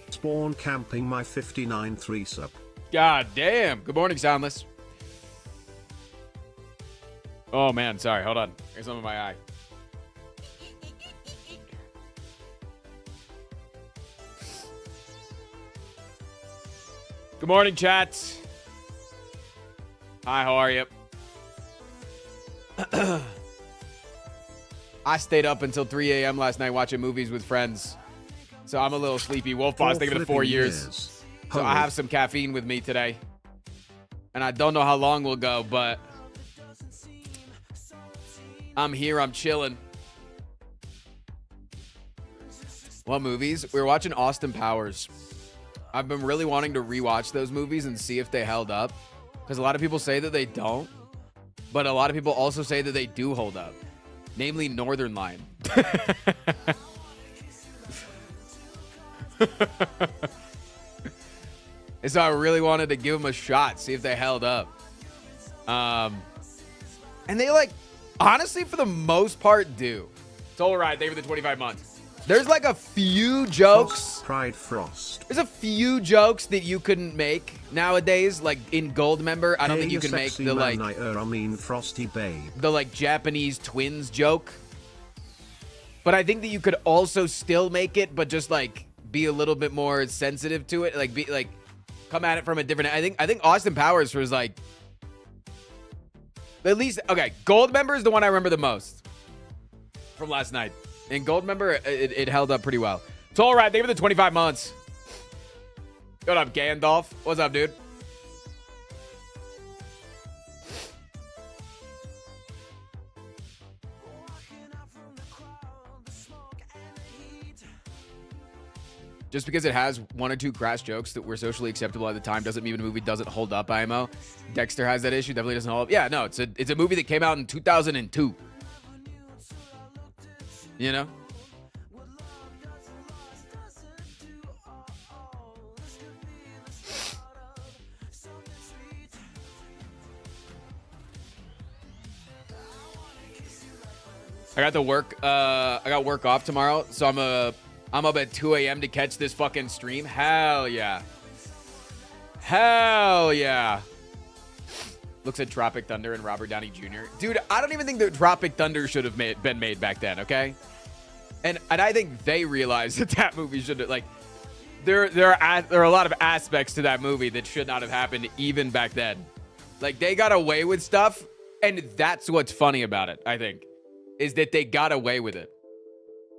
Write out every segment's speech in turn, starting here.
Spawn camping my 59 3-sub. God damn. Good morning, Soundless. Oh, man. Sorry. Hold on. There's something in my eye. Good morning, chat. Hi, how are you? I stayed up until 3 a.m. last night watching movies with friends. So I'm a little sleepy. Wolf Boss, thank you for the 4 years. So I have some caffeine with me today. And I don't know how long we'll go, but I'm here. I'm chilling. What movies? We were watching Austin Powers. I've been really wanting to rewatch those movies and see if they held up. Because a lot of people say that they don't. But a lot of people also say that they do hold up. Namely, Northern Line. And so I really wanted to give them a shot, see if they held up. And they, like, honestly, for the most part, do. It's all right. Thank you for the 25 months. There's, like, a few jokes. Pride Frost. There's a few jokes that you couldn't make nowadays. Like, in Goldmember, I don't think you can make the, like... I mean, Frosty Babe. The, like, Japanese twins joke. But I think that you could also still make it, but just, like, be a little bit more sensitive to it. Like, be, like, come at it from a different... I think Austin Powers was, like... At least... Okay, Goldmember is the one I remember the most. From last night. And Goldmember, it held up pretty well. It's all right. Thank you for the 25 months. What up, Gandalf? What's up, dude? Just because it has one or two crass jokes that were socially acceptable at the time doesn't mean the movie doesn't hold up, IMO. Dexter has that issue. Definitely doesn't hold up. Yeah, no, it's a movie that came out in 2002. You know? I got to work. I got work off tomorrow, so I'm up at 2 a.m. to catch this fucking stream. Hell yeah. Hell yeah. Looks at Tropic Thunder and Robert Downey Jr. Dude, I don't even think that Tropic Thunder should have been made back then, okay? And I think they realized that movie should have, like, there are a lot of aspects to that movie that should not have happened even back then. Like, they got away with stuff, and that's what's funny about it, I think, is that they got away with it.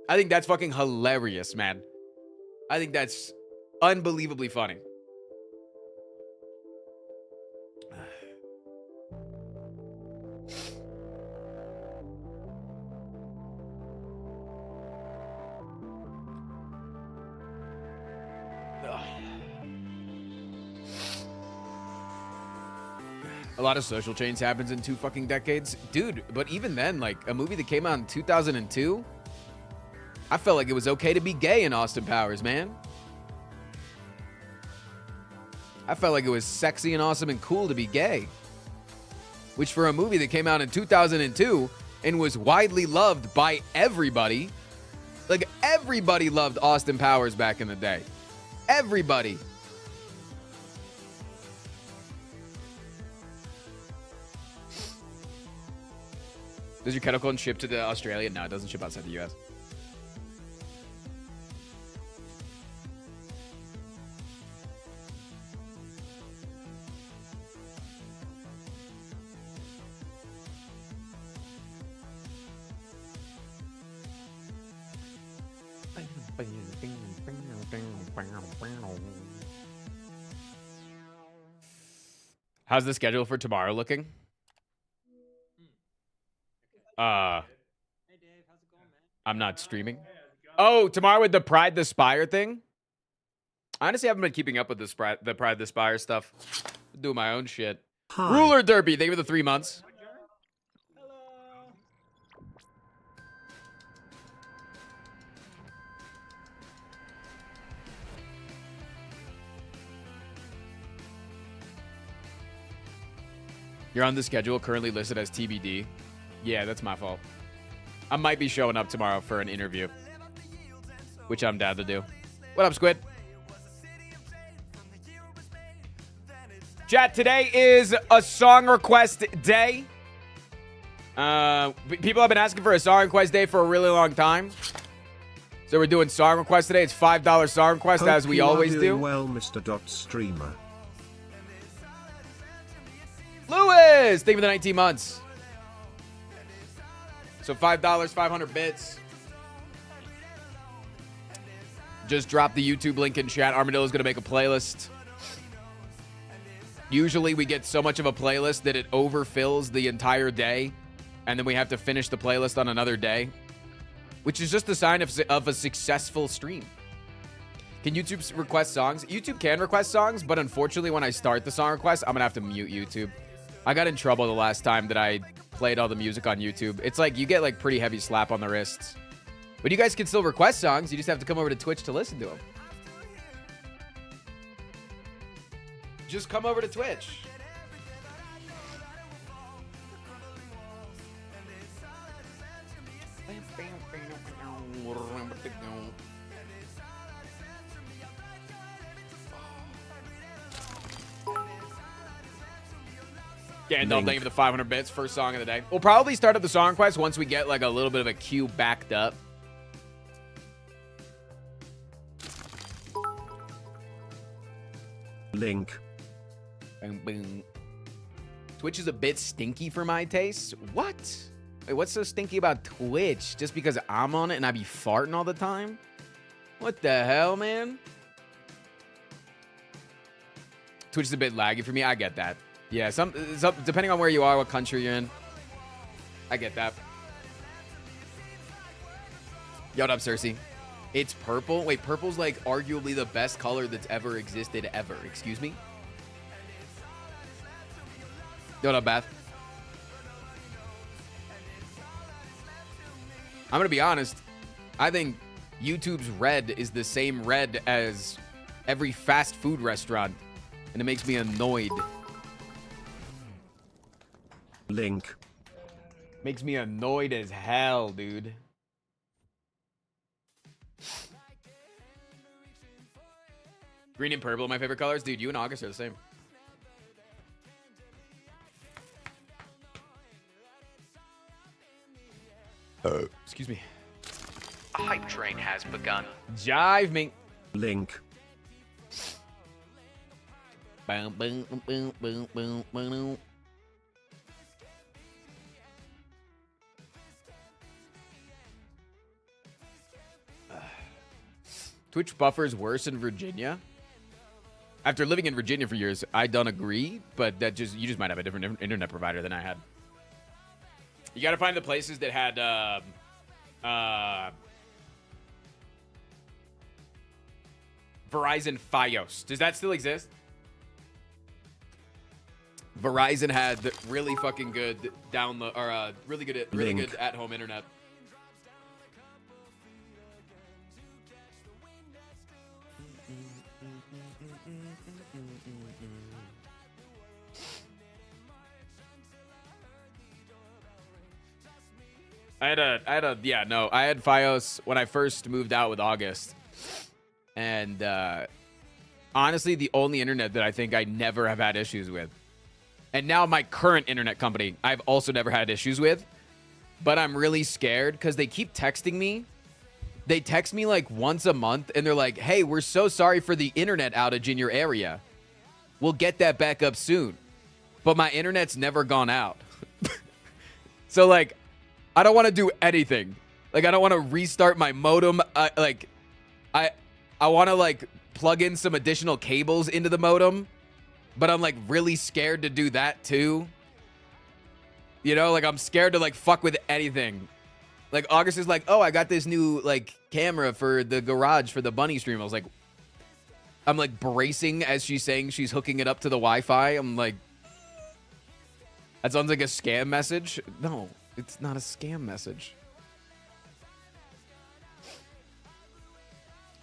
I think that's fucking hilarious, man. I think that's unbelievably funny. A lot of social change happens in 2 fucking decades. Dude, but even then, like, a movie that came out in 2002, I felt like it was okay to be gay in Austin Powers, man. I felt like it was sexy and awesome and cool to be gay. Which for a movie that came out in 2002 and was widely loved by everybody. Like, everybody loved Austin Powers back in the day. Everybody. Does your kettle corn ship to Australia? No, it doesn't ship outside the U.S. How's the schedule for tomorrow looking? I'm not streaming. Oh, tomorrow with the Pride the Spire thing? Honestly, I haven't been keeping up with the Pride the Spire stuff. Do my own shit. Hi. Ruler Derby, thank you for the 3 months. You're on the schedule currently listed as TBD. Yeah, that's my fault. I might be showing up tomorrow for an interview. which I'm down to do. What up, Squid? Chat, today is a song request day. People have been asking for a song request day for a really long time. So we're doing song request today. It's $5 song request, Hope as we you are always doing do. well, Mr. Streamer. Lewis, thank you for the 19 months. So $5, 500 bits. Just drop the YouTube link in chat. Armadillo's going to make a playlist. Usually we get so much of a playlist that it overfills the entire day, and then we have to finish the playlist on another day, which is just a sign of a successful stream. Can YouTube request songs? YouTube can request songs, but unfortunately when I start the song request, I'm going to have to mute YouTube. I got in trouble the last time that I played all the music on YouTube. It's like you get like pretty heavy slap on the wrists. But you guys can still request songs. You just have to come over to Twitch to listen to them. Just come over to Twitch. Gandalf, thank you for the 500 bits. First song of the day. We'll probably start up the song request once we get like a little bit of a queue backed up. Link. Boom, boom. Twitch is a bit stinky for my taste. What? Wait, what's so stinky about Twitch? Just because I'm on it and I be farting all the time? What the hell, man? Twitch is a bit laggy for me. I get that. Yeah, some depending on where you are, what country you're in. I get that. Yo, what up, Cersei? It's purple? Wait, purple's like arguably the best color that's ever existed ever. Excuse me? Yo, what up, Beth? I'm gonna be honest. I think YouTube's red is the same red as every fast food restaurant. And it makes me annoyed. Link. Makes me annoyed as hell, dude. Green and purple are my favorite colors. Dude, you and August are the same. Excuse me. A hype train has begun. Jive me. Link. Boom, boom, boom, boom, boom, boom. Twitch buffers worse in Virginia. After living in Virginia for years, I don't agree, but that you just might have a different internet provider than I had. You got to find the places that had Verizon Fios. Does that still exist? Verizon had really fucking good download or really good at-home internet. I had Fios when I first moved out with August. And honestly, the only internet that I think I never have had issues with. And now my current internet company, I've also never had issues with. But I'm really scared because they keep texting me. They text me like once a month and they're like, hey, we're so sorry for the internet outage in your area. We'll get that back up soon. But my internet's never gone out. So like, I don't want to do anything. Like, I don't want to restart my modem. I want to like plug in some additional cables into the modem, but I'm like really scared to do that too. You know, like I'm scared to like fuck with anything. Like August is like, oh, I got this new like camera for the garage for the bunny stream. I was like, I'm like bracing as she's saying she's hooking it up to the Wi-Fi. I'm like, that sounds like a scam message. No, it's not a scam message.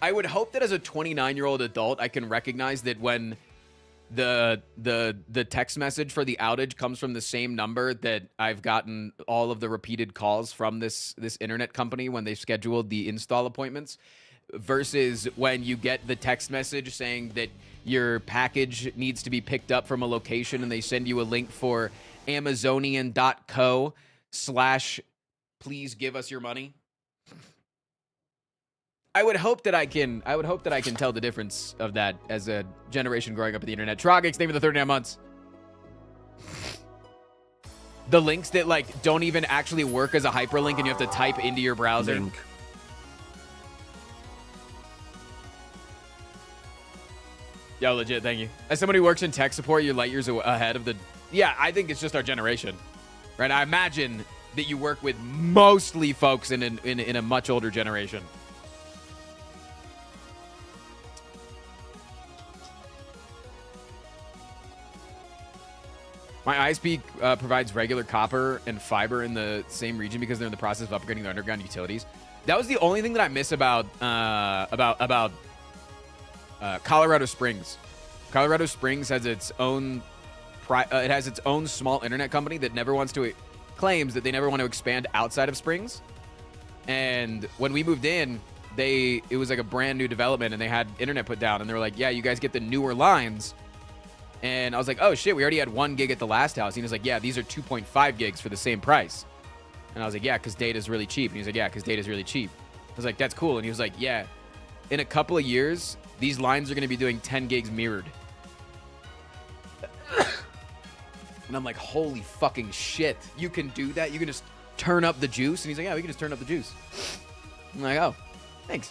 I would hope that as a 29-year-old adult, I can recognize that when the text message for the outage comes from the same number that I've gotten all of the repeated calls from this internet company when they scheduled the install appointments. versus when you get the text message saying that your package needs to be picked up from a location and they send you a link for Amazonian.co/please give us your money. I would hope that I can tell the difference of that as a generation growing up at the internet. Trogix, name of the 39 months. The links that like don't even actually work as a hyperlink and you have to type into your browser. Link. Yo, legit, thank you. As somebody who works in tech support, you're light years ahead of the... Yeah, I think it's just our generation, right? I imagine that you work with mostly folks in a much older generation. My ISP provides regular copper and fiber in the same region because they're in the process of upgrading their underground utilities. That was the only thing that I miss about Colorado Springs. Colorado Springs has its own it has its own small internet company that never wants to claims that they never want to expand outside of Springs. And when we moved in, it was like a brand new development and they had internet put down and they were like, "Yeah, you guys get the newer lines." And I was like, "Oh shit, we already had 1 gig at the last house." And he was like, "Yeah, these are 2.5 gigs for the same price." And I was like, "Yeah, because data's really cheap." And he was like, "Yeah, because data's really cheap." I was like, "That's cool." And he was like, "Yeah, in a couple of years, these lines are going to be doing 10 gigs mirrored." And I'm like, holy fucking shit. You can do that? You can just turn up the juice? And he's like, "Yeah, we can just turn up the juice." I'm like, "Oh, thanks."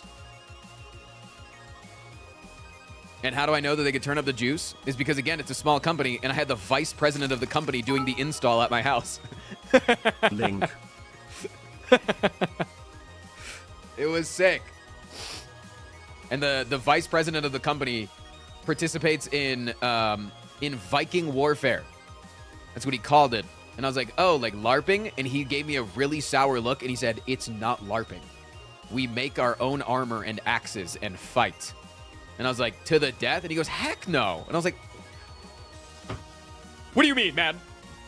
And how do I know that they could turn up the juice? Is because, again, it's a small company, and I had the vice president of the company doing the install at my house. Link. It was sick. And the vice president of the company participates in Viking warfare. That's what he called it. And I was like, "Oh, like LARPing?" And he gave me a really sour look, and he said, "It's not LARPing. We make our own armor and axes and fight." And I was like, "To the death?" And he goes, "Heck no." And I was like, "What do you mean, man?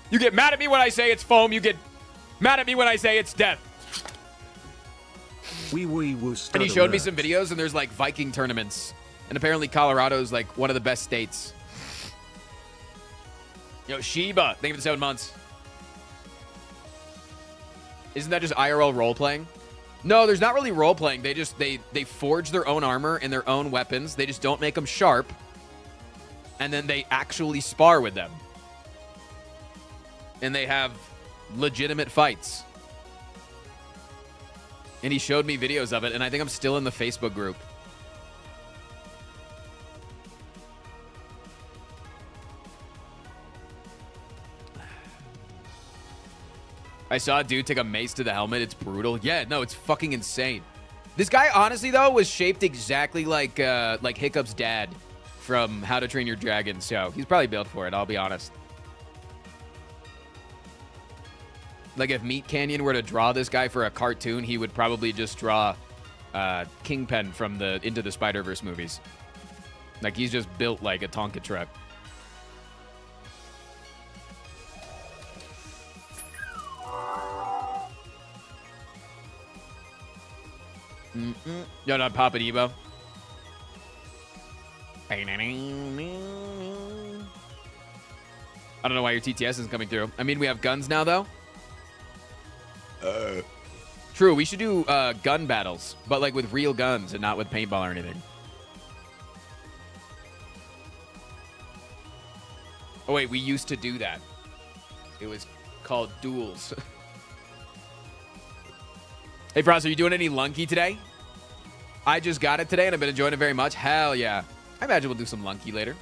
You get mad at me when I say it's foam. You get mad at me when I say it's death." And he showed me some videos, and there's like Viking tournaments. And apparently Colorado's like one of the best states. Yo, Sheba, thank you for the 7 months. Isn't that just IRL role-playing? No, there's not really role-playing. They forge their own armor and their own weapons. They just don't make them sharp. And then they actually spar with them. And they have legitimate fights. And he showed me videos of it, and I think I'm still in the Facebook group. I saw a dude take a mace to the helmet. It's brutal. Yeah, no, it's fucking insane. This guy, honestly, though, was shaped exactly like Hiccup's dad from How to Train Your Dragon. So he's probably built for it, I'll be honest. Like, if Meat Canyon were to draw this guy for a cartoon, he would probably just draw Kingpin from the Into the Spider-Verse movies. Like, he's just built like a Tonka truck. Yo, not Papa Debo. I don't know why your TTS isn't coming through. I mean, we have guns now, though. True, we should do gun battles, but like with real guns and not with paintball or anything. Oh, wait, we used to do that. It was called duels. Hey, Frost, are you doing any Lunky today? I just got it today, and I've been enjoying it very much. Hell yeah. I imagine we'll do some Lunky later.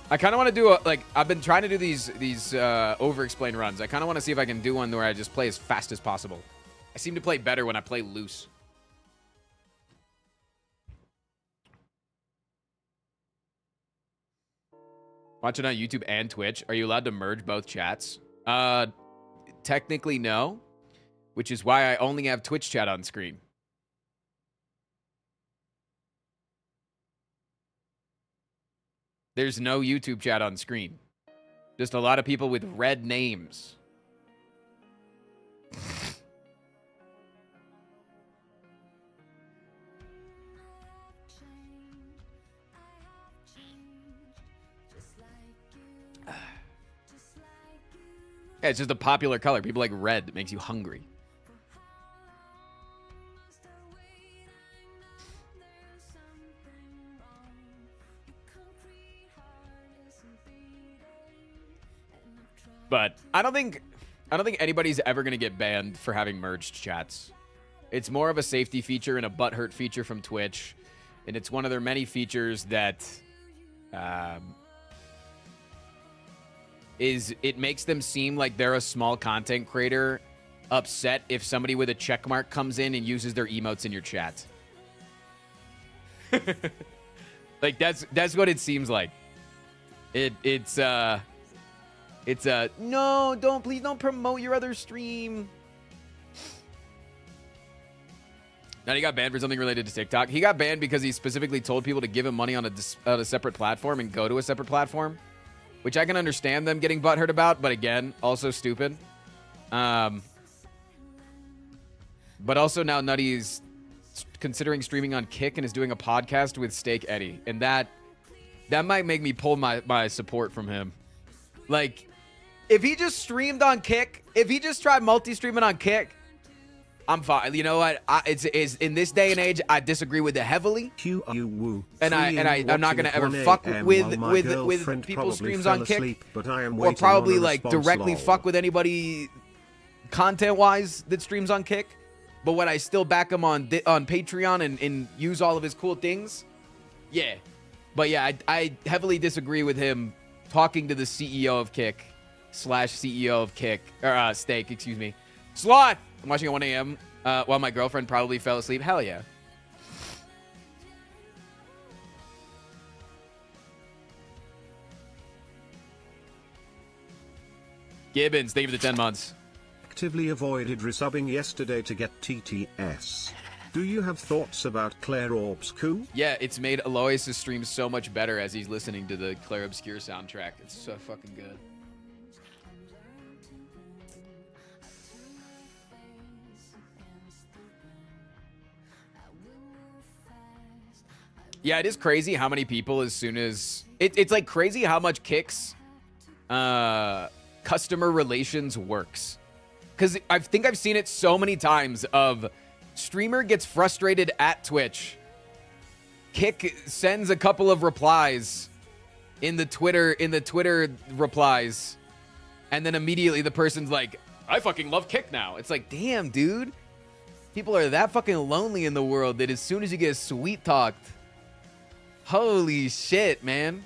I kind of want to do I've been trying to do these over-explain runs. I kind of want to see if I can do one where I just play as fast as possible. I seem to play better when I play loose. Watching on YouTube and Twitch. Are you allowed to merge both chats? Technically, no. Which is why I only have Twitch chat on screen. There's no YouTube chat on screen. Just a lot of people with red names. Yeah, it's just a popular color. People like red. It makes you hungry. But I don't think anybody's ever gonna get banned for having merged chats. It's more of a safety feature and a butthurt feature from Twitch, and it's one of their many features that it makes them seem like they're a small content creator upset if somebody with a check mark comes in and uses their emotes in your chat. Like that's what it seems like. It's no, please don't promote your other stream. Now he got banned for something related to TikTok. He got banned because he specifically told people to give him money on a separate platform and go to a separate platform, which I can understand them getting butthurt about, but again, also stupid. But also now Nutty's considering streaming on Kick and is doing a podcast with Steak Eddie, and that might make me pull my support from him. Like, if he just streamed on Kick, if he just tried multi-streaming on Kick, I'm fine. You know what? It's in this day and age, I disagree with it heavily. And I'm not gonna ever fuck with people's streams on Kick, or probably like directly fuck with anybody content-wise that streams on Kick. But when I still back him on Patreon and use all of his cool things, yeah. But yeah, I heavily disagree with him talking to the CEO of Kick / CEO of Kick or Steak, excuse me. Sloth. I'm watching at 1 a.m. While my girlfriend probably fell asleep. Hell yeah. Gibbons, thank you for the 10 months. Actively avoided resubbing yesterday to get TTS. Do you have thoughts about Claire Orb's coup? Yeah, it's made Alois' stream so much better as he's listening to the Claire Obscure soundtrack. It's so fucking good. Yeah, it is crazy how many people as soon as... It's like crazy how much Kick's customer relations works. Because I think I've seen it so many times of streamer gets frustrated at Twitch. Kick sends a couple of replies in the Twitter replies. And then immediately the person's like, I fucking love Kick now. It's like, damn, dude. People are that fucking lonely in the world that as soon as you get sweet talked... Holy shit, man.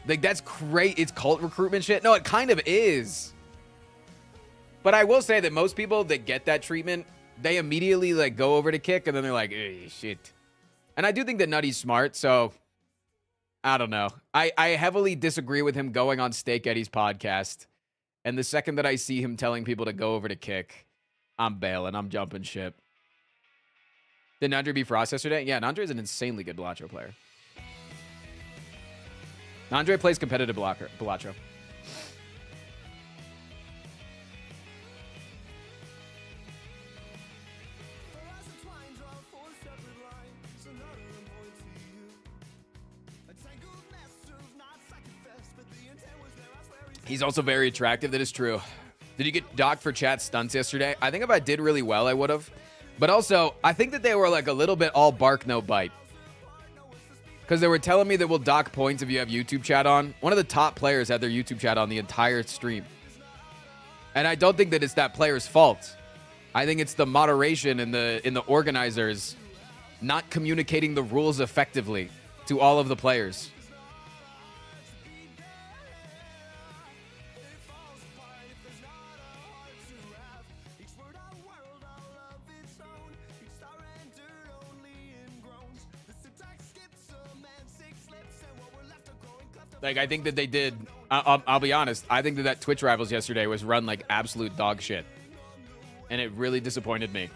Like, that's great. It's cult recruitment shit. No, it kind of is. But I will say that most people that get that treatment, they immediately, like, go over to Kick, and then they're like, shit. And I do think that Nutty's smart, so... I don't know. I heavily disagree with him going on Steak Eddie's podcast. And the second that I see him telling people to go over to Kick... I'm bailing. I'm jumping ship. Did Nandre beat Frost yesterday? Yeah, Nandre is an insanely good Balatro player. Nandre plays competitive Balatro. He's also very attractive. That is true. Did you get docked for chat stunts yesterday? I think if I did really well, I would have. But also, I think that they were like a little bit all bark, no bite. Because they were telling me that we'll dock points if you have YouTube chat on. One of the top players had their YouTube chat on the entire stream. And I don't think that it's that player's fault. I think it's the moderation and the organizers not communicating the rules effectively to all of the players. Like, I think that they did... I'll be honest. I think that Twitch Rivals yesterday was run like absolute dog shit. And it really disappointed me.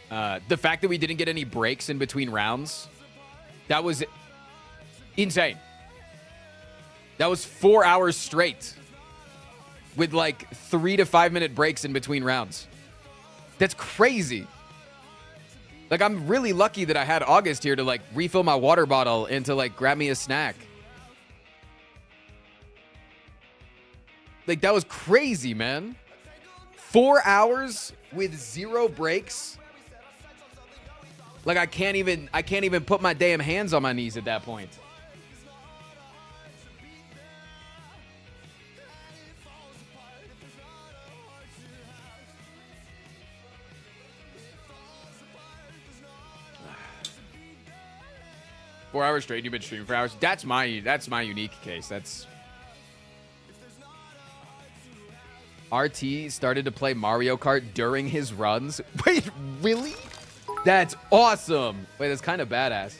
The fact that we didn't get any breaks in between rounds, that was insane. That was 4 hours straight with like 3 to 5 minute breaks in between rounds. That's crazy. Like, I'm really lucky that I had August here to, like, refill my water bottle and to, like, grab me a snack. Like, that was crazy, man. 4 hours with 0 breaks. Like, I can't even put my damn hands on my knees at that point. Four hours straight, you've been streaming for hours. That's my unique case. That's RT started to play Mario Kart during his runs. Wait, really? That's awesome. Wait, that's kind of badass.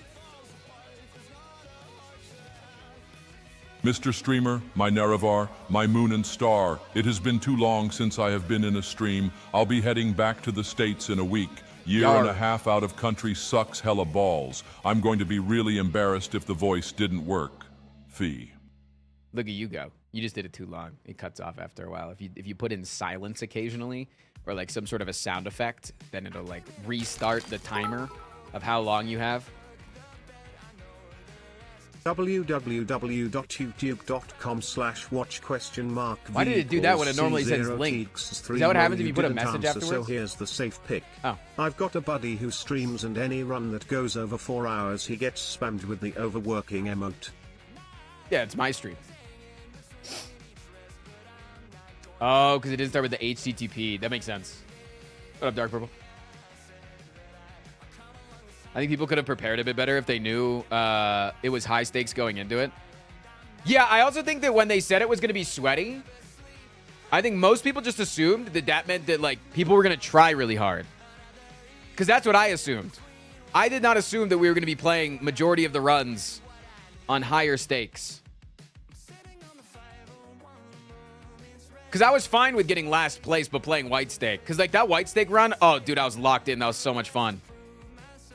Mr. Streamer, my Nerevar, my moon and star, it has been too long since I have been in a stream. I'll be heading back to the States in a week. Year and a half out of country sucks hella balls. I'm going to be really embarrassed if the voice didn't work. Fee. Look at you go. You just did it too long. It cuts off after a while. If you put in silence occasionally or like some sort of a sound effect, then it'll like restart the timer of how long you have. www.youtube.com/watch?? Why did it do that when it normally says link? Is that what happens if you put a message afterwards? So here's the safe pick. Oh. I've got a buddy who streams, and any run that goes over 4 hours he gets spammed with the overworking emote. Yeah, it's my stream. Oh, because it didn't start with the HTTP. That makes sense. What up, Dark Purple? I think people could have prepared a bit better if they knew it was high stakes going into it. Yeah, I also think that when they said it was going to be sweaty, I think most people just assumed that that meant that, like, people were going to try really hard. Because that's what I assumed. I did not assume that we were going to be playing majority of the runs on higher stakes. Because I was fine with getting last place but playing white stake. Because, like, that white stake run, oh, dude, I was locked in. That was so much fun.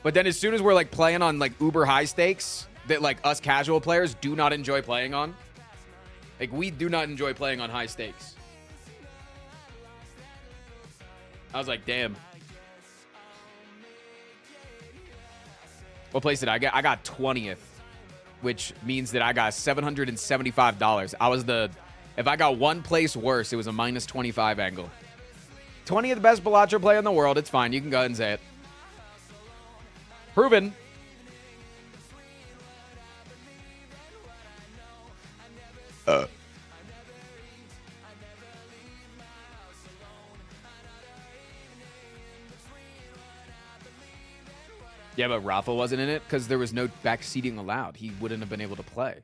But then as soon as we're, like, playing on, like, uber high stakes that, like, us casual players do not enjoy playing on. Like, we do not enjoy playing on high stakes. I was like, damn. What place did I get? I got 20th, which means that I got $775. I was the... If I got one place worse, it was a minus 25 angle. 20th best Balatro player in the world. It's fine. You can go ahead and say it. Proven. Yeah, but Rafa wasn't in it because there was no backseating allowed. He wouldn't have been able to play.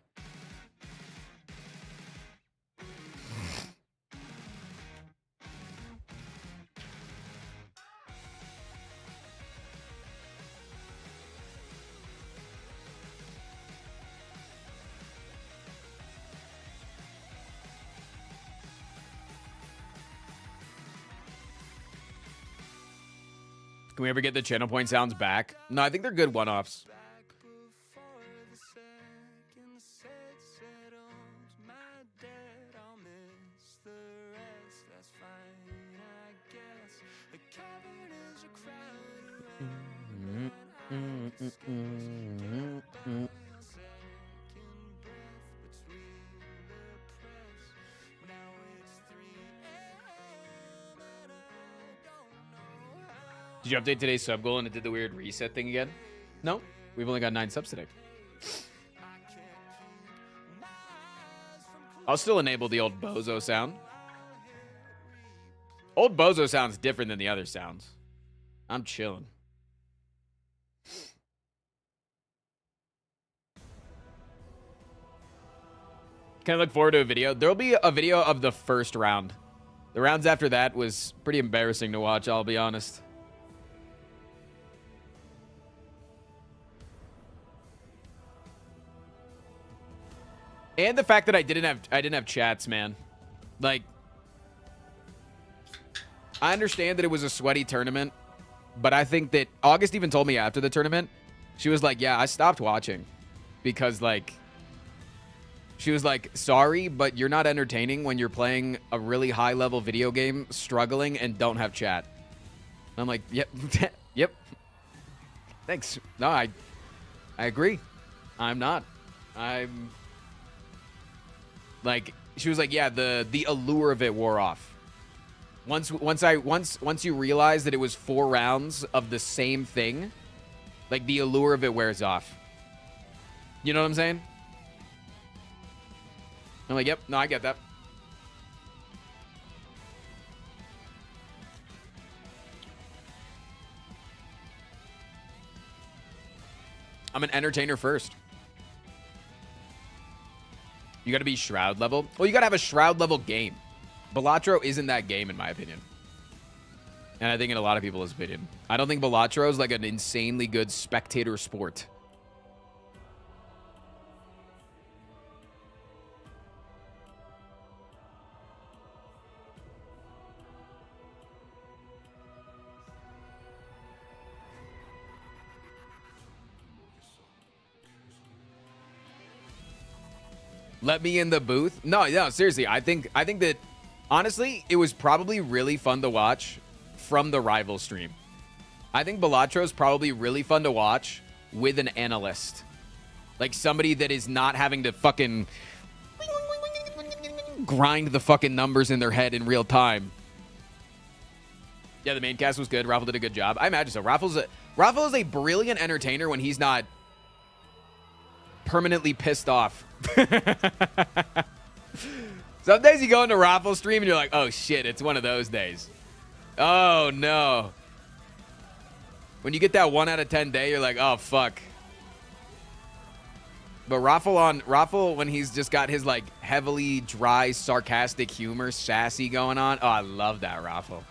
Can we ever get the channel point sounds back? No, I think they're good one-offs. Did you update today's sub goal and it did the weird reset thing again? No, we've only got 9 subs today. I'll still enable the old bozo sound. Old bozo sounds different than the other sounds. I'm chilling. Can I look forward to a video? There'll be a video of the first round. The rounds after that was pretty embarrassing to watch, I'll be honest. And the fact that I didn't have chats, man. Like, I understand that it was a sweaty tournament, but I think that August even told me after the tournament, she was like, yeah, I stopped watching because, like, she was like, sorry, but you're not entertaining when you're playing a really high level video game, struggling and don't have chat. And I'm like, yep, yep. Thanks. No, I agree. I'm not. I'm like, she was like, yeah, the allure of it wore off. Once you realize that it was 4 rounds of the same thing, like the allure of it wears off. You know what I'm saying? I'm like, yep, no, I get that. I'm an entertainer first. You got to be Shroud level. Well, you got to have a Shroud level game. Balatro isn't that game, in my opinion. And I think in a lot of people's opinion. I don't think Balatro is like an insanely good spectator sport. Let me in the booth? No, seriously. I think that, honestly, it was probably really fun to watch from the rival stream. I think Balatro is probably really fun to watch with an analyst. Like somebody that is not having to fucking grind the fucking numbers in their head in real time. Yeah, the main cast was good. Raffle did a good job. I imagine so. Raffle is a brilliant entertainer when he's not permanently pissed off. Some days you go into Raffle stream and you're like, oh shit, it's one of those days. Oh no. When you get that 1 out of 10 day, you're like, oh fuck. But Raffle when he's just got his like heavily dry, sarcastic humor, sassy going on. Oh, I love that Raffle.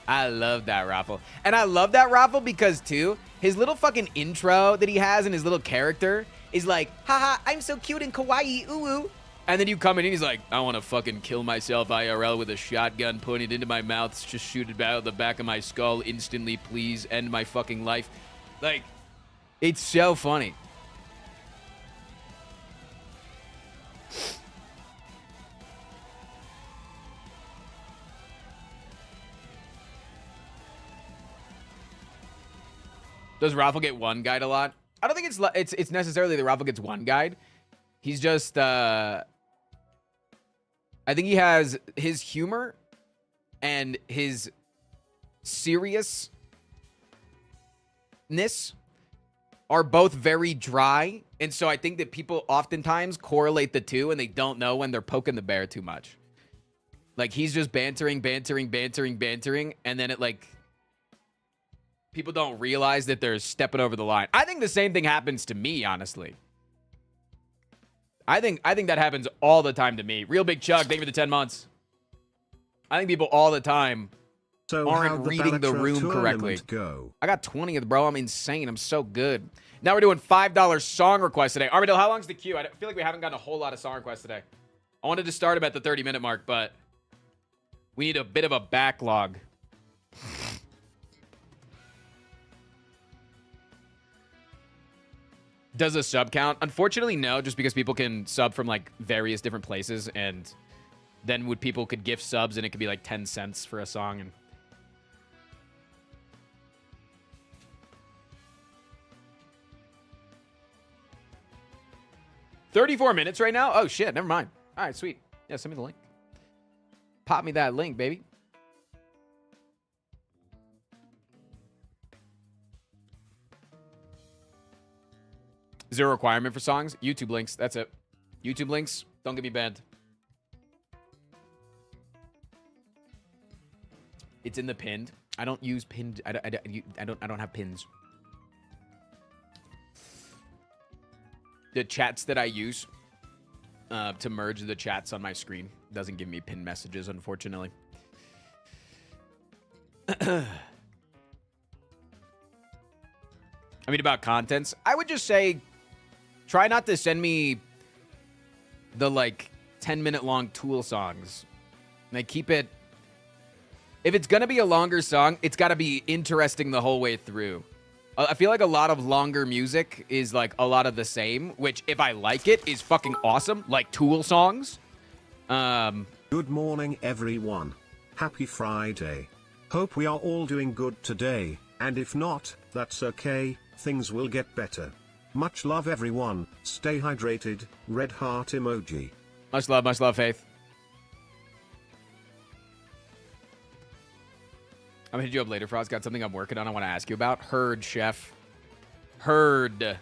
I love that Raffle. And I love that Raffle because too, his little fucking intro that he has in his little character is like, haha, I'm so cute and kawaii, ooh ooh. And then you come in and he's like, I want to fucking kill myself IRL with a shotgun, putting it into my mouth, just shoot it out of the back of my skull instantly, please end my fucking life. Like, it's so funny. Does Raffle get one guide a lot? I don't think it's necessarily that Raffle gets one guide. He's just I think he has his humor and his seriousness are both very dry. And so I think that people oftentimes correlate the two and they don't know when they're poking the bear too much. Like he's just bantering. And then it like, people don't realize that they're stepping over the line. I think the same thing happens to me, honestly. I think that happens all the time to me. Real Big Chuck, thank you for the 10 months. I think people all the time aren't reading the room correctly. I got 20th, bro. I'm insane. I'm so good. Now we're doing $5 song requests today. Armadillo, how long's the queue? I feel like we haven't gotten a whole lot of song requests today. I wanted to start them at the 30-minute mark, but we need a bit of a backlog. Does a sub count? Unfortunately, no, just because people can sub from like various different places, and then people could gift subs and it could be like 10 cents for a song. And $34 minutes right now? Oh shit, never mind. All right, sweet. Yeah, send me the link. Pop me that link, baby. Zero requirement for songs. YouTube links. That's it. YouTube links. Don't get me banned. It's in the pinned. I don't use pinned. I don't have pins. The chats that I use to merge the chats on my screen doesn't give me pinned messages, unfortunately. I mean, about contents, I would just say, try not to send me the, like, 10-minute long Tool songs. Like, keep it... If it's going to be a longer song, it's got to be interesting the whole way through. I feel like a lot of longer music is, like, a lot of the same, which, if I like it, is fucking awesome. Like Tool songs. Good morning, everyone. Happy Friday. Hope we are all doing good today, and if not, that's okay. things will get better. Much love everyone, stay hydrated, red heart emoji. Much love, Faith. I'm gonna hit you up later, Frost. Got something I'm working on I want to ask you about. Heard, chef. Heard.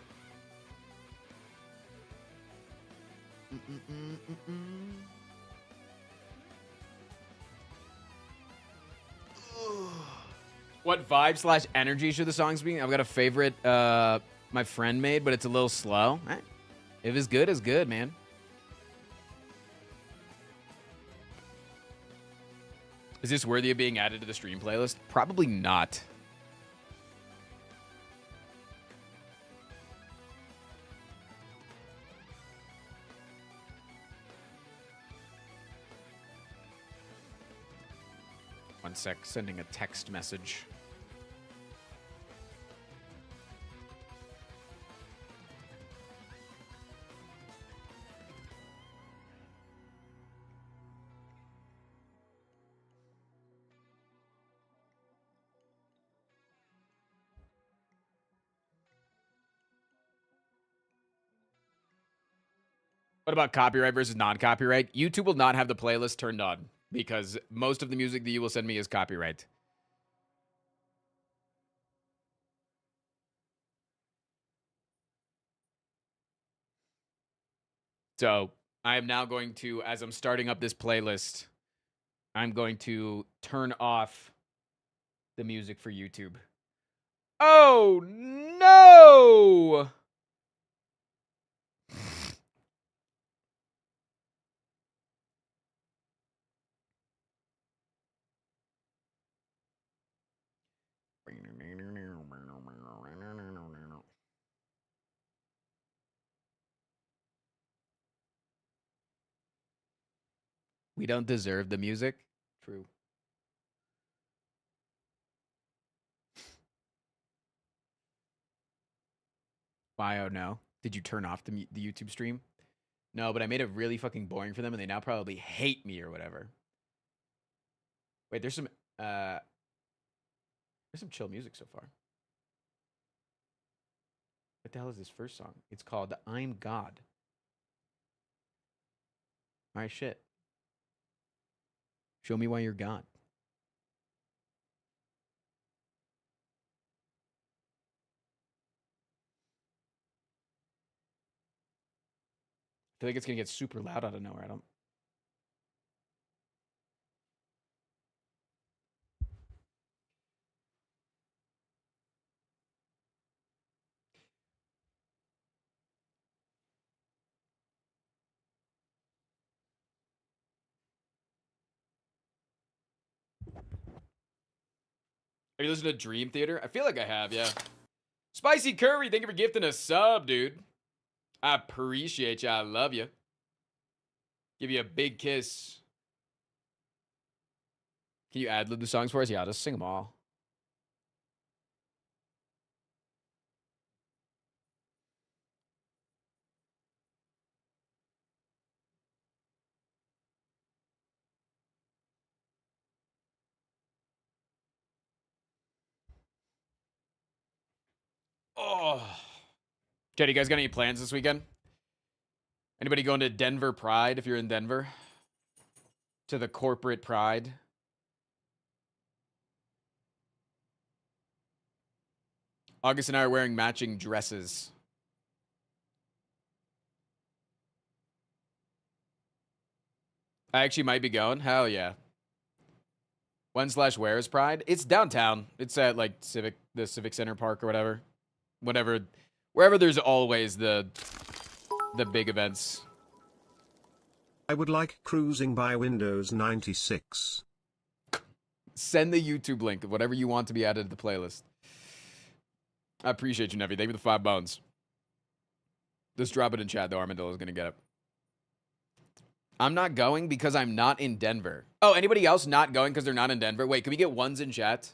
What vibe / energy should the songs be? I've got a favorite my friend made, but it's a little slow. If it's good, it's good, man. Is this worthy of being added to the stream playlist? Probably not. One sec, sending a text message. What about copyright versus non-copyright? YouTube will not have the playlist turned on because most of the music that you will send me is copyright. So I am now going to, as I'm starting up this playlist, I'm going to turn off the music for YouTube. Oh, no! We don't deserve the music. True. Why? Oh no. Did you turn off the YouTube stream? No, but I made it really fucking boring for them, and they now probably hate me or whatever. Wait, there's some chill music so far. What the hell is this first song? It's called I'm God. All right, shit. Show me why you're God. I feel like it's gonna get super loud out of nowhere. I don't. Have you listened to Dream Theater? I feel like I have, yeah. Spicy Curry, thank you for gifting a sub, dude. I appreciate you. I love you. Give you a big kiss. Can you ad-lib the songs for us? Yeah, I'll just sing them all. Oh. Jed, you guys got any plans this weekend? Anybody going to Denver Pride if you're in Denver? To the corporate Pride? August and I are wearing matching dresses. I actually might be going. Hell yeah. When/where is Pride? It's downtown. It's at like the Civic Center Park or whatever. Wherever there's always the big events. I would like cruising by Windows 96. Send the YouTube link, whatever you want to be added to the playlist. I appreciate you, Nevi. Thank you for the 5 bones. Just drop it in chat, though. Armadillo's going to get it. I'm not going because I'm not in Denver. Oh, anybody else not going because they're not in Denver? Wait, can we get ones in chat?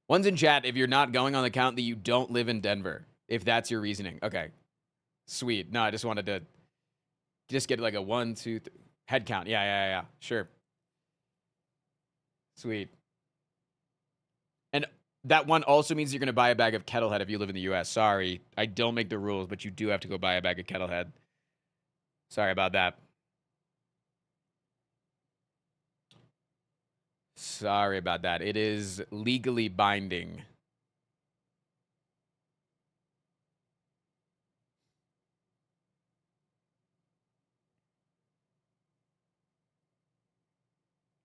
Ones in chat if you're not going on the count that you don't live in Denver. If that's your reasoning. Okay. Sweet. No, I just wanted to just get like a 1, 2, 3 head count. Yeah. Sure. Sweet. And that one also means you're going to buy a bag of Kettlehead if you live in the U.S. Sorry, I don't make the rules, but you do have to go buy a bag of Kettlehead. Sorry about that. Sorry about that. It is legally binding.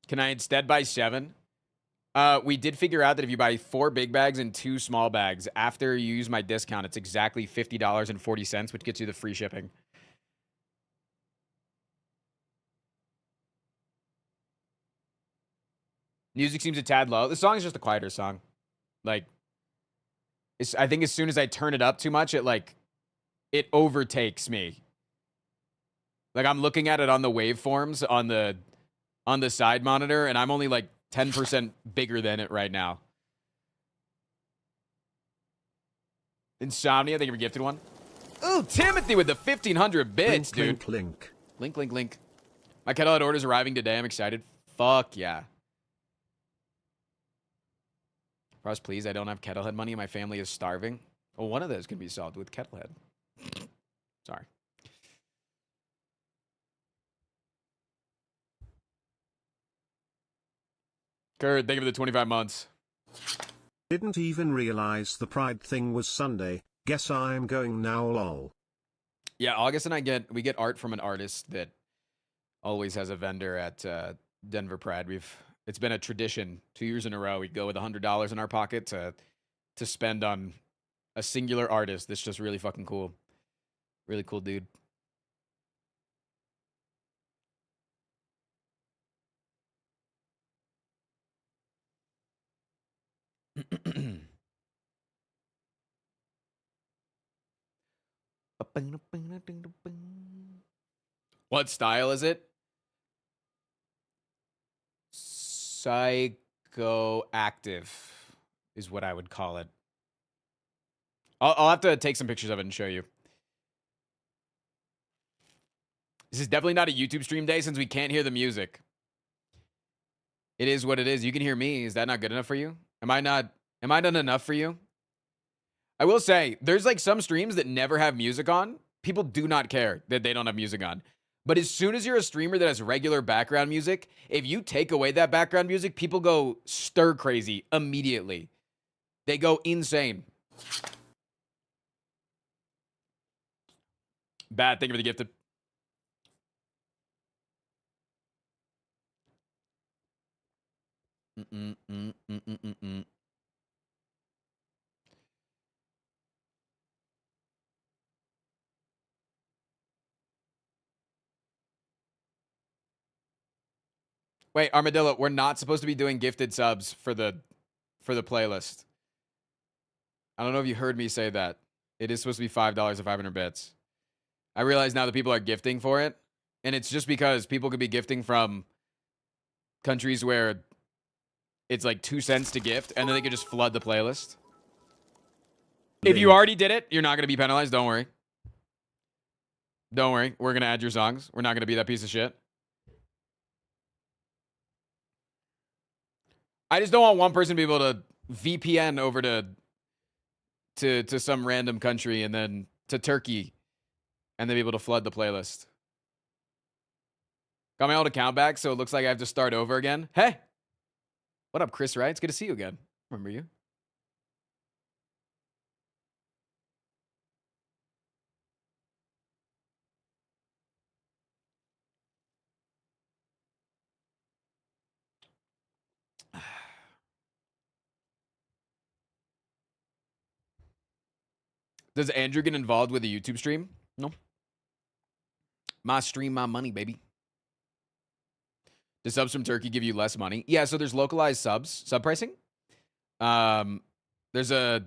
Can I instead buy 7? We did figure out that if you buy 4 big bags and 2 small bags, after you use my discount, it's exactly $50.40, which gets you the free shipping. Music seems a tad low. The song is just a quieter song. Like, I think as soon as I turn it up too much, it overtakes me. Like, I'm looking at it on the waveforms on the side monitor, and I'm only like 10% bigger than it right now. Insomnia, thank you for gifted one. Ooh, Timothy with the 1,500 bits, dude. Link. Link. My Kettlehead order's arriving today. I'm excited. Fuck yeah. Ross, please, I don't have Kettlehead money. My family is starving. Well, one of those can be solved with Kettlehead. Sorry. Kurt, thank you for the 25 months. Didn't even realize the Pride thing was Sunday. Guess I'm going now, lol. Yeah, August and we get art from an artist that always has a vendor at Denver Pride. It's been a tradition 2 years in a row. We go with $100 in our pocket to spend on a singular artist that's just really fucking cool. Really cool dude. What style is it? Psychoactive is what I would call it. I'll have to take some pictures of it and show you. This is definitely not a YouTube stream day since we can't hear the music. It is what it is. You can hear me. Is that not good enough for you? Am I not enough for you? I will say, there's like some streams that never have music on. People do not care that they don't have music on. But as soon as you're a streamer that has regular background music, if you take away that background music, people go stir crazy immediately. They go insane. Bad, thank you for the gifted. Wait, Armadillo, we're not supposed to be doing gifted subs for the playlist. I don't know if you heard me say that. It is supposed to be $5 or 500 bits. I realize now that people are gifting for it, and it's just because people could be gifting from countries where it's like 2 cents to gift, and then they could just flood the playlist. If you already did it, you're not going to be penalized. Don't worry. Don't worry. We're going to add your songs. We're not going to be that piece of shit. I just don't want one person to be able to VPN over to some random country and then to Turkey and then be able to flood the playlist. Got my old account back, so it looks like I have to start over again. Hey! What up, Chris Wright? It's good to see you again. Remember you? Does Andrew get involved with a YouTube stream? No. My stream, my money, baby. Does subs from Turkey give you less money? Yeah, so there's localized sub pricing. There's a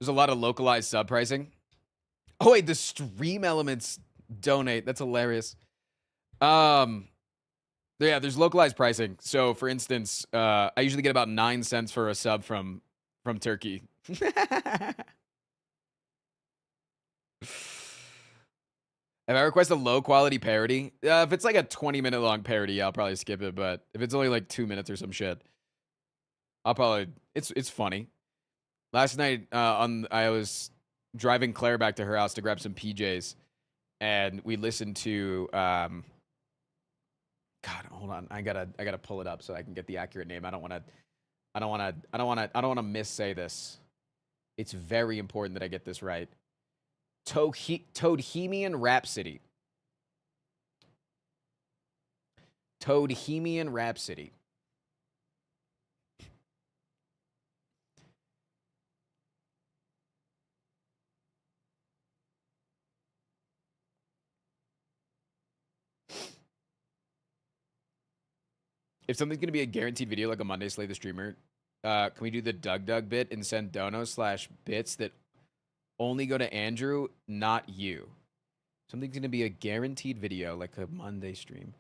lot of localized sub pricing. Oh wait, the stream elements donate. That's hilarious. Yeah, there's localized pricing. So for instance, I usually get about 9 cents for a sub from Turkey. If I request a low quality parody, if it's like a 20-minute long parody, I'll probably skip it. But if it's only like 2 minutes or some shit, I'll probably, it's funny. Last night, I was driving Claire back to her house to grab some PJs, and we listened to God, hold on. I gotta pull it up so I can get the accurate name. I don't wanna missay this. It's very important that I get this right. Toadhemian Rhapsody. Toadhemian Rhapsody. If something's gonna be a guaranteed video like a Monday Slay the Streamer, can we do the Doug bit and send dono/bits that only go to Andrew, not you? Something's gonna be a guaranteed video like a Monday stream.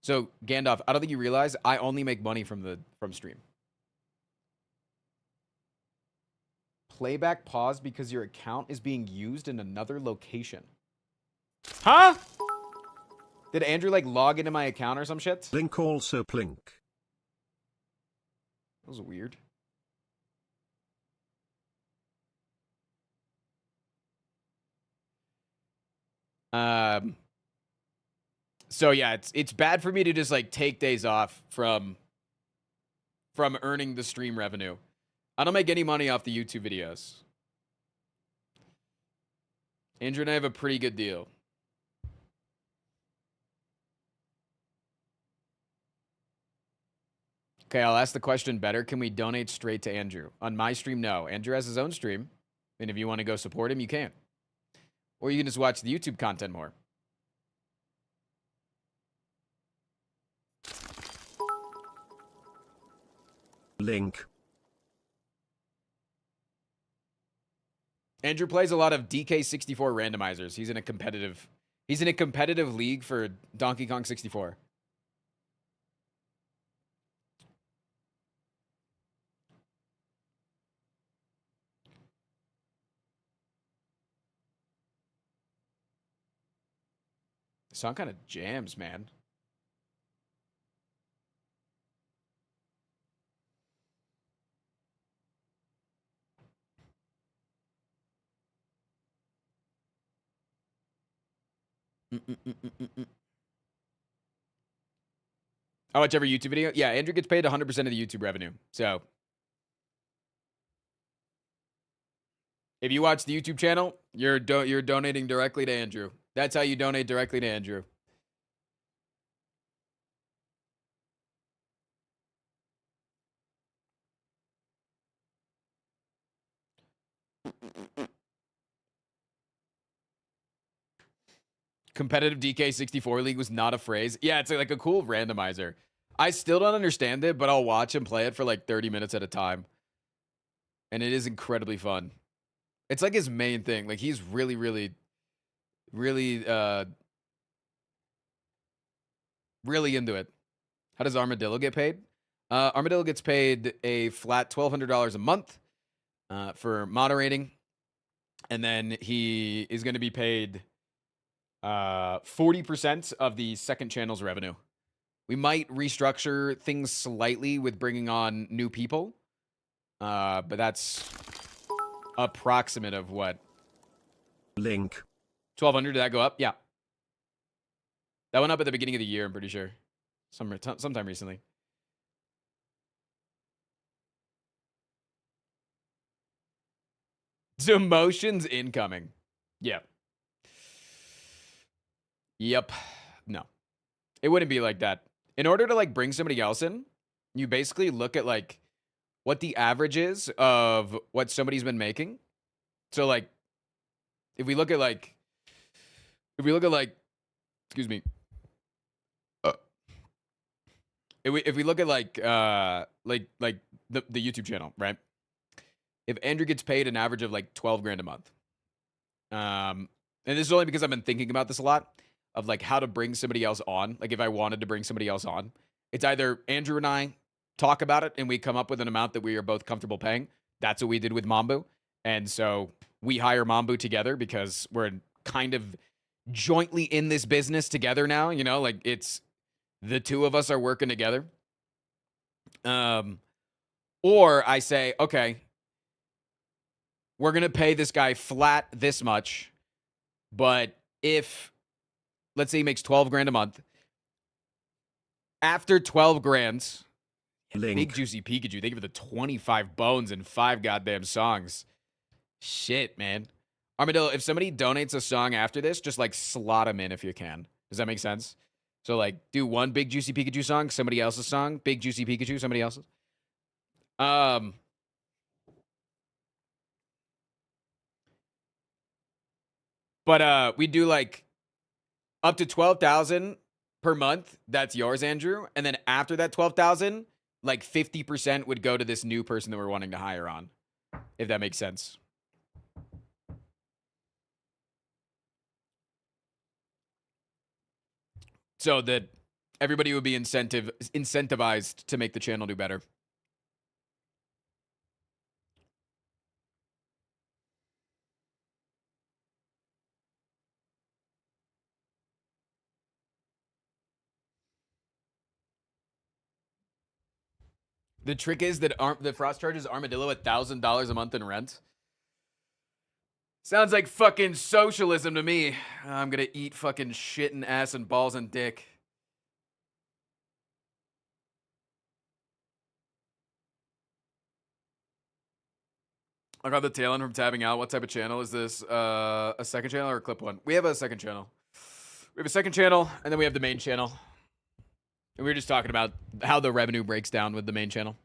So Gandalf, I don't think you realize I only make money from stream. Playback pause because your account is being used in another location. Huh? Did Andrew like log into my account or some shit? Link also plink. That was weird. So yeah, it's bad for me to just like take days off from earning the stream revenue. I don't make any money off the YouTube videos. Andrew and I have a pretty good deal. Okay, I'll ask the question better. Can we donate straight to Andrew? On my stream, no. Andrew has his own stream. And if you want to go support him, you can. Or you can just watch the YouTube content more. Link. Andrew plays a lot of DK64 randomizers. He's in a competitive league for Donkey Kong 64. The song kind of jams, man. I watch every YouTube video. Yeah, Andrew gets paid 100% of the YouTube revenue. So if you watch the YouTube channel, you're donating directly to Andrew. That's how you donate directly to Andrew. Competitive DK64 League was not a phrase. Yeah, it's like a cool randomizer. I still don't understand it, but I'll watch him play it for like 30 minutes at a time. And it is incredibly fun. It's like his main thing. Like he's really into it. How does Armadillo get paid? Armadillo gets paid a flat $1,200 a month for moderating. And then he is going to be paid 40% of the second channel's revenue. We might restructure things slightly with bringing on new people. But that's approximate of what? Link. 1,200, did that go up? Yeah. That went up at the beginning of the year, I'm pretty sure. Sometime recently. Demotions incoming. Yeah. Yep. No. It wouldn't be like that. In order to like bring somebody else in, you basically look at like what the average is of what somebody's been making. So like if we look at like excuse me. If we look at like the YouTube channel, right? If Andrew gets paid an average of like 12 grand a month. And this is only because I've been thinking about this a lot of like how to bring somebody else on. Like if I wanted to bring somebody else on, it's either Andrew and I talk about it and we come up with an amount that we are both comfortable paying. That's what we did with Mambu. And so we hire Mambu together because we're kind of jointly in this business together now, you know, like it's the two of us are working together. Or I say, okay, we're going to pay this guy flat this much. But if, let's say he makes 12 grand a month, after 12 grand, Big Juicy Pikachu, they give it the 25 bones and 5 goddamn songs. Shit, man. Armadillo, if somebody donates a song after this, just like slot them in if you can. Does that make sense? So like do one Big Juicy Pikachu song, somebody else's song, Big Juicy Pikachu, somebody else's. But we do like up to 12,000 per month. That's yours, Andrew. And then after that 12,000, like 50% would go to this new person that we're wanting to hire on. If that makes sense. So that everybody would be incentivized to make the channel do better. The trick is that the Frost charges Armadillo $1,000 a month in rent. Sounds like fucking socialism to me. I'm gonna eat fucking shit and ass and balls and dick. I got the tail end from tabbing out. What type of channel is this? A second channel or a clip one? We have a second channel. We have a second channel, and then we have the main channel. And we were just talking about how the revenue breaks down with the main channel.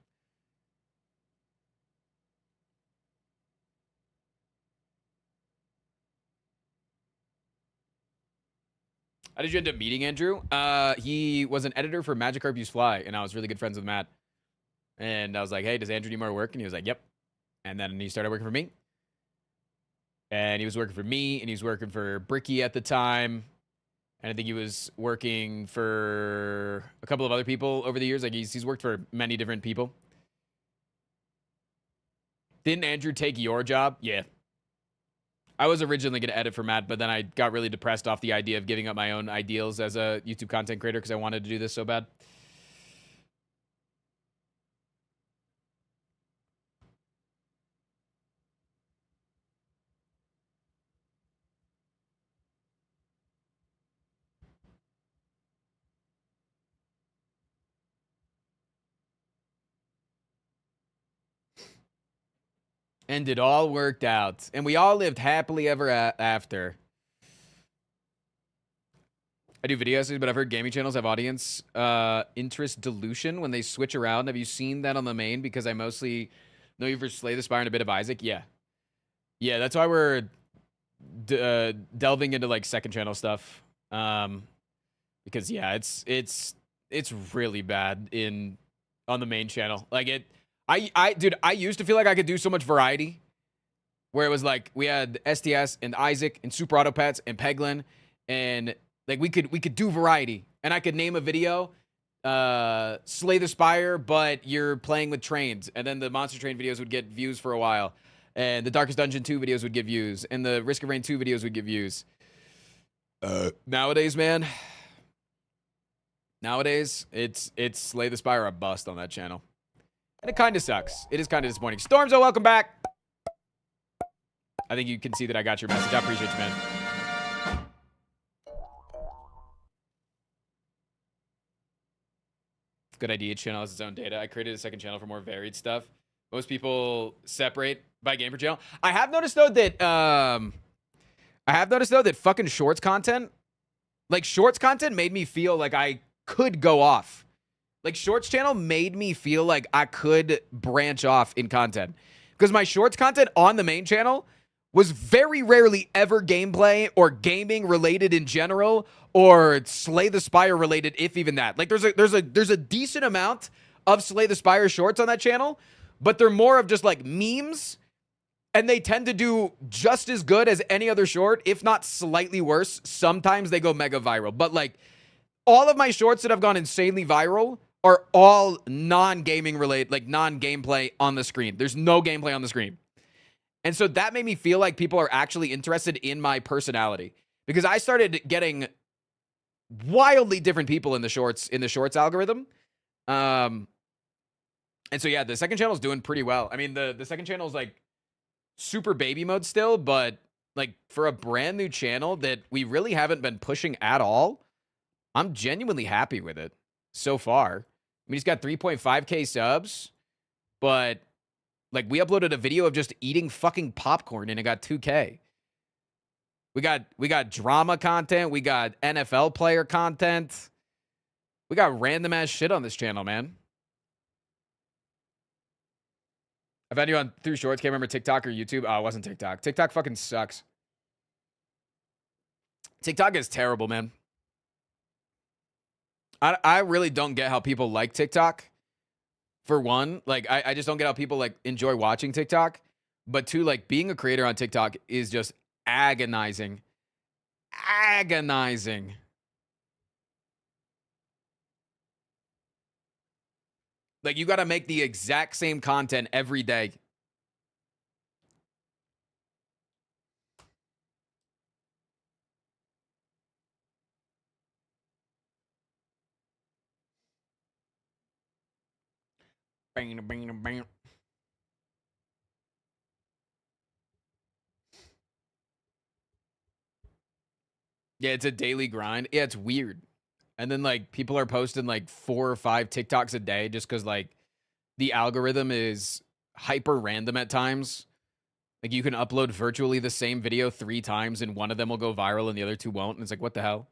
How did you end up meeting Andrew? He was an editor for Magikarp Use Fly, and I was really good friends with Matt. And I was like, hey, does Andrew need more work? And he was like, yep. And then he started working for me. And he was working for me, and he was working for Bricky at the time. And I think he was working for a couple of other people over the years. Like he's worked for many different people. Didn't Andrew take your job? Yeah. I was originally going to edit for Matt, but then I got really depressed off the idea of giving up my own ideals as a YouTube content creator because I wanted to do this so bad. And it all worked out. And we all lived happily ever after. I do videos, but I've heard gaming channels have audience interest dilution when they switch around. Have you seen that on the main? Because I mostly know you for Slay the Spire and a bit of Isaac. Yeah. Yeah, that's why we're delving into like second channel stuff. Because yeah, it's really bad on the main channel. Like dude, I used to feel like I could do so much variety. Where it was like we had STS and Isaac and Super Auto Pets and Peglin, and like we could do variety. And I could name a video, Slay the Spire, but you're playing with trains. And then the Monster Train videos would get views for a while. And the Darkest Dungeon 2 videos would get views. And the Risk of Rain 2 videos would get views. Nowadays, man. Nowadays, it's Slay the Spire or a bust on that channel. And it kind of sucks. It is kind of disappointing. Stormzo, welcome back. I think you can see that I got your message. I appreciate you, man. Good idea. Each channel has its own data. I created a second channel for more varied stuff. Most people separate by game per channel. I have noticed though that fucking shorts content, like shorts content made me feel like I could go off. Like shorts channel made me feel like I could branch off in content. Because my shorts content on the main channel was very rarely ever gameplay or gaming related in general or Slay the Spire related, if even that. Like there's a decent amount of Slay the Spire shorts on that channel, but they're more of just like memes, and they tend to do just as good as any other short, if not slightly worse. Sometimes they go mega viral, but like all of my shorts that have gone insanely viral are all non-gaming related, like non-gameplay on the screen. There's no gameplay on the screen. And so that made me feel like people are actually interested in my personality, because I started getting wildly different people in the shorts algorithm. And so yeah, the second channel is doing pretty well. I mean, the second channel is like super baby mode still, but like for a brand new channel that we really haven't been pushing at all, I'm genuinely happy with it so far. I mean, he's got 3.5K subs, but like we uploaded a video of just eating fucking popcorn and it got 2K. We got drama content, we got NFL player content. We got random ass shit on this channel, man. I've had you on through shorts. Can't remember TikTok or YouTube. Oh, it wasn't TikTok. TikTok fucking sucks. TikTok is terrible, man. I really don't get how people like TikTok. For one, like I just don't get how people like enjoy watching TikTok. But two, like being a creator on TikTok is just agonizing. Agonizing. Like you got to make the exact same content every day. Bang, bang, bang. Yeah, it's a daily grind. Yeah, it's weird. And then like people are posting like 4 or 5 TikToks a day just because like the algorithm is hyper random at times. Like you can upload virtually the same video 3 times and one of them will go viral and the other 2 won't. And it's like, what the hell?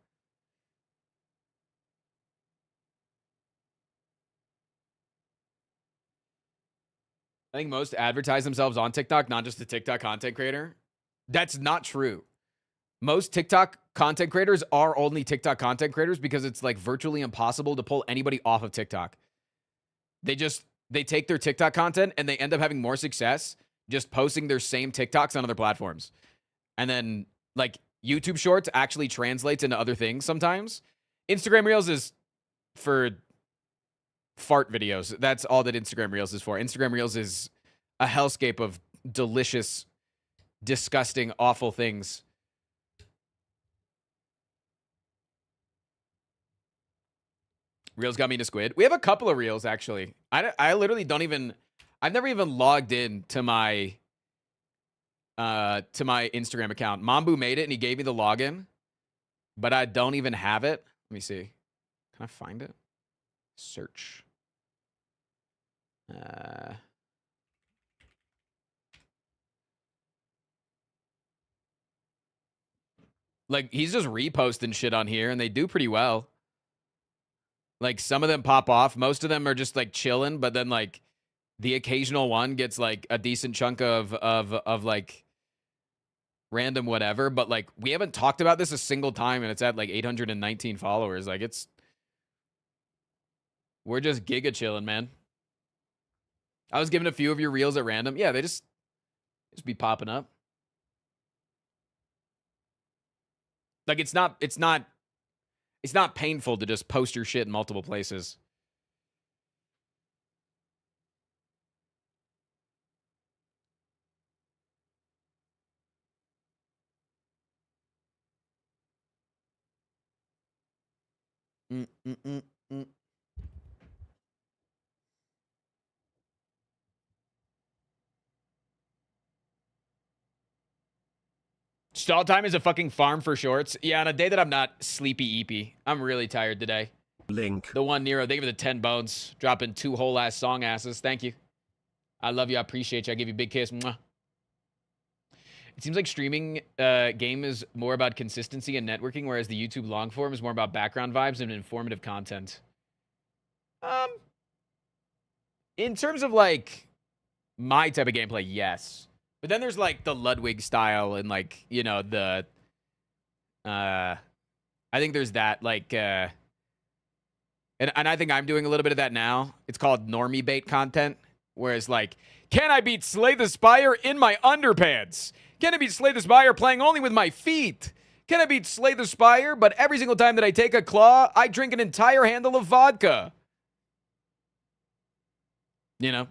I think most advertise themselves on TikTok, not just the TikTok content creator. That's not true. Most TikTok content creators are only TikTok content creators because it's like virtually impossible to pull anybody off of TikTok. They take their TikTok content and they end up having more success just posting their same TikToks on other platforms. And then like YouTube Shorts actually translates into other things sometimes. Instagram Reels is for fart videos. That's all that Instagram Reels is for. Instagram Reels is a hellscape of delicious, disgusting, awful things. Reels got me to Squid. We have a couple of Reels, actually. I literally don't even... I've never even logged in to my Instagram account. Mambu made it, and he gave me the login. But I don't even have it. Let me see. Can I find it? Search. Like, he's just reposting shit on here, and they do pretty well. Like, some of them pop off. Most of them are just, like, chilling, but then, like, the occasional one gets, like, a decent chunk of like, random whatever. But, like, we haven't talked about this a single time, and it's at, like, 819 followers. Like, it's... We're just giga chilling, man. I was giving a few of your reels at random. Yeah, they just be popping up. Like, it's not painful to just post your shit in multiple places. Stall time is a fucking farm for shorts. Yeah, on a day that I'm not sleepy eepy. I'm really tired today. Link. The one Nero, thank you for the 10 bones. Dropping 2 whole ass song asses. Thank you. I love you. I appreciate you. I give you a big kiss. Mwah. It seems like streaming game is more about consistency and networking, whereas the YouTube long form is more about background vibes and informative content. In terms of like my type of gameplay, yes. But then there's like the Ludwig style and like, you know, the I think there's that like and I think I'm doing a little bit of that now. It's called normie bait content, whereas like, can I beat Slay the Spire in my underpants? Can I beat Slay the Spire playing only with my feet? Can I beat Slay the Spire, but every single time that I take a claw, I drink an entire handle of vodka? You know?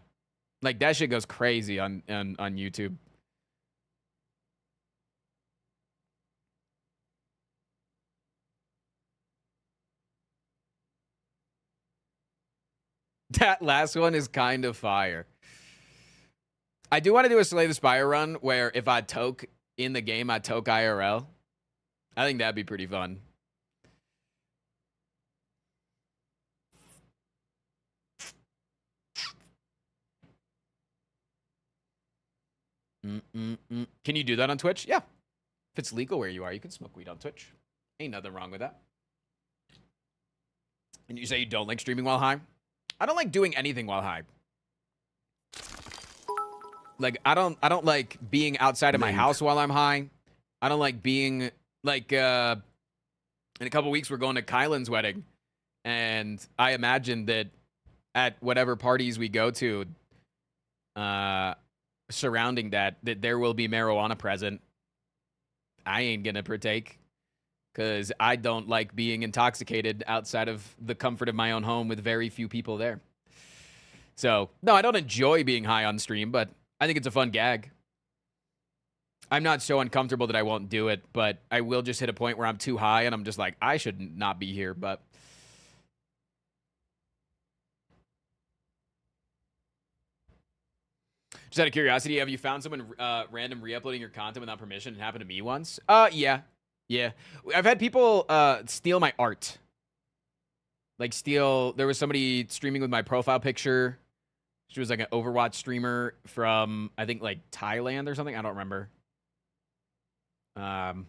Like, that shit goes crazy on YouTube. That last one is kind of fire. I do want to do a Slay the Spire run where if I toke in the game, I toke IRL. I think that'd be pretty fun. Can you do that on Twitch? Yeah. If it's legal where you are, you can smoke weed on Twitch. Ain't nothing wrong with that. And you say you don't like streaming while high? I don't like doing anything while high. Like, I don't like being outside of my house while I'm high. I don't like being, like, in a couple weeks, we're going to Kylan's wedding. And I imagine that at whatever parties we go to, surrounding that there will be marijuana present. I ain't gonna partake because I don't like being intoxicated outside of the comfort of my own home with very few people there. So, no, I don't enjoy being high on stream, but I think it's a fun gag. I'm not so uncomfortable that I won't do it, but I will just hit a point where I'm too high and I'm just like, I should not be here, but... Just out of curiosity, have you found someone random re-uploading your content without permission? It happened to me once. Yeah. I've had people steal my art. Like there was somebody streaming with my profile picture. She was like an Overwatch streamer from, I think, like Thailand or something. I don't remember. But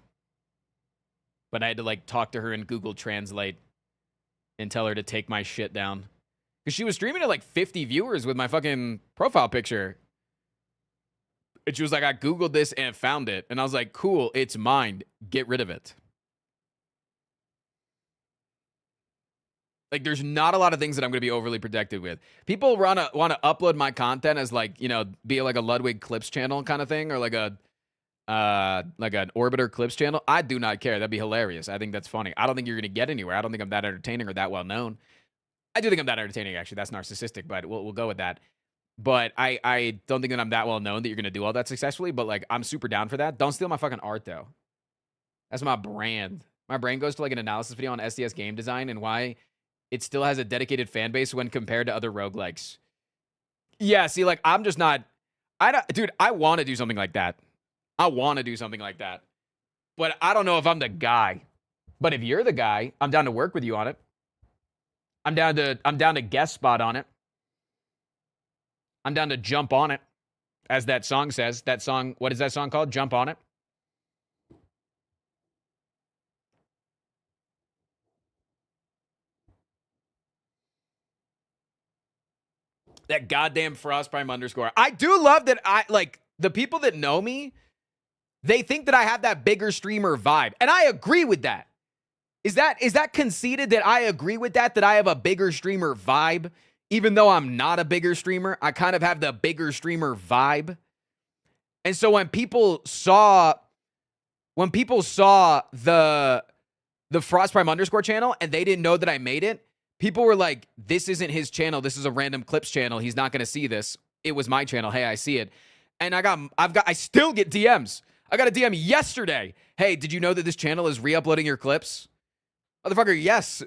I had to like talk to her in Google Translate and tell her to take my shit down. Because she was streaming to like 50 viewers with my fucking profile picture. And she was like, I Googled this and found it. And I was like, cool, it's mine. Get rid of it. Like, there's not a lot of things that I'm going to be overly protected with. People want to upload my content as, like, you know, be like a Ludwig Clips channel kind of thing, or like an Orbiter Clips channel. I do not care. That'd be hilarious. I think that's funny. I don't think you're going to get anywhere. I don't think I'm that entertaining or that well known. I do think I'm that entertaining, actually. That's narcissistic, but we'll go with that. But I don't think that I'm that well known that you're going to do all that successfully, but, like, I'm super down for that. Don't steal my fucking art, though. That's my brand. My brain goes to, like, an analysis video on SDS game design and why it still has a dedicated fan base when compared to other roguelikes. Yeah, see, like, I'm just not... Dude, I want to do something like that. But I don't know if I'm the guy. But if you're the guy, I'm down to work with you on it. I'm down to guest spot on it. I'm down to jump on it. As that song says. That song, what is that song called? Jump on it. That goddamn Frost Prime underscore. I do love that the people that know me, they think that I have that bigger streamer vibe. And I agree with that. Is that conceded that I agree with that I have a bigger streamer vibe? Even though I'm not a bigger streamer, I kind of have the bigger streamer vibe. And so when people saw the Frost Prime underscore channel and they didn't know that I made it, people were like, this isn't his channel. This is a random clips channel. He's not going to see this. It was my channel. Hey, I see it. And I still get DMs. I got a DM yesterday. Hey, did you know that this channel is re-uploading your clips? Motherfucker, yes.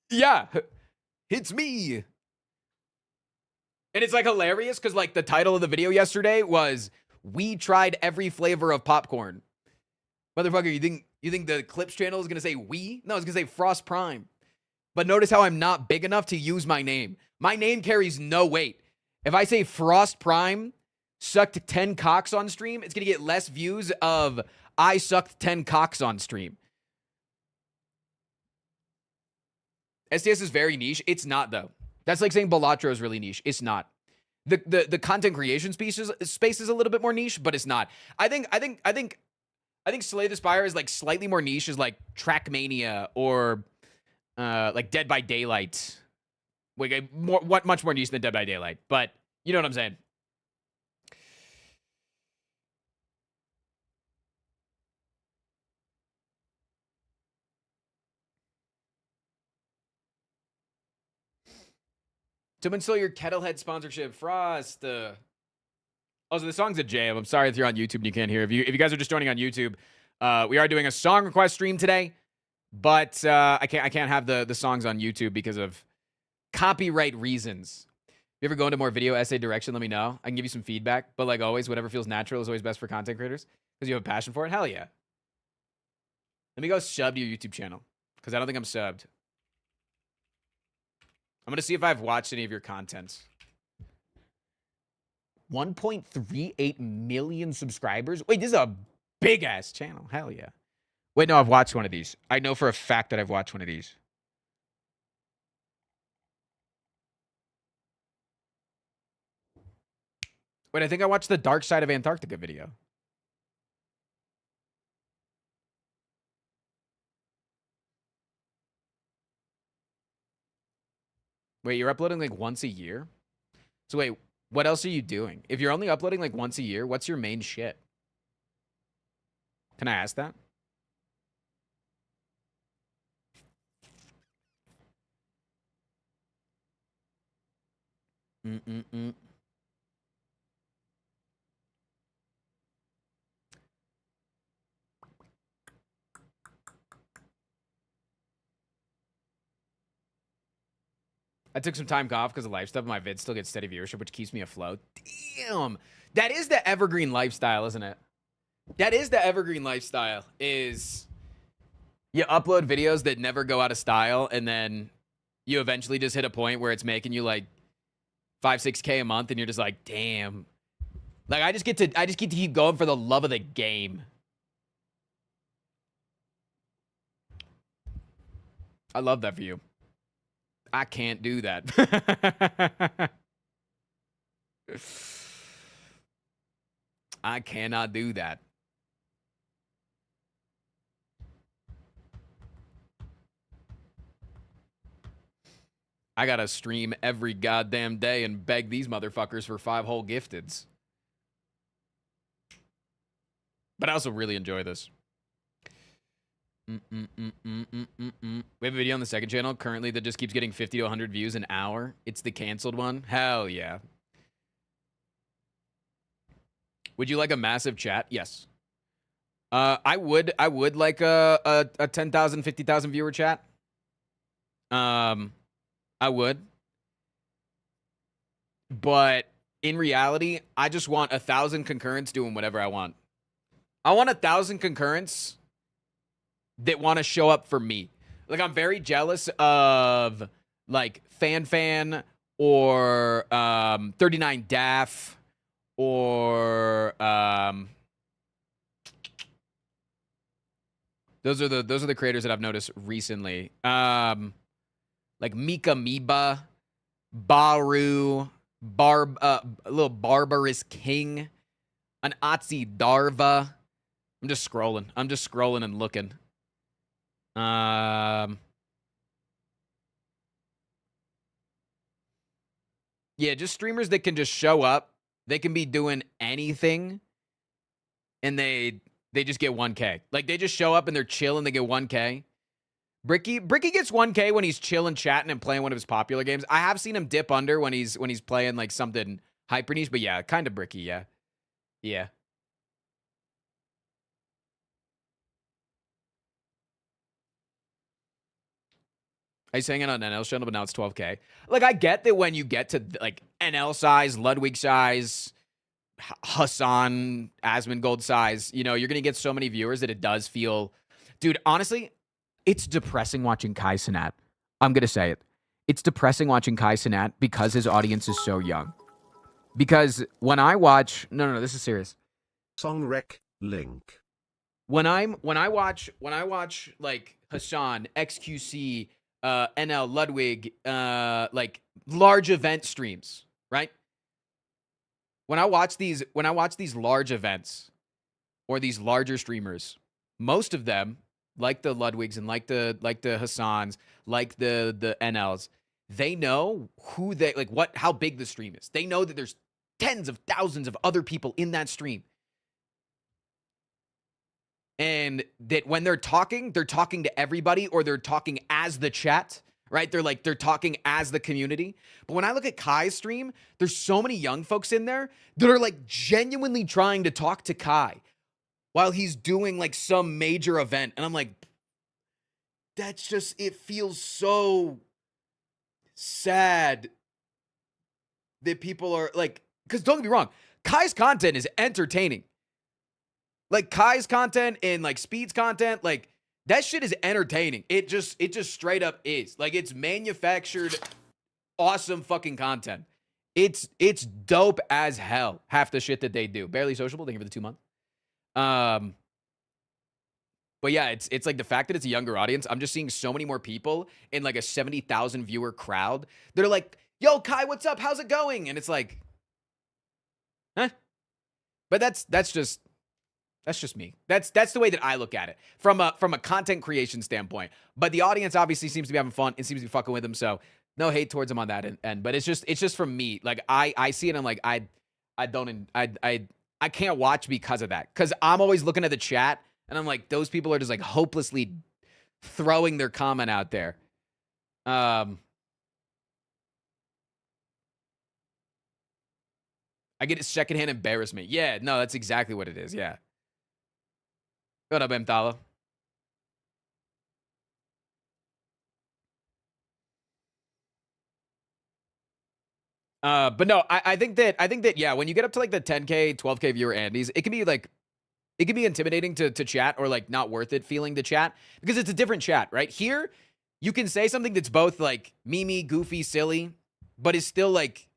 Yeah. It's me. And it's like hilarious because like the title of the video yesterday was, we tried every flavor of popcorn. Motherfucker, you think the clips channel is going to say we? No, it's going to say Frost Prime. But notice how I'm not big enough to use my name. My name carries no weight. If I say Frost Prime sucked 10 cocks on stream, it's going to get less views of I sucked 10 cocks on stream. SDS is very niche. It's not, though. That's like saying Balatro is really niche. It's not. The content creation space is a little bit more niche, but it's not. I think Slay the Spire is like slightly more niche, is like Trackmania or like Dead by Daylight. Like much more niche than Dead by Daylight, but you know what I'm saying. To install your Kettlehead sponsorship, Frost. Also, the song's a jam. I'm sorry if you're on YouTube and you can't hear. If you guys are just joining on YouTube, we are doing a song request stream today, but I can't have the songs on YouTube because of copyright reasons. you ever go into more video essay direction, let me know. I can give you some feedback. But like always, whatever feels natural is always best for content creators because you have a passion for it. Hell yeah. Let me go sub to your YouTube channel because I don't think I'm subbed. I'm going to see if I've watched any of your contents. 1.38 million subscribers? Wait, this is a big-ass channel. Hell yeah. Wait, no, I've watched one of these. I know for a fact that I've watched one of these. Wait, I think I watched the Dark Side of Antarctica video. Wait, you're uploading like once a year? So wait, what else are you doing? If you're only uploading like once a year, what's your main shit? Can I ask that? I took some time off because of life stuff. My vids still get steady viewership, which keeps me afloat. Damn. That is the evergreen lifestyle, isn't it? That is the evergreen lifestyle, is you upload videos that never go out of style, and then you eventually just hit a point where it's making you like 5-6K a month, and you're just like, damn. Like I just get to keep going for the love of the game. I love that for you. I can't do that. I cannot do that. I gotta stream every goddamn day and beg these motherfuckers for 5 whole gifteds. But I also really enjoy this. We have a video on the second channel currently that just keeps getting 50 to 100 views an hour. It's the canceled one. Hell yeah. Would you like a massive chat? Yes. I would like a 10,000, 50,000 viewer chat. I would. But in reality, I just want 1,000 concurrents doing whatever I want. I want 1,000 concurrents that want to show up for me. Like, I'm very jealous of, like, Fan or 39 Daff or those are the creators that I've noticed recently. Like Mika Miba, Baru, a little Barbarous King, an Atsi Darva. I'm just scrolling and looking. Yeah, just streamers that can just show up. They can be doing anything, and they just get 1K. Like, they just show up and they're chilling. They get 1K. Bricky gets 1K when he's chilling, chatting, and playing one of his popular games. I have seen him dip under when he's playing like something hyper niche, but yeah, kind of Bricky. Yeah. I was hanging on NL channel, but now it's 12K. Like, I get that when you get to like NL size, Ludwig size, Hassan, Asmongold size, you know, you're gonna get so many viewers that it does feel, dude. Honestly, it's depressing watching Kai Cenat. I'm gonna say it. It's depressing watching Kai Cenat because his audience is so young. Because when I watch, no, this is serious. Song rec link. When I watch like Hassan, XQC, NL, Ludwig, like large event streams, right? When I watch these large events or these larger streamers, most of them, like the Ludwigs and like the Hassans, like the NLs, they know who they like, how big the stream is. They know that there's tens of thousands of other people in that stream. And that when they're talking to everybody, or they're talking as the chat, right? They're talking as the community. But when I look at Kai's stream, there's so many young folks in there that are like genuinely trying to talk to Kai while he's doing like some major event. And I'm like, that's just, it feels so sad that people are like, because don't get me wrong, Kai's content is entertaining. Like Kai's content and like Speed's content, like that shit is entertaining. It just straight up is. Like it's manufactured awesome fucking content. It's dope as hell. Half the shit that they do. Barely Sociable, thank you for the 2 months. But yeah, it's like the fact that it's a younger audience. I'm just seeing so many more people in like a 70,000 viewer crowd. They're like, "Yo, Kai, what's up? How's it going?" And it's like, huh? But that's just me. That's the way that I look at it from a content creation standpoint. But the audience obviously seems to be having fun and seems to be fucking with them. So no hate towards them on that end. But it's just from me. Like I see it. And I'm like I can't watch because of that. Because I'm always looking at the chat and I'm like, those people are just like hopelessly throwing their comment out there. I get a secondhand embarrassment. Yeah, no, that's exactly what it is. Yeah. What up, Emtala? But no, I think that yeah, when you get up to like the 10K, 12K viewer Andes, it can be intimidating to chat or like not worth it feeling to chat because it's a different chat, right? Here, you can say something that's both like memey, goofy, silly, but it's still like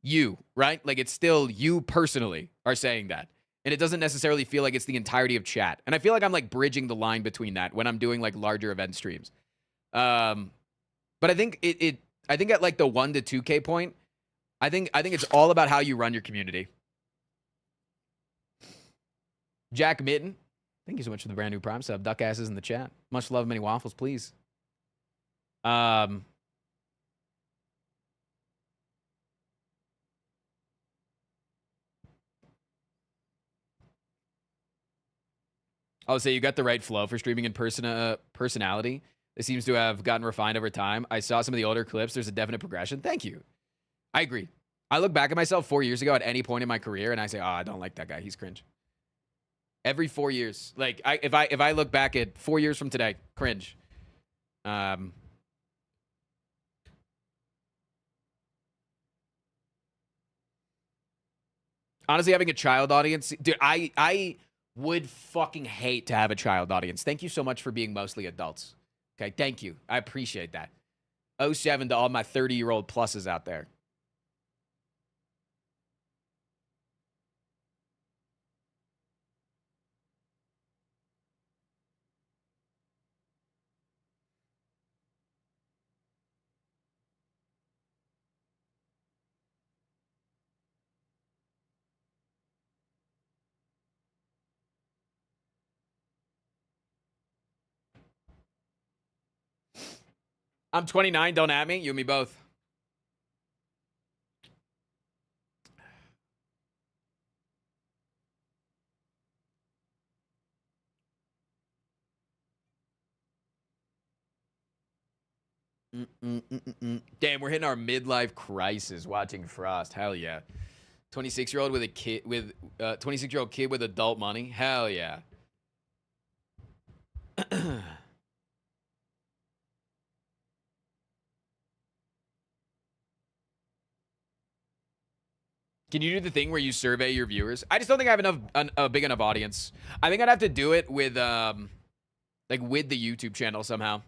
you, right? Like it's still you personally are saying that. And it doesn't necessarily feel like it's the entirety of chat. And I feel like I'm like bridging the line between that when I'm doing like larger event streams. But I think I think at like the 1 to 2K point, I think it's all about how you run your community. Jack Mitten, thank you so much for the brand new Prime sub. Duck asses in the chat. Much love, many waffles, please. I'll say you got the right flow for streaming in personality. It seems to have gotten refined over time. I saw some of the older clips. There's a definite progression. Thank you. I agree. I look back at myself 4 years ago at any point in my career, and I say, "Oh, I don't like that guy. He's cringe." Every 4 years, like if I look back at 4 years from today, cringe. Honestly, having a child audience, dude, I would fucking hate to have a child audience. Thank you so much for being mostly adults. Okay, thank you. I appreciate that. 07 to all my 30-year-old pluses out there. I'm 29, don't at me. You and me both. Damn, we're hitting our midlife crisis watching Frost. Hell yeah. 26-year-old with a kid with 26-year-old kid with adult money. Hell yeah. Can you do the thing where you survey your viewers? I just don't think I have a big enough audience. I think I'd have to do it with like with the YouTube channel somehow.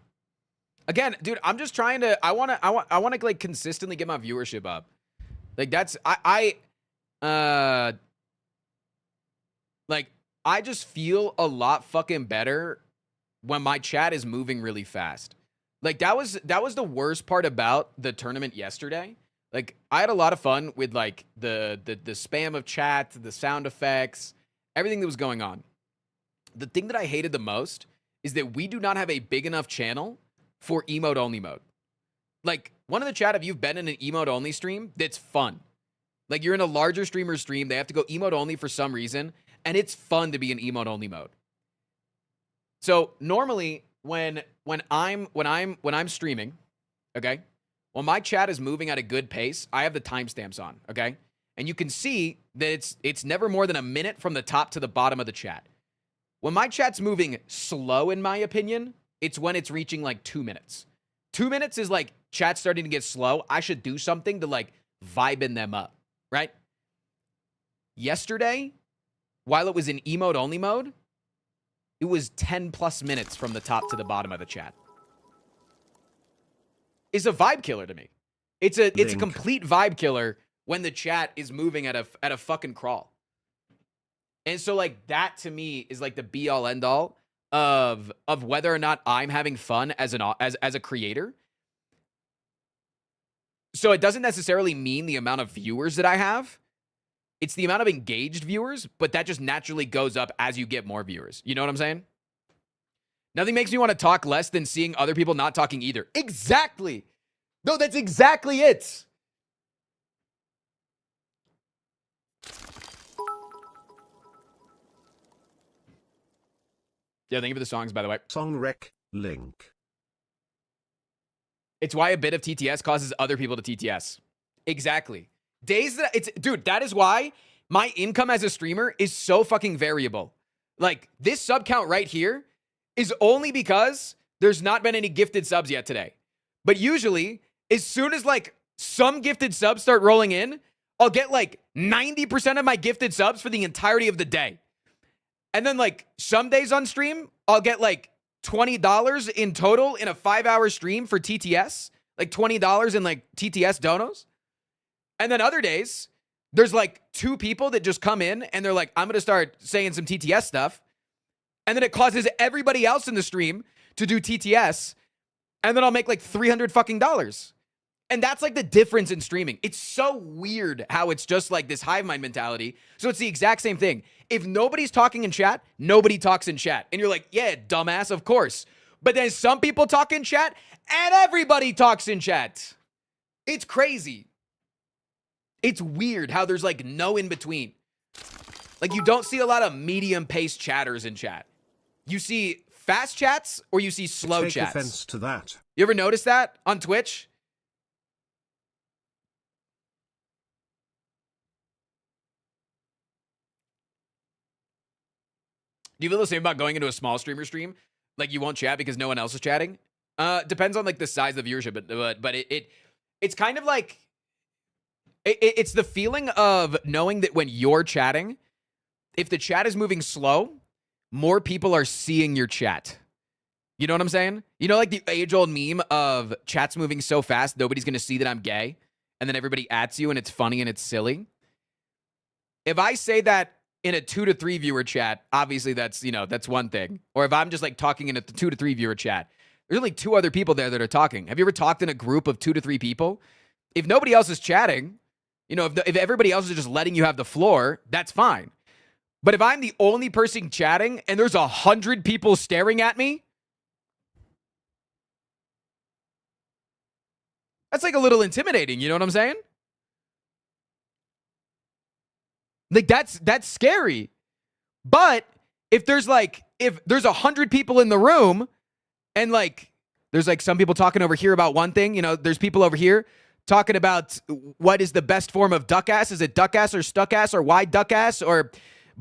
Again, dude, I'm just trying to I want to like consistently get my viewership up. Like that's like I just feel a lot fucking better when my chat is moving really fast. Like that was the worst part about the tournament yesterday. Like I had a lot of fun with like the spam of chat, the sound effects, everything that was going on. The thing that I hated the most is that we do not have a big enough channel for emote only mode. Like one in the chat, if you've been in an emote only stream, that's fun. Like you're in a larger streamer's stream, they have to go emote only for some reason, and it's fun to be in emote only mode. So normally when I'm streaming, okay, when my chat is moving at a good pace, I have the timestamps on, okay? And you can see that it's never more than a minute from the top to the bottom of the chat. When my chat's moving slow, in my opinion, it's when it's reaching like 2 minutes. 2 minutes is like chat starting to get slow. I should do something to like vibing them up, right? Yesterday, while it was in emote only mode, it was 10 plus minutes from the top to the bottom of the chat. It's a vibe killer to me. It's a complete vibe killer when the chat is moving at a fucking crawl. And so like that to me is like the be all end all of whether or not I'm having fun as a creator. So it doesn't necessarily mean the amount of viewers that I have. It's the amount of engaged viewers, but that just naturally goes up as you get more viewers. You know what I'm saying? Nothing makes me want to talk less than seeing other people not talking either. Exactly. No, that's exactly it. Yeah, thank you for the songs, by the way. Song rec, link. It's why a bit of TTS causes other people to TTS. Exactly. Dude, that is why my income as a streamer is so fucking variable. Like, this sub count right here is only because there's not been any gifted subs yet today. But usually, as soon as like some gifted subs start rolling in, I'll get like 90% of my gifted subs for the entirety of the day. And then like some days on stream, I'll get like $20 in total in a 5-hour stream for TTS, like $20 in like TTS donos. And then other days, there's like 2 people that just come in and they're like, I'm going to start saying some TTS stuff. And then it causes everybody else in the stream to do TTS. And then I'll make like $300 fucking dollars. And that's like the difference in streaming. It's so weird how it's just like this hive mind mentality. So it's the exact same thing. If nobody's talking in chat, nobody talks in chat. And you're like, yeah, dumbass, of course. But then some people talk in chat and everybody talks in chat. It's crazy. It's weird how there's like no in between. Like you don't see a lot of medium paced chatters in chat. You see fast chats or you see slow Take chats. offense to that. You ever notice that on Twitch? Do you feel the same about going into a small streamer stream? Like you won't chat because no one else is chatting? Depends on like the size of the viewership, but it's kind of like it's the feeling of knowing that when you're chatting, if the chat is moving slow, more people are seeing your chat. You know what I'm saying? You know, like the age-old meme of chat's moving so fast, nobody's gonna see that I'm gay, and then everybody adds you and it's funny and it's silly. If I say that in a 2 to 3 viewer chat, obviously that's, you know, that's one thing. Or if I'm just like talking in a 2 to 3 viewer chat, there's only 2 other people there that are talking. Have you ever talked in a group of 2 to 3 people? If nobody else is chatting, you know, if everybody else is just letting you have the floor, that's fine. But if I'm the only person chatting and there's 100 people staring at me, that's like a little intimidating. You know what I'm saying? Like that's scary. But if there's 100 people in the room and like there's like some people talking over here about one thing, you know, there's people over here talking about what is the best form of duck ass. Is it duck ass or stuck ass or wide duck ass or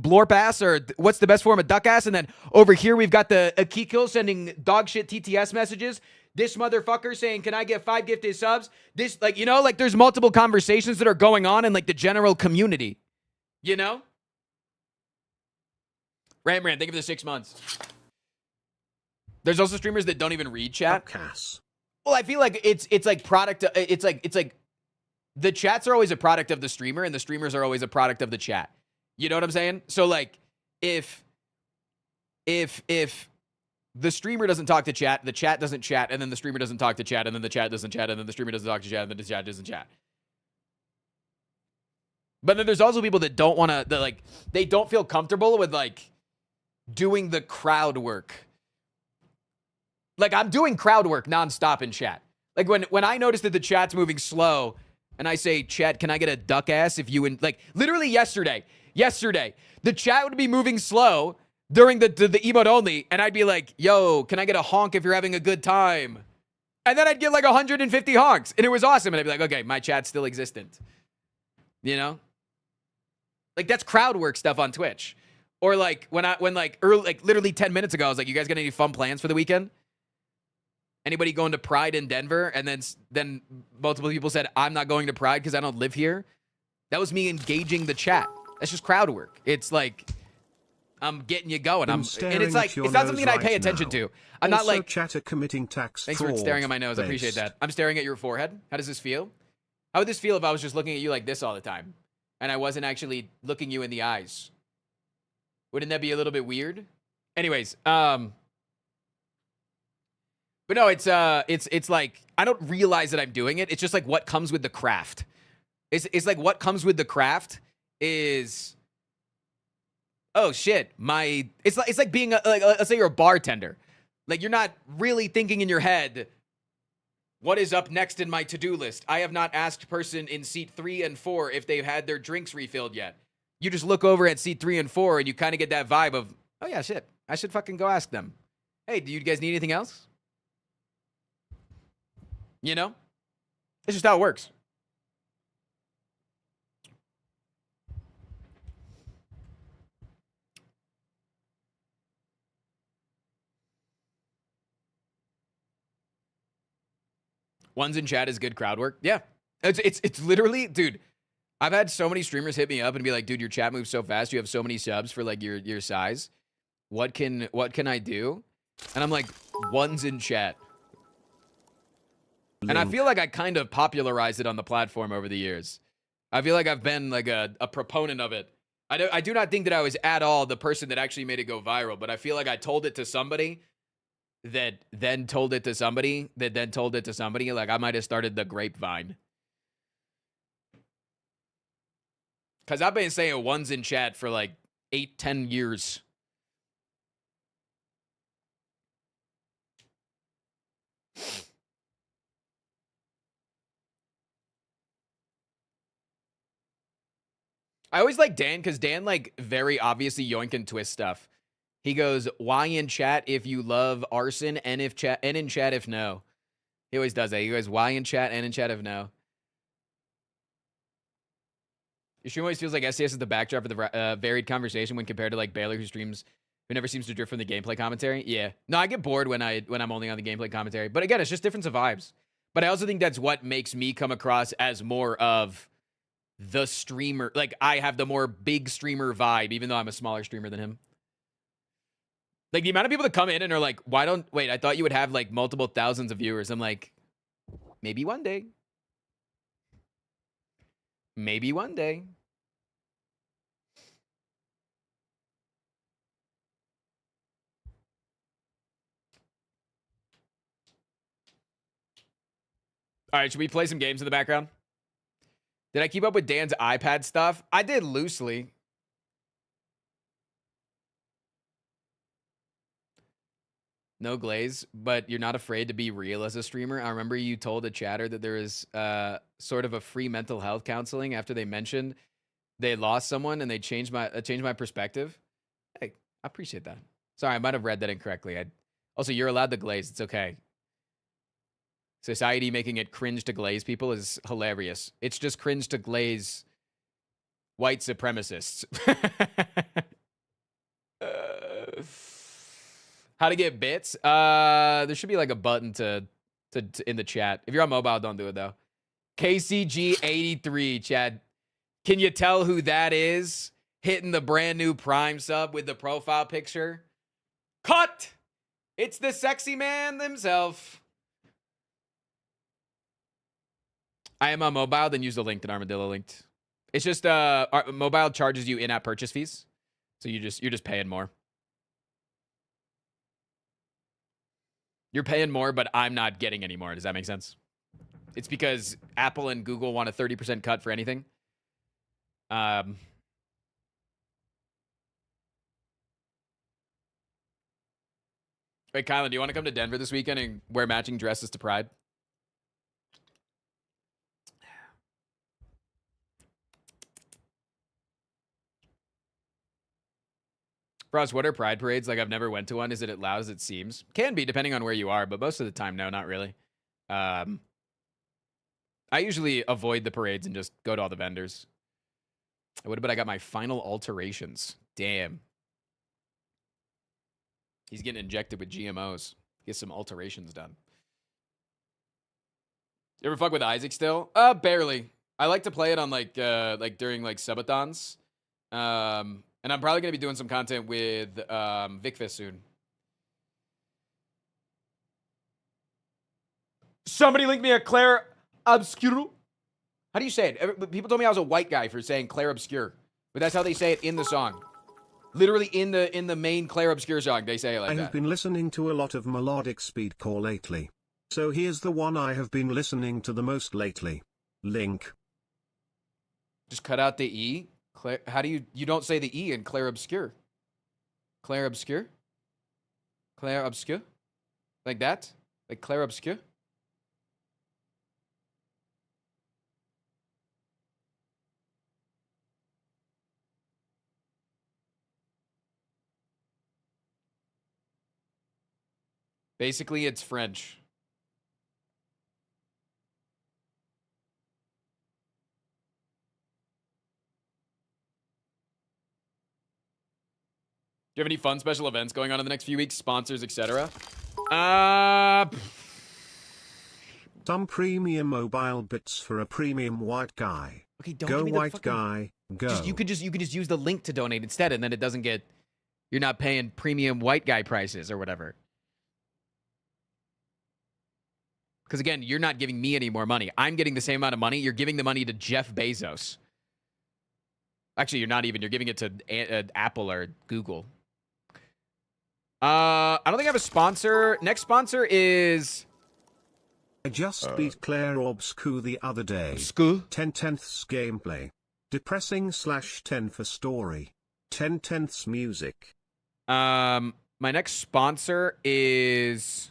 blorp ass or what's the best form of duck ass? And then over here we've got the Akiko sending dog shit TTS messages. This motherfucker saying, can I get 5 gifted subs? This, like, you know, like there's multiple conversations that are going on in like the general community. You know? Ram, thank you for the 6 months. There's also streamers that don't even read chat. Cass. Well, I feel like it's like product. It's like the chats are always a product of the streamer, and the streamers are always a product of the chat. You know what I'm saying? So like, if the streamer doesn't talk to chat, the chat doesn't chat, and then the streamer doesn't talk to chat, and then the chat doesn't chat, and then the streamer doesn't talk to chat, and then the chat doesn't chat. But then there's also people that don't want to, like, they don't feel comfortable with, like, doing the crowd work. Like, I'm doing crowd work nonstop in chat. Like, when I notice that the chat's moving slow, and I say, chat, can I get a duck ass if you, like, literally yesterday, the chat would be moving slow during the emote only, and I'd be like, yo, can I get a honk if you're having a good time? And then I'd get, like, 150 honks, and it was awesome, and I'd be like, okay, my chat's still existent. You know? Like, that's crowd work stuff on Twitch. Or like when literally 10 minutes ago, I was like, you guys got any fun plans for the weekend? Anybody going to Pride in Denver? And then multiple people said, I'm not going to Pride because I don't live here. That was me engaging the chat. That's just crowd work. It's like, I'm getting you going. And it's like, it's not something that I pay attention to. I'm not like, chatter committing tax thanks for staring at my nose. I appreciate that. I'm staring at your forehead. How does this feel? How would this feel if I was just looking at you like this all the time and I wasn't actually looking you in the eyes? Wouldn't that be a little bit weird? Anyways, but no, it's like, I don't realize that I'm doing it. It's just like what comes with the craft. It's like what comes with the craft is, oh shit, it's like being like, let's say you're a bartender. Like, you're not really thinking in your head, what is up next in my to-do list? I have not asked person in seat 3 and 4 if they've had their drinks refilled yet. You just look over at seat 3 and 4 and you kind of get that vibe of, oh yeah, shit, I should fucking go ask them. Hey, do you guys need anything else? You know? It's just how it works. Ones in chat is good crowd work. Yeah. It's literally, dude, I've had so many streamers hit me up and be like, dude, your chat moves so fast. You have so many subs for like your size. What can I do? And I'm like, ones in chat. And I feel like I kind of popularized it on the platform over the years. I feel like I've been like a proponent of it. I do not think that I was at all the person that actually made it go viral, but I feel like I told it to somebody that then told it to somebody that then told it to somebody. Like, I might have started the grapevine. Because I've been saying ones in chat for like 8-10 years. I always like Dan because Dan like very obviously yoink and twist stuff. He goes, "Why in chat if you love arson and in chat if no." He always does that. He goes, "Why in chat and in chat if no." Your stream always feels like SCS is the backdrop of the varied conversation when compared to like Baylor, who never seems to drift from the gameplay commentary. Yeah, no, I get bored when I'm only on the gameplay commentary. But again, it's just difference of vibes. But I also think that's what makes me come across as more of the streamer. Like, I have the more big streamer vibe, even though I'm a smaller streamer than him. Like, the amount of people that come in and are like, wait, I thought you would have like multiple thousands of viewers. I'm like, maybe one day. Maybe one day. All right, should we play some games in the background? Did I keep up with Dan's iPad stuff? I did loosely. No glaze, but you're not afraid to be real as a streamer. I remember you told a chatter that there is sort of a free mental health counseling after they mentioned they lost someone and they changed my perspective. Hey, I appreciate that. Sorry, I might have read that incorrectly. Also, you're allowed to glaze. It's okay. Society making it cringe to glaze people is hilarious. It's just cringe to glaze white supremacists. How to get bits? There should be like a button to in the chat. If you're on mobile, don't do it though. KCG83, Chad. Can you tell who that is? Hitting the brand new Prime sub with the profile picture. Cut! It's the sexy man himself. I am on mobile, then use the link that Armadillo linked. It's just mobile charges you in-app purchase fees. So you're just paying more. You're paying more, but I'm not getting any more. Does that make sense? It's because Apple and Google want a 30% cut for anything. Wait, Kylan, do you want to come to Denver this weekend and wear matching dresses to Pride? Frost, what are Pride parades? Like, I've never went to one. Is it as loud as it seems? Can be, depending on where you are, but most of the time, no, not really. I usually avoid the parades and just go to all the vendors. But I got my final alterations. Damn. He's getting injected with GMOs. Get some alterations done. You ever fuck with Isaac still? Barely. I like to play it on like during like subathons. And I'm probably gonna be doing some content with Vicfist soon. Somebody link me a Claire Obscure. How do you say it? People told me I was a white guy for saying Claire Obscure, but that's how they say it in the song. Literally in the main Claire Obscure song, they say it like that. I have been listening to a lot of melodic speedcore lately. So here's the one I have been listening to the most lately. Link. Just cut out the E. Claire, how do you don't say the E in Claire Obscure? Claire Obscure? Claire Obscure? Like that? Like Claire Obscure? Basically, it's French. Do you have any fun special events going on in the next few weeks? Sponsors, etc.? Some premium mobile bits for a premium white guy. Okay, don't go give me the white fucking... guy, go. You could just use the link to donate instead, and then it doesn't get... You're not paying premium white guy prices or whatever. Because again, you're not giving me any more money. I'm getting the same amount of money. You're giving the money to Jeff Bezos. Actually, you're not even. You're giving it to Apple or Google. I don't think I have a sponsor. Next sponsor is... I just beat Claire Obscure the other day. School? 10/10ths gameplay. Depressing /10 for story. 10/10ths music. My next sponsor is...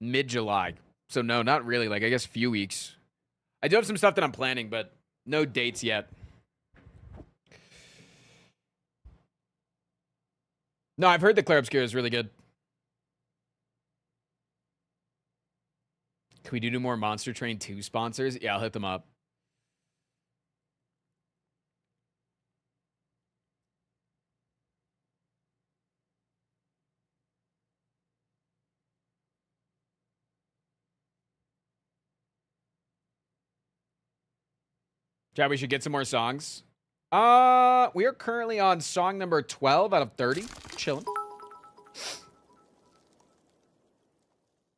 mid-July. So no, not really. Like, I guess a few weeks. I do have some stuff that I'm planning, but no dates yet. No, I've heard the Claire Obscure is really good. Can we do more Monster Train 2 sponsors? Yeah, I'll hit them up. Chad, we should get some more songs. We are currently on song number 12 out of 30. Chilling.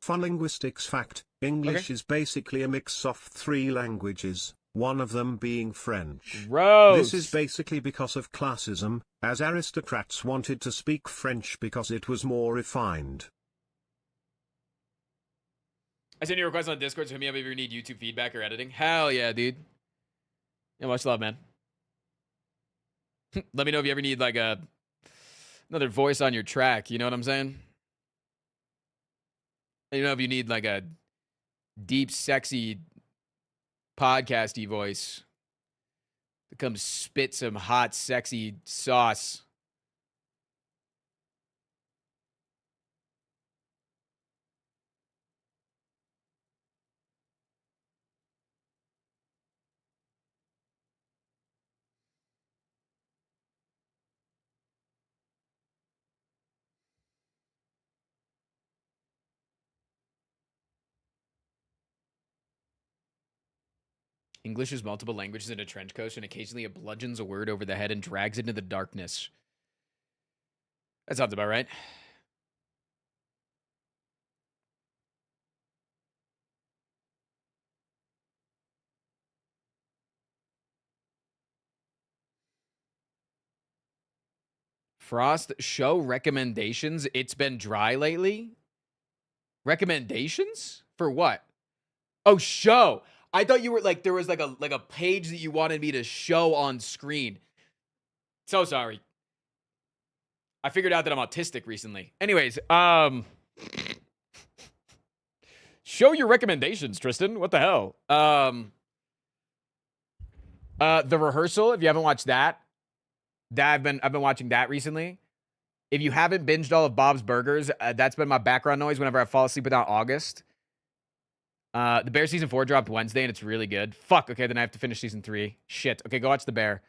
Fun linguistics fact, English is basically a mix of 3 languages, one of them being French. Gross. This is basically because of classism, as aristocrats wanted to speak French because it was more refined. I sent you a request on Discord, so hit me up if you need YouTube feedback or editing. Hell yeah, dude. Yeah, much love, man. Let me know if you ever need like another voice on your track. You know what I'm saying? You know if you need like a deep, sexy, podcasty voice to come spit some hot, sexy sauce. English is multiple languages in a trench coat, and occasionally it bludgeons a word over the head and drags it into the darkness. That sounds about right. Frost, show recommendations. It's been dry lately. Recommendations? For what? Oh, show. I thought you were like, there was like a page that you wanted me to show on screen. So sorry. I figured out that I'm autistic recently. Anyways, show your recommendations, Tristan. What the hell? The Rehearsal, if you haven't watched that, I've been watching that recently. If you haven't binged all of Bob's Burgers, that's been my background noise whenever I fall asleep without August. The Bear season 4 dropped Wednesday and it's really good. Fuck. Okay, then I have to finish season 3. Shit. Okay, go watch The Bear.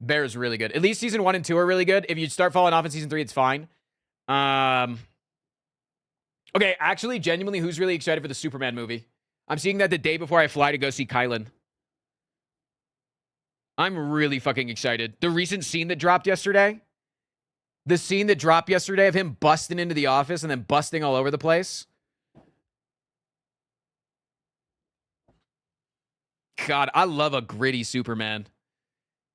Bear is really good. At least season 1 and 2 are really good. If you start falling off in season 3, it's fine. Okay, actually, genuinely, who's really excited for the Superman movie? I'm seeing that the day before I fly to go see Kylan. I'm really fucking excited. The recent scene that dropped yesterday. The scene that dropped yesterday of him busting into the office and then busting all over the place. God, I love a gritty Superman.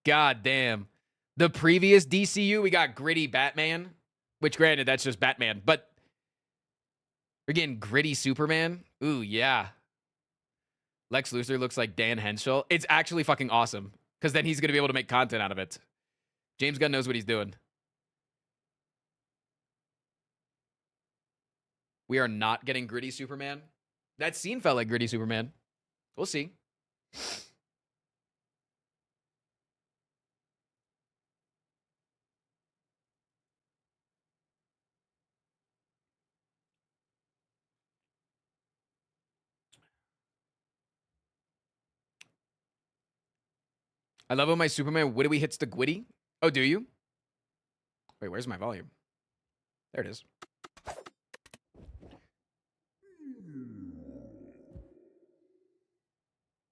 God damn. The previous DCU, we got gritty Batman. Which, granted, that's just Batman. But, again, gritty Superman. Ooh, yeah. Lex Luthor looks like Dan Henschel. It's actually fucking awesome. Because then he's going to be able to make content out of it. James Gunn knows what he's doing. We are not getting gritty Superman. That scene felt like gritty Superman. We'll see. I love when my Superman widowy hits the gwitty. Oh, do you? Wait, where's my volume? There it is.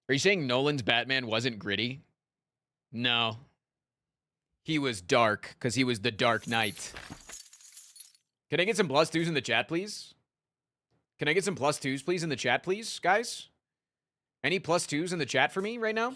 Are you saying Nolan's Batman wasn't gritty? No. He was dark, because he was the Dark Knight. Can I get some +2s in the chat, please? Can I get some +2s, please, in the chat, please, guys? Any +2s in the chat for me right now?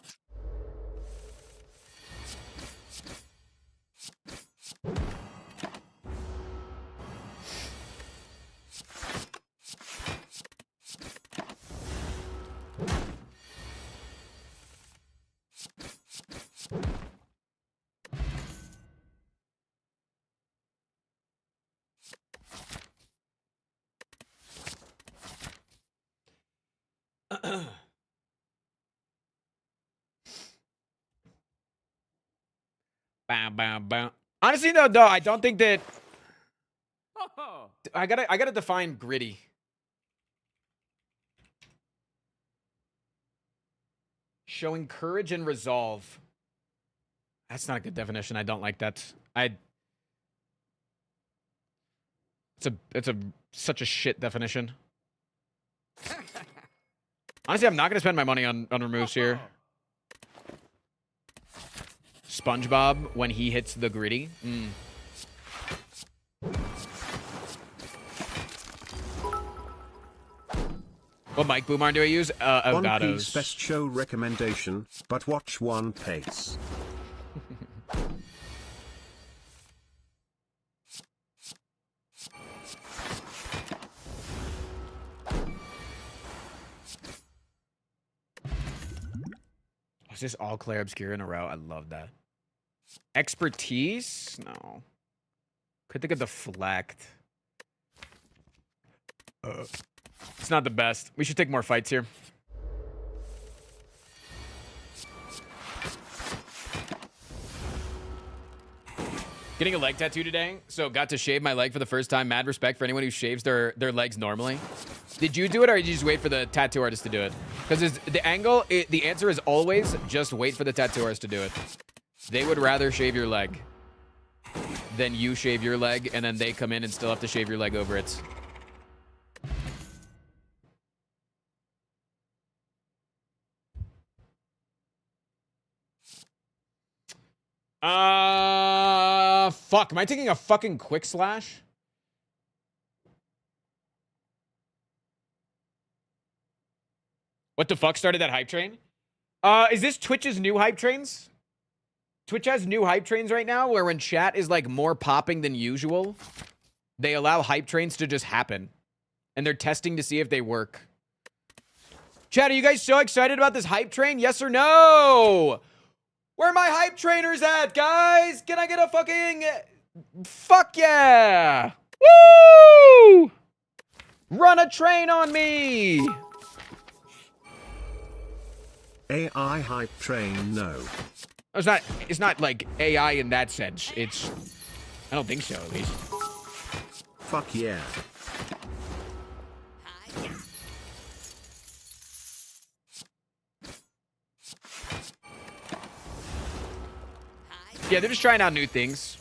Bam, bam, bam. Honestly, though, I don't think that. I gotta define gritty. Showing courage and resolve. That's not a good definition. I don't like that. It's such a shit definition. Honestly, I'm not gonna spend my money on removes here. SpongeBob when he hits the gritty. What Mike Boomar do I use? One Elgato's. Piece best show recommendation, but watch One Piece. Is this all Claire Obscure in a row? I love that. Expertise? No. Could think of deflect. It's not the best. We should take more fights here. Getting a leg tattoo today, so got to shave my leg for the first time. Mad respect for anyone who shaves their legs normally. Did you do it, or did you just wait for the tattoo artist to do it? Because the answer is always just wait for the tattoo artist to do it. They would rather shave your leg than you shave your leg, and then they come in and still have to shave your leg over it. Fuck. Am I taking a fucking quick slash? What the fuck started that hype train? Is this Twitch's new hype trains? Twitch has new hype trains right now where when chat is like more popping than usual, they allow hype trains to just happen. And they're testing to see if they work. Chat, are you guys so excited about this hype train? Yes or no? Where are my hype trainers at, guys? Can I get a fucking... Fuck yeah! Woo! Run a train on me! AI hype train, no. It's not like AI in that sense. I don't think so, at least. Fuck yeah. Yeah, they're just trying out new things.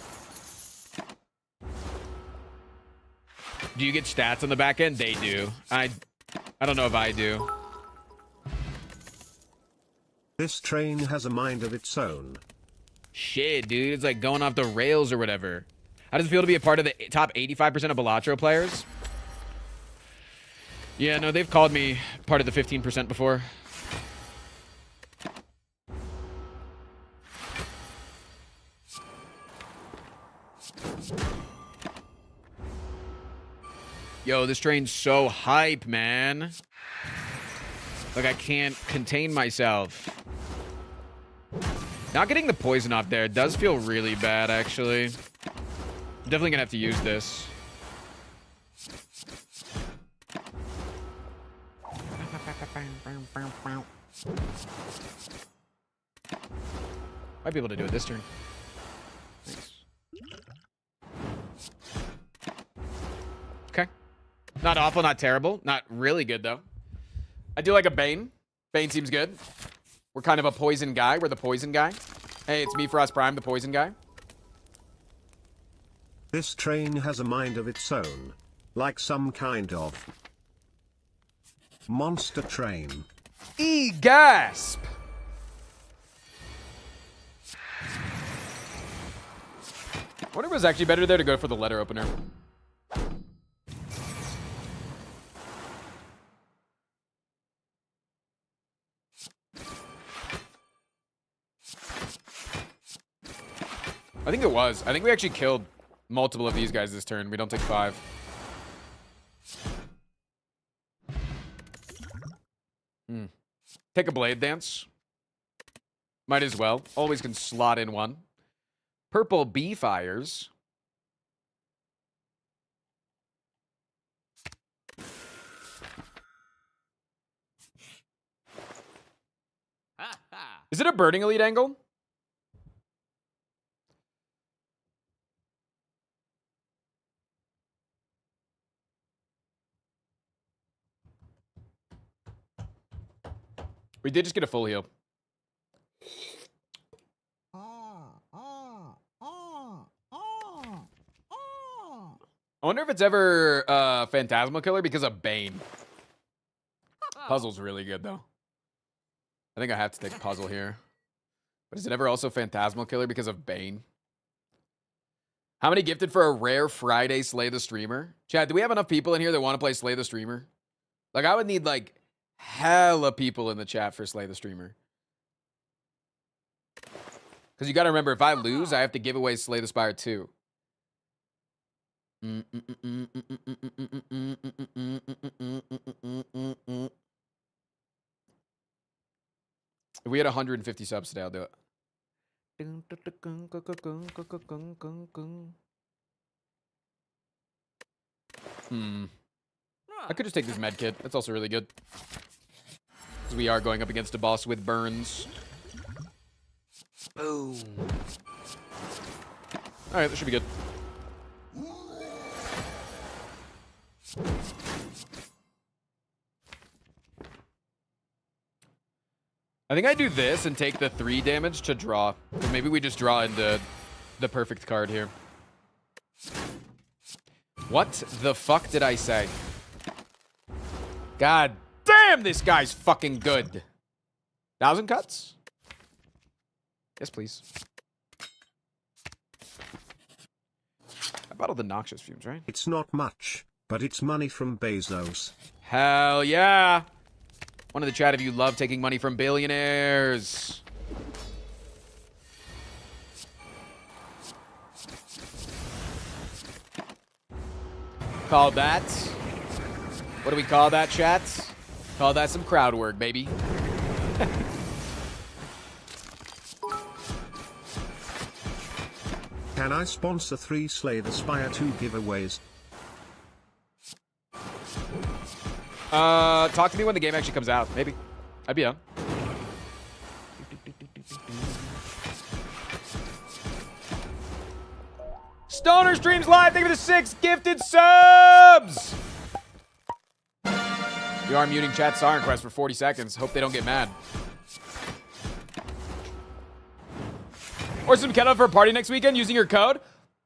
Do you get stats on the back end? They do. I don't know if I do. This train has a mind of its own. Shit, dude. It's like going off the rails or whatever. How does it feel to be a part of the top 85% of Balatro players? Yeah, no, they've called me part of the 15% before. Yo, this train's so hype, man. Like, I can't contain myself. Not getting the poison off there does feel really bad, actually. I'm definitely gonna have to use this. Might be able to do it this turn. Nice. Okay. Not awful, not terrible. Not really good, though. I do like a Bane. Bane seems good. We're kind of a poison guy. We're the poison guy. Hey, it's me, Frost Prime, the poison guy. This train has a mind of its own. Like some kind of monster train. E-gasp! I wonder if it was actually better there to go for the letter opener. I think it was. I think we actually killed multiple of these guys this turn. We don't take 5. Take a blade dance. Might as well. Always can slot in one. Purple bee fires. Is it a burning elite angle? We did just get a full heal. I wonder if it's ever Phantasmal Killer because of Bane. Puzzle's really good, though. I think I have to take Puzzle here. But is it ever also Phantasmal Killer because of Bane? How many gifted for a rare Friday Slay the Streamer? Chad, do we have enough people in here that want to play Slay the Streamer? Like, I would need, like, hella people in the chat for Slay the Streamer. Because you got to remember, if I lose, I have to give away Slay the Spire 2. If we had 150 subs today, I'll do it. I could just take this med kit. That's also really good. Because we are going up against a boss with burns. Boom. Alright, that should be good. I think I do this and take the 3 damage to draw. Or maybe we just draw into the perfect card here. What the fuck did I say? God damn, this guy's fucking good. 1,000 cuts? Yes, please. I bottled the noxious fumes, right? It's not much, but it's money from Bezos. Hell yeah. One of the chat of you love taking money from billionaires. Call that. What do we call that, chat? Call that some crowd work, baby. Can I sponsor 3 Slay the Spire 2 giveaways? Talk to me when the game actually comes out. Maybe. I'd be down. Stoner streams live. Thank you for the 6 gifted subs. You are muting chat Siren Quest for 40 seconds. Hope they don't get mad. Or some Kettlehead for a party next weekend using your code?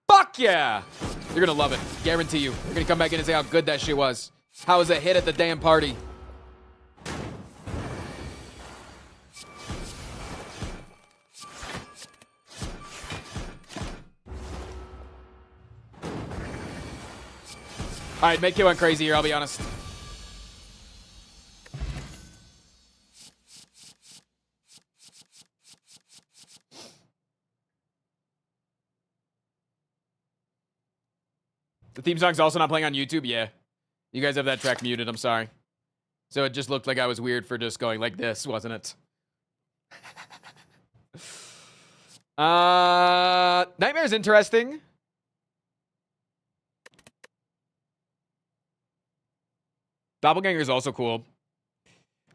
Fuck yeah! You're gonna love it. Guarantee you. You're gonna come back in and say how good that shit was. How was a hit at the damn party? All right, Make It went crazy here, I'll be honest. The theme song's also not playing on YouTube? Yeah. You guys have that track muted, I'm sorry. So it just looked like I was weird for just going like this, wasn't it? Nightmare's interesting. Doppelganger's also cool.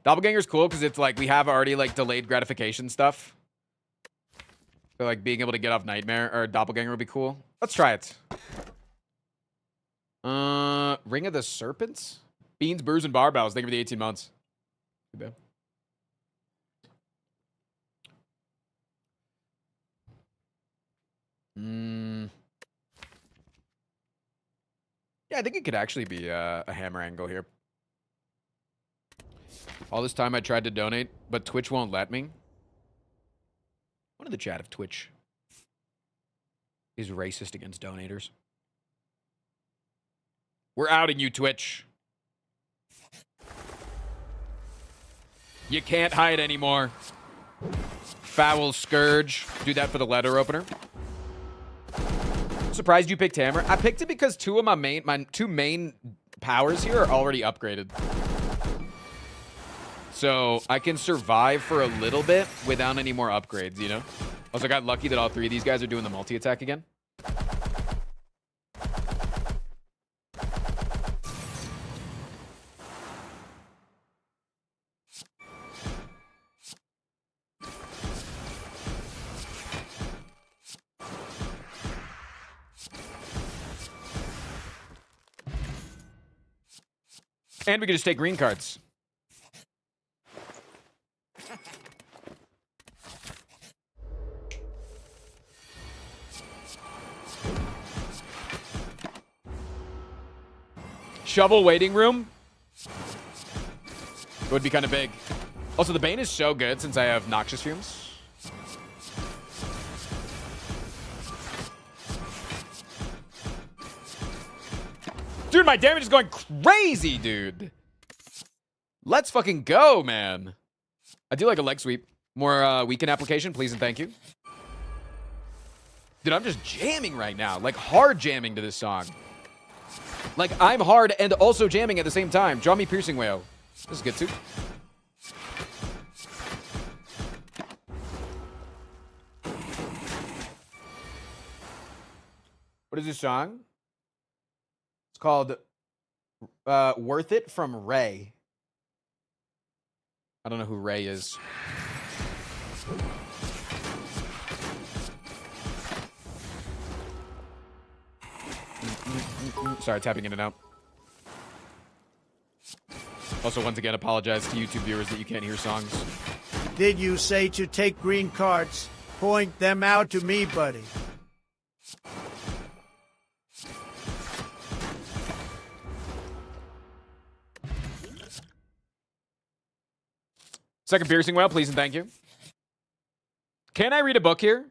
Doppelganger's cool because it's like we have already like delayed gratification stuff. So like being able to get off Nightmare or Doppelganger would be cool. Let's try it. Ring of the Serpents? Beans, Brews, and Barbells. Thank you for the 18 months. Too bad. Yeah, I think it could actually be a hammer angle here. All this time I tried to donate, but Twitch won't let me. One of the chat of Twitch is racist against donators. We're outing you, Twitch. You can't hide anymore. Foul Scourge. Do that for the letter opener. Surprised you picked hammer. I picked it because two of my two main powers here are already upgraded. So I can survive for a little bit without any more upgrades, you know? Also got lucky that all three of these guys are doing the multi-attack again. And we can just take green cards. Shovel waiting room would be kind of big. Also, the Bane is so good since I have Noxious Fumes. Dude, my damage is going crazy, dude. Let's fucking go, man. I do like a leg sweep. More weekend application, please and thank you. Dude, I'm just jamming right now. Like, hard jamming to this song. Like, I'm hard and also jamming at the same time. Draw me Piercing Wail. This is good, too. What is this song? It's called Worth It from Ray. I don't know who Ray is. Sorry, tapping in and out. Also, once again, apologize to YouTube viewers that you can't hear songs. Did you say to take green cards? Point them out to me, buddy. Second Piercing Wail, please and thank you. Can I read a book here?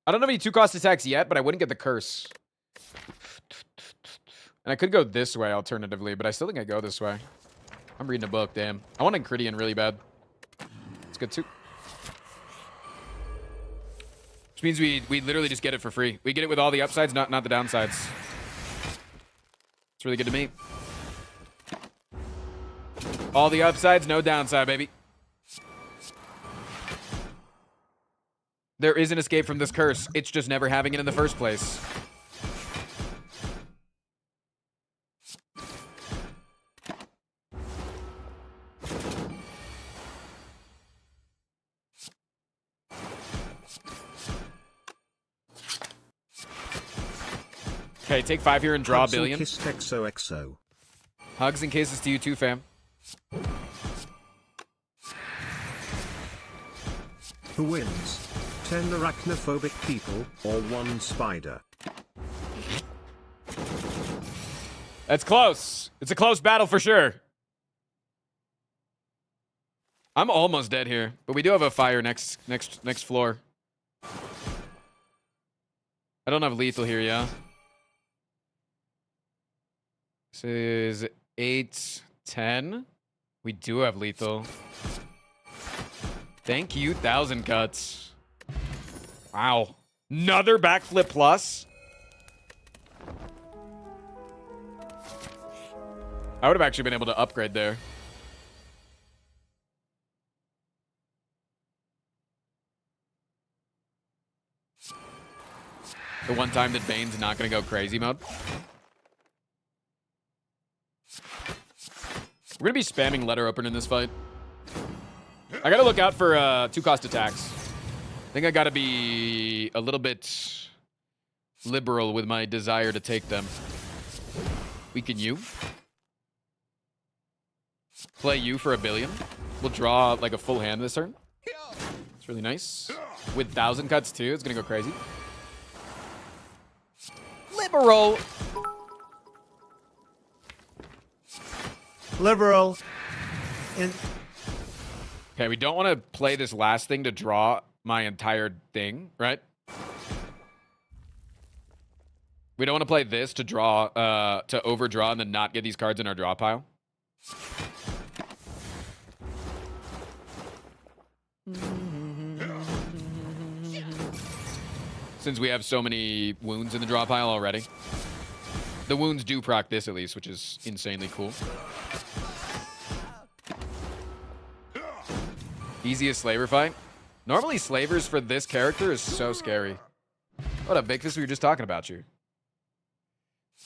I don't have any 2-cost attacks yet, but I wouldn't get the curse. And I could go this way alternatively, but I still think I go this way. I'm reading a book, damn. I want Encridian really bad. It's good too. Which means we literally just get it for free. We get it with all the upsides, not the downsides. It's really good to me. All the upsides, no downside, baby. There is an escape from this curse. It's just never having it in the first place. Okay, take 5 here and draw a billion. Hugs and kiss XOXO. Hugs and kisses to you too, fam. Who wins? 10 arachnophobic people or 1 spider? That's close. It's a close battle for sure. I'm almost dead here, but we do have a fire next floor. I don't have lethal here, yeah. This is 8, 10. We do have lethal. Thank you, 1,000 cuts. Wow. Another backflip plus. I would have actually been able to upgrade there. The one time that Bane's not going to go crazy mode. We're going to be spamming letter opener in this fight. I got to look out for 2-cost attacks. I think I got to be a little bit liberal with my desire to take them. Weaken you. Play you for 1 billion. We'll draw like a full hand this turn. It's really nice. With 1,000 cuts too. It's going to go crazy. Liberal. Liberal. Okay, we don't want to play this last thing to draw my entire thing, right? We don't want to play this to draw, to overdraw and then not get these cards in our draw pile. Since we have so many wounds in the draw pile already. The wounds do proc this at least, which is insanely cool. Easiest slaver fight. Normally slavers for this character is so scary. What up, Big Fist? We were just talking about you.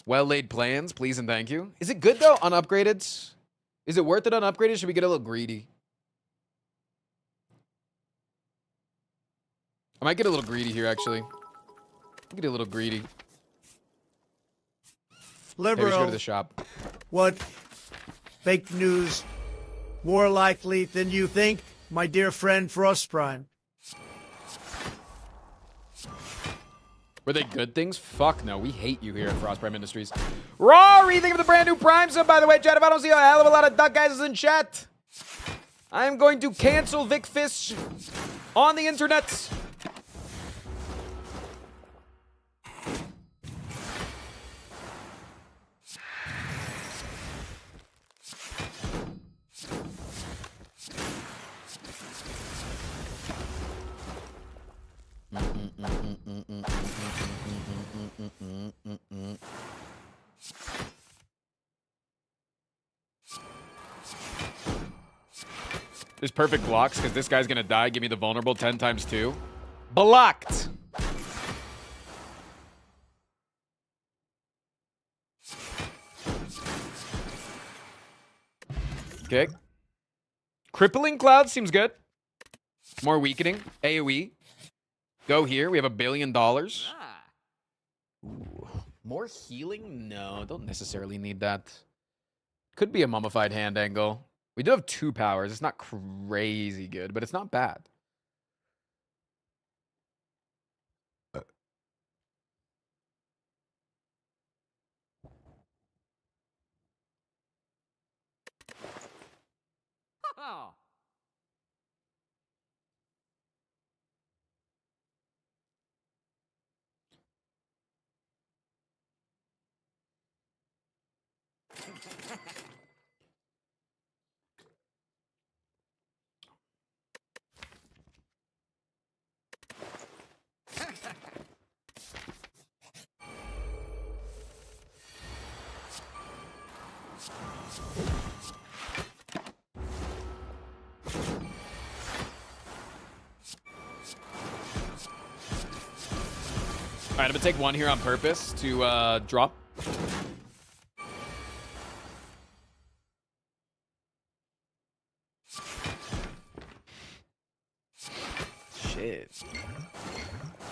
Well-laid plans, please and thank you. Is it good though, unupgraded? Is it worth it unupgraded? Should we get a little greedy? I might get a little greedy here, actually. Get a little greedy. Liberal. Hey, we should go to the shop. What fake news more likely than you think, my dear friend Frost Prime? Were they good things? Fuck no. We hate you here at Frost Prime Industries. Rory, think of the brand new Prime sub, by the way, chat. If I don't see a hell of a lot of duck guys in chat, I'm going to cancel Vic Fish on the internet. There's perfect blocks because this guy's gonna die. Give me the vulnerable 10 times 2. Blocked. Okay. Crippling Cloud seems good. More weakening. AoE. Go here. We have $1 billion. Ooh. More healing? No, don't necessarily need that. Could be a mummified hand angle. We do have 2 powers. It's not crazy good, but it's not bad. All right, I'm gonna take 1 here on purpose to drop. Shit.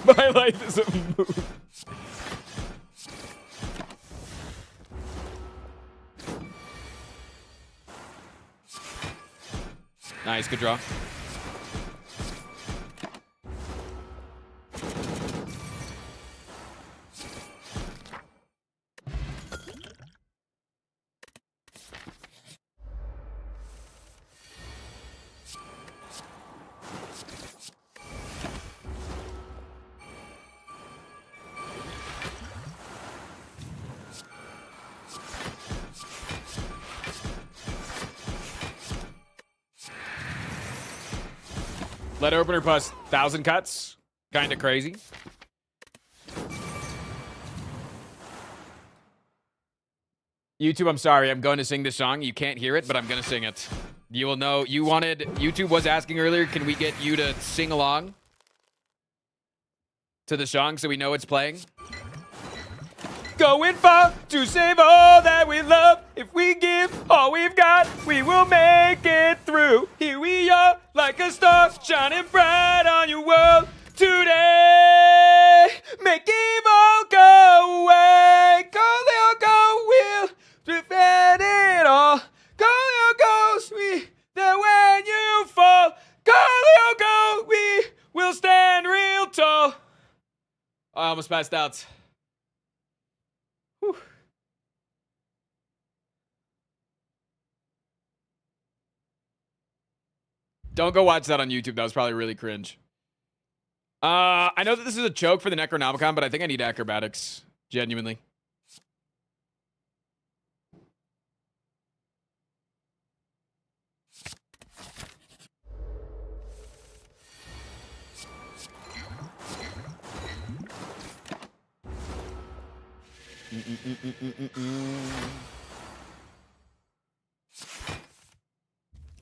My life is a move. Nice, good draw. Letter opener plus 1,000 cuts. Kind of crazy. YouTube, I'm sorry. I'm going to sing this song. You can't hear it, but I'm going to sing it. You will know. You wanted... YouTube was asking earlier, can we get you to sing along to the song so we know it's playing? Going far to save all that we love. If we give all we've got, we will make it through. Here we are, like a star, shining bright on your world today. Make evil go away. Go, little go, we'll prevent it all. Go, little go, sweet, that when you fall. Go, little go, we will stand real tall. I almost passed out. Whew. Don't go watch that on YouTube. That was probably really cringe. I know that this is a joke for the Necronomicon, but I think I need acrobatics. Genuinely.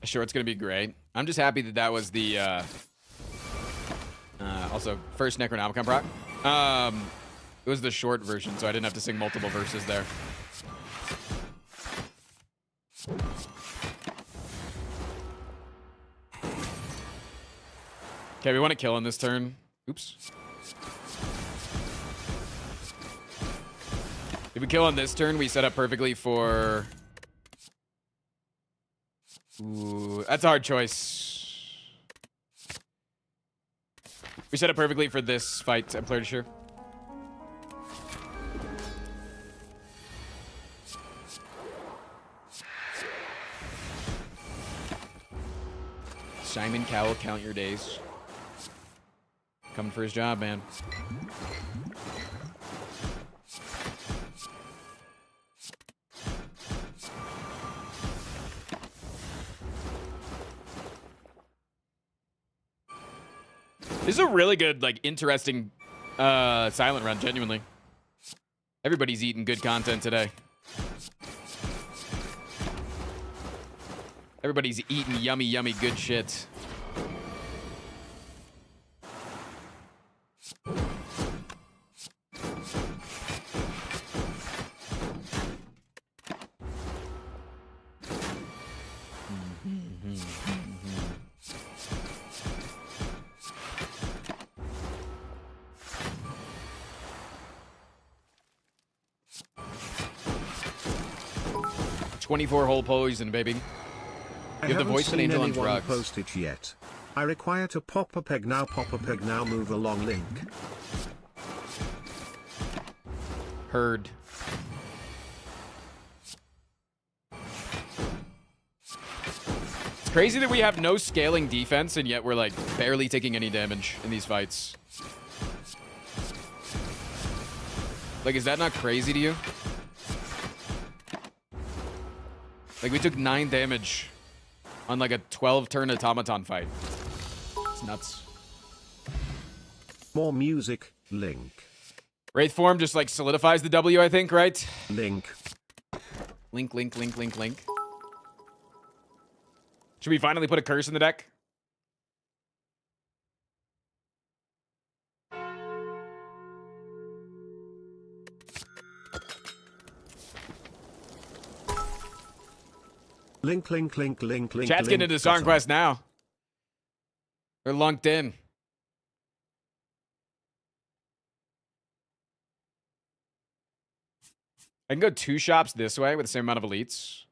Sure, it's gonna be great. I'm just happy that that was the also first Necronomicon proc. It was the short version, so I didn't have to sing multiple verses there. Okay, we want to kill in this turn. Oops. If we kill on this turn, we set up perfectly for... Ooh, that's a hard choice. We set up perfectly for this fight, I'm pretty sure. Simon Cowell, count your days. Coming for his job, man. This is a really good, like, interesting silent run, genuinely. Everybody's eating good content today. Everybody's eating yummy, yummy good shit. .24-hole poison, baby. You have the voice of an angel on drugs. Postage yet. I require to pop a peg now. Pop a peg now. Move along link. Heard. It's crazy that we have no scaling defense and yet we're like barely taking any damage in these fights. Like, is that not crazy to you? Like, we took 9 damage on like a 12-turn automaton fight. It's nuts. More music, link. Wraith form just like solidifies the W, I think, right? Link. Link, link, link, link, link. Should we finally put a curse in the deck? Link, link, link, link, link. Chat's getting into Song Quest now. They're lunked in. I can go 2 shops this way with the same amount of elites.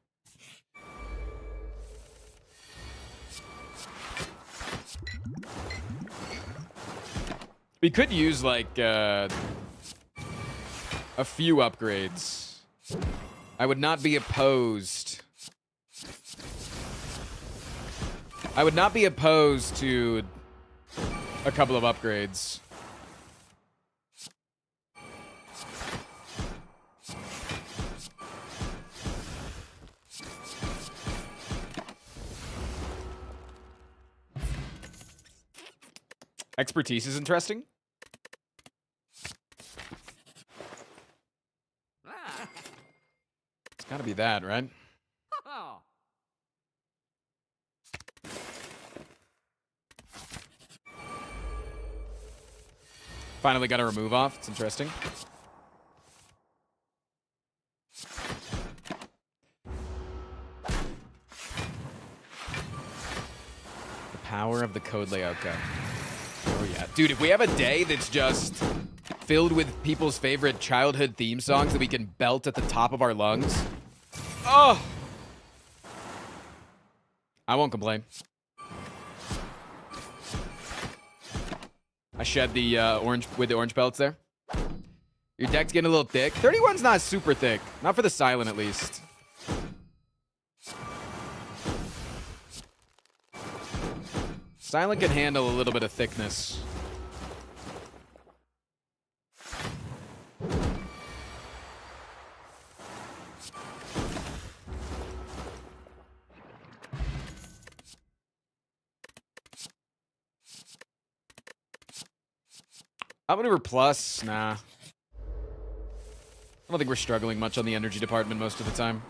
We could use like a few upgrades. I would not be opposed. I would not be opposed to a couple of upgrades. Expertise is interesting. It's gotta be that, right? Finally got a remove off. It's interesting. The power of the code layout guy. Oh yeah. Dude, if we have a day that's just filled with people's favorite childhood theme songs that we can belt at the top of our lungs. Oh! I won't complain. I shed the orange with the orange pellets there. Your deck's getting a little thick. 31's not super thick. Not for the silent, at least. Silent can handle a little bit of thickness. Outmaneuver plus? Nah. I don't think we're struggling much on the energy department most of the time.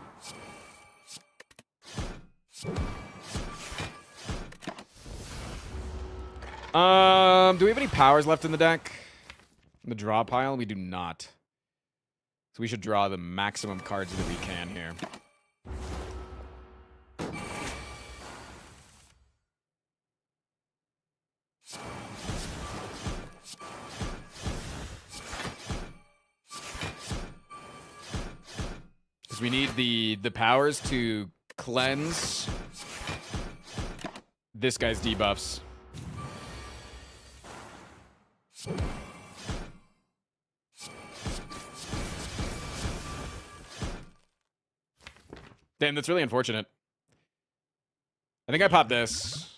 Do we have any powers left in the deck? In the draw pile? We do not. So we should draw the maximum cards that we can here. We need the powers to cleanse this guy's debuffs. Damn, that's really unfortunate. I think I popped this.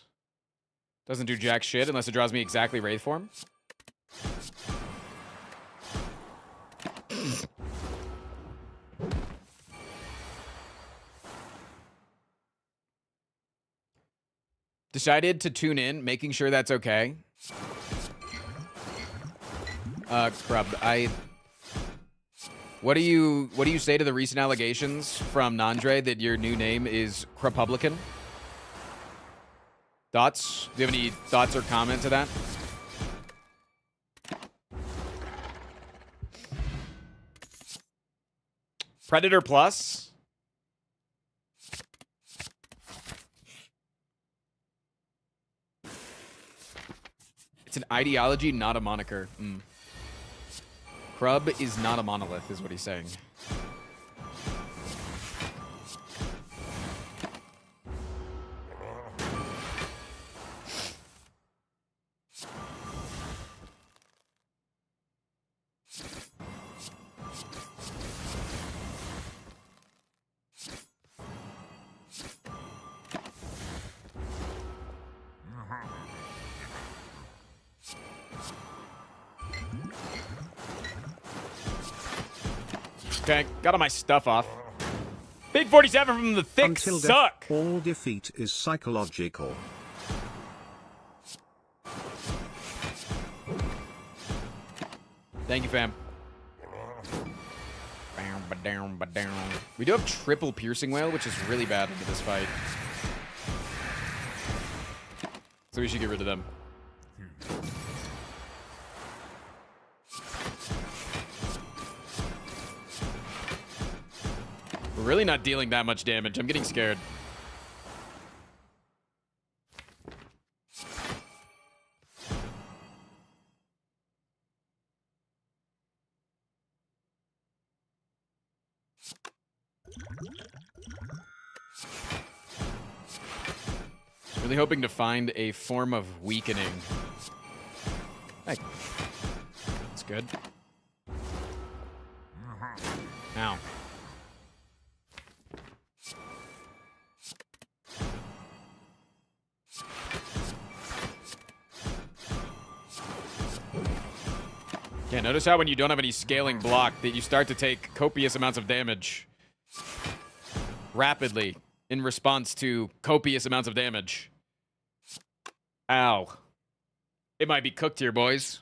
Doesn't do jack shit unless it draws me exactly Wraith form. Decided to tune in, making sure that's okay. Crub, what do you say to the recent allegations from Nandre that your new name is Republican? Thoughts? Do you have any thoughts or comment to that? Predator Plus? It's an ideology, not a moniker. Crub is not a monolith, is what he's saying. Okay, got all my stuff off. Big 47 from the thick Until suck. All defeat is psychological. Thank you, fam. We do have triple piercing whale, which is really bad into this fight. So we should get rid of them. We're really not dealing that much damage. I'm getting scared. Really hoping to find a form of weakening. Hey. That's good. Ow. Yeah, notice how when you don't have any scaling block that you start to take copious amounts of damage rapidly in response to copious amounts of damage. Ow. It might be cooked here, boys.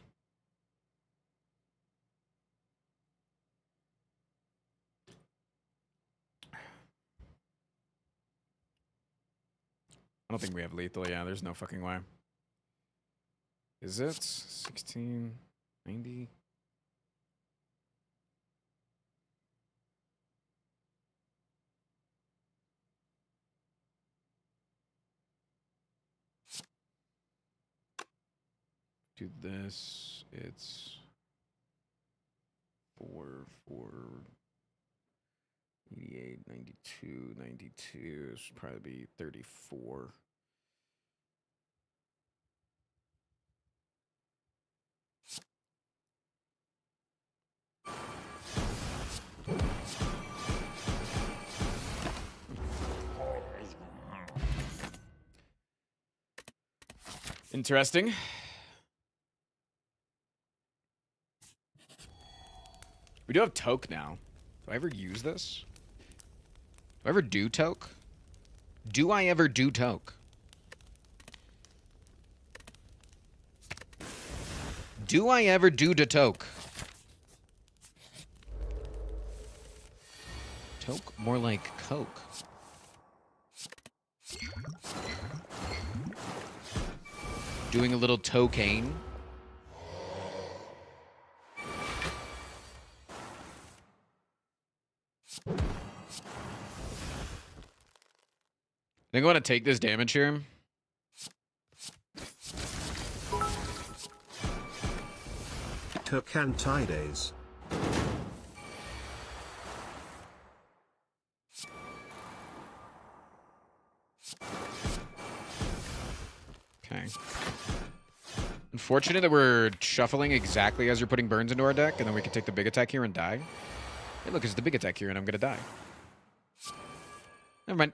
I don't think we have lethal. Yeah, there's no fucking way. Is it 1690? Do this. It's 88, 92, 92. Should probably be 34. Interesting. We do have toke now. Do I ever use this? Do I ever do toke? Do I ever do toke? Do I ever do to toke? Toke? More like coke. Doing a little tocaine. I think I want to take this damage here. Tocantides. Okay. Unfortunate that we're shuffling exactly as you're putting burns into our deck, and then we can take the big attack here and die. Hey, look, it's the big attack here, and I'm gonna die. Never mind.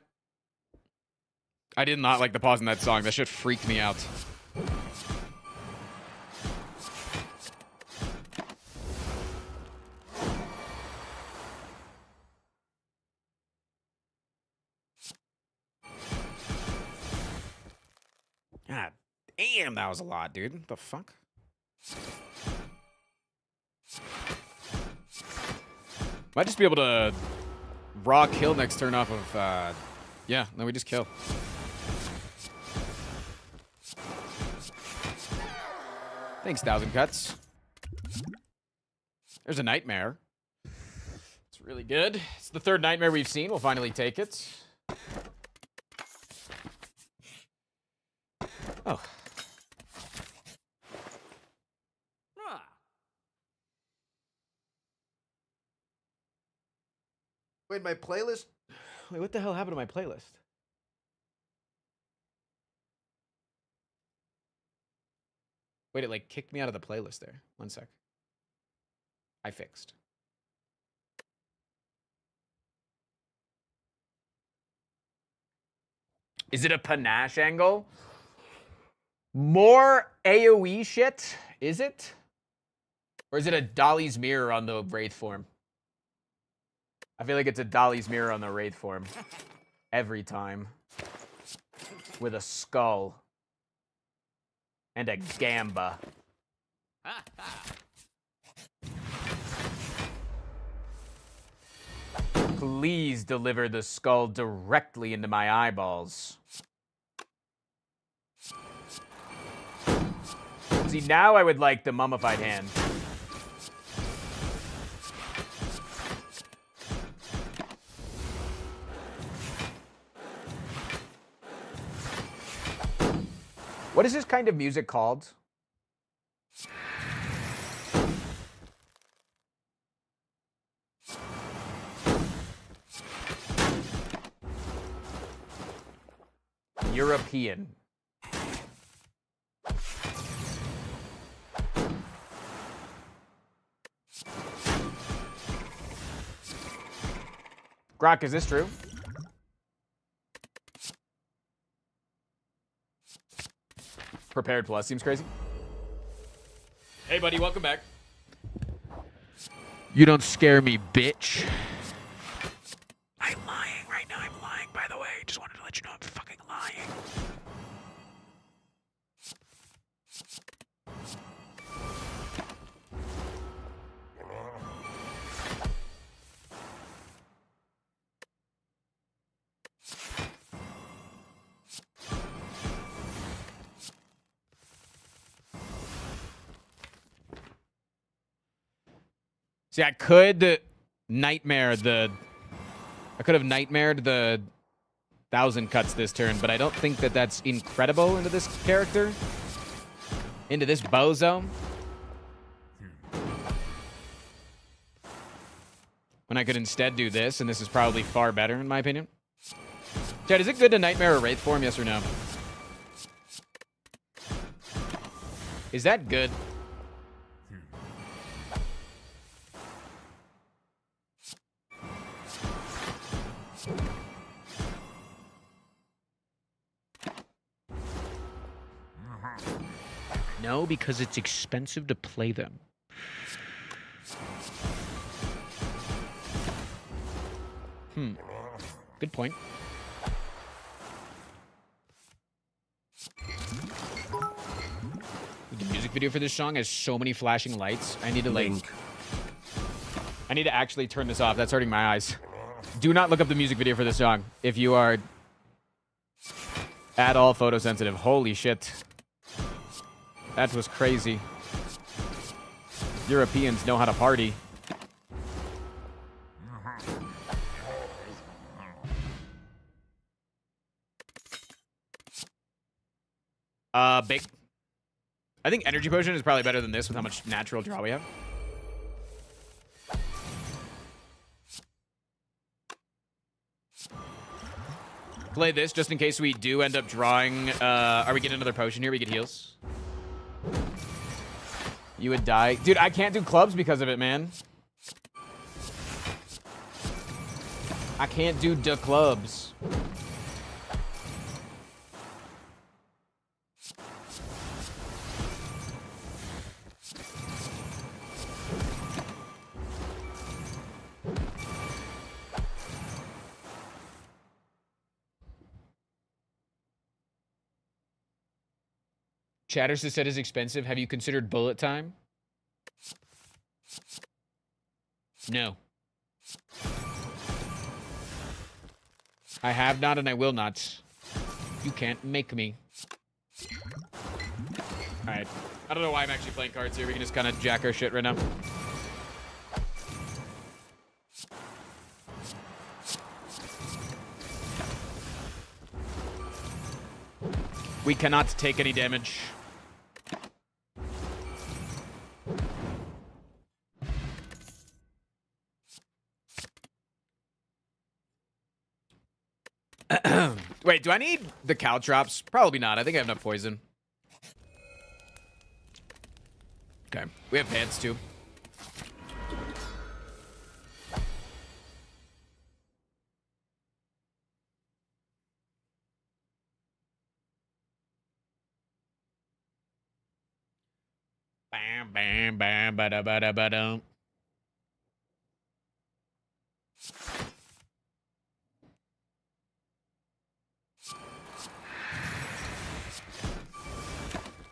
I did not like the pause in that song. That shit freaked me out. God damn, that was a lot, dude. What the fuck? Might just be able to raw kill next turn off of, yeah, no, we just kill. Thanks, 1,000 cuts. There's a nightmare. It's really good. It's the third nightmare we've seen. We'll finally take it. Oh. Wait, my playlist? Wait, what the hell happened to my playlist? Wait, it like kicked me out of the playlist there. One sec. I fixed. Is it a panache angle? More AoE shit? Is it? Or is it a Dolly's mirror on the Wraith form? I feel like it's a Dolly's mirror on the Wraith form. Every time. With a skull. And a gamba. Please deliver the skull directly into my eyeballs. See, now I would like the mummified hand. What is this kind of music called? European. Grok, is this true? Prepared Plus seems crazy. Hey, buddy, welcome back. You don't scare me, bitch. I'm lying right now. I'm lying, by the way. Just wanted to let you know I'm fucking lying. See, I could nightmare the... I could have nightmared the 1,000 cuts this turn, but I don't think that that's incredible into this character. Into this bozo. When I could instead do this, and this is probably far better, in my opinion. Chad, is it good to nightmare a Wraith form, yes or no? Is that good? No, because it's expensive to play them. Good point. The music video for this song has so many flashing lights. I need to I need to actually turn this off. That's hurting my eyes. Do not look up the music video for this song if you are at all photosensitive. Holy shit. That was crazy. Europeans know how to party. Big. I think Energy Potion is probably better than this with how much natural draw we have. Play this just in case we do end up drawing. Are we getting another potion here? We get heals. You would die. Dude, I can't do clubs because of it, man. I can't do the clubs. Chatters has said is expensive. Have you considered bullet time? No. I have not and I will not. You can't make me. Alright. I don't know why I'm actually playing cards here. We can just kind of jack our shit right now. We cannot take any damage. Wait, do I need the caltrops? Probably not. I think I have enough poison. Okay. We have pants too. Bam, bam, bam, ba-da, ba-da, ba-dum.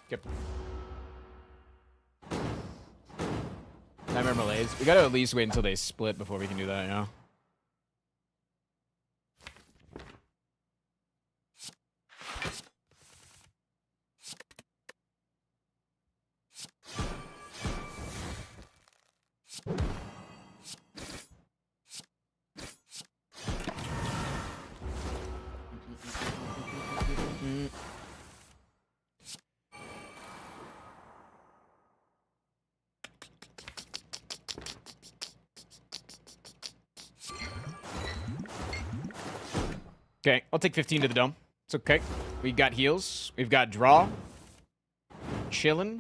Yep. Nightmare Malaise. We gotta at least wait until they split before we can do that, you know? Okay, I'll take 15 to the dome. It's okay. We got heals. We've got draw. Chillin'.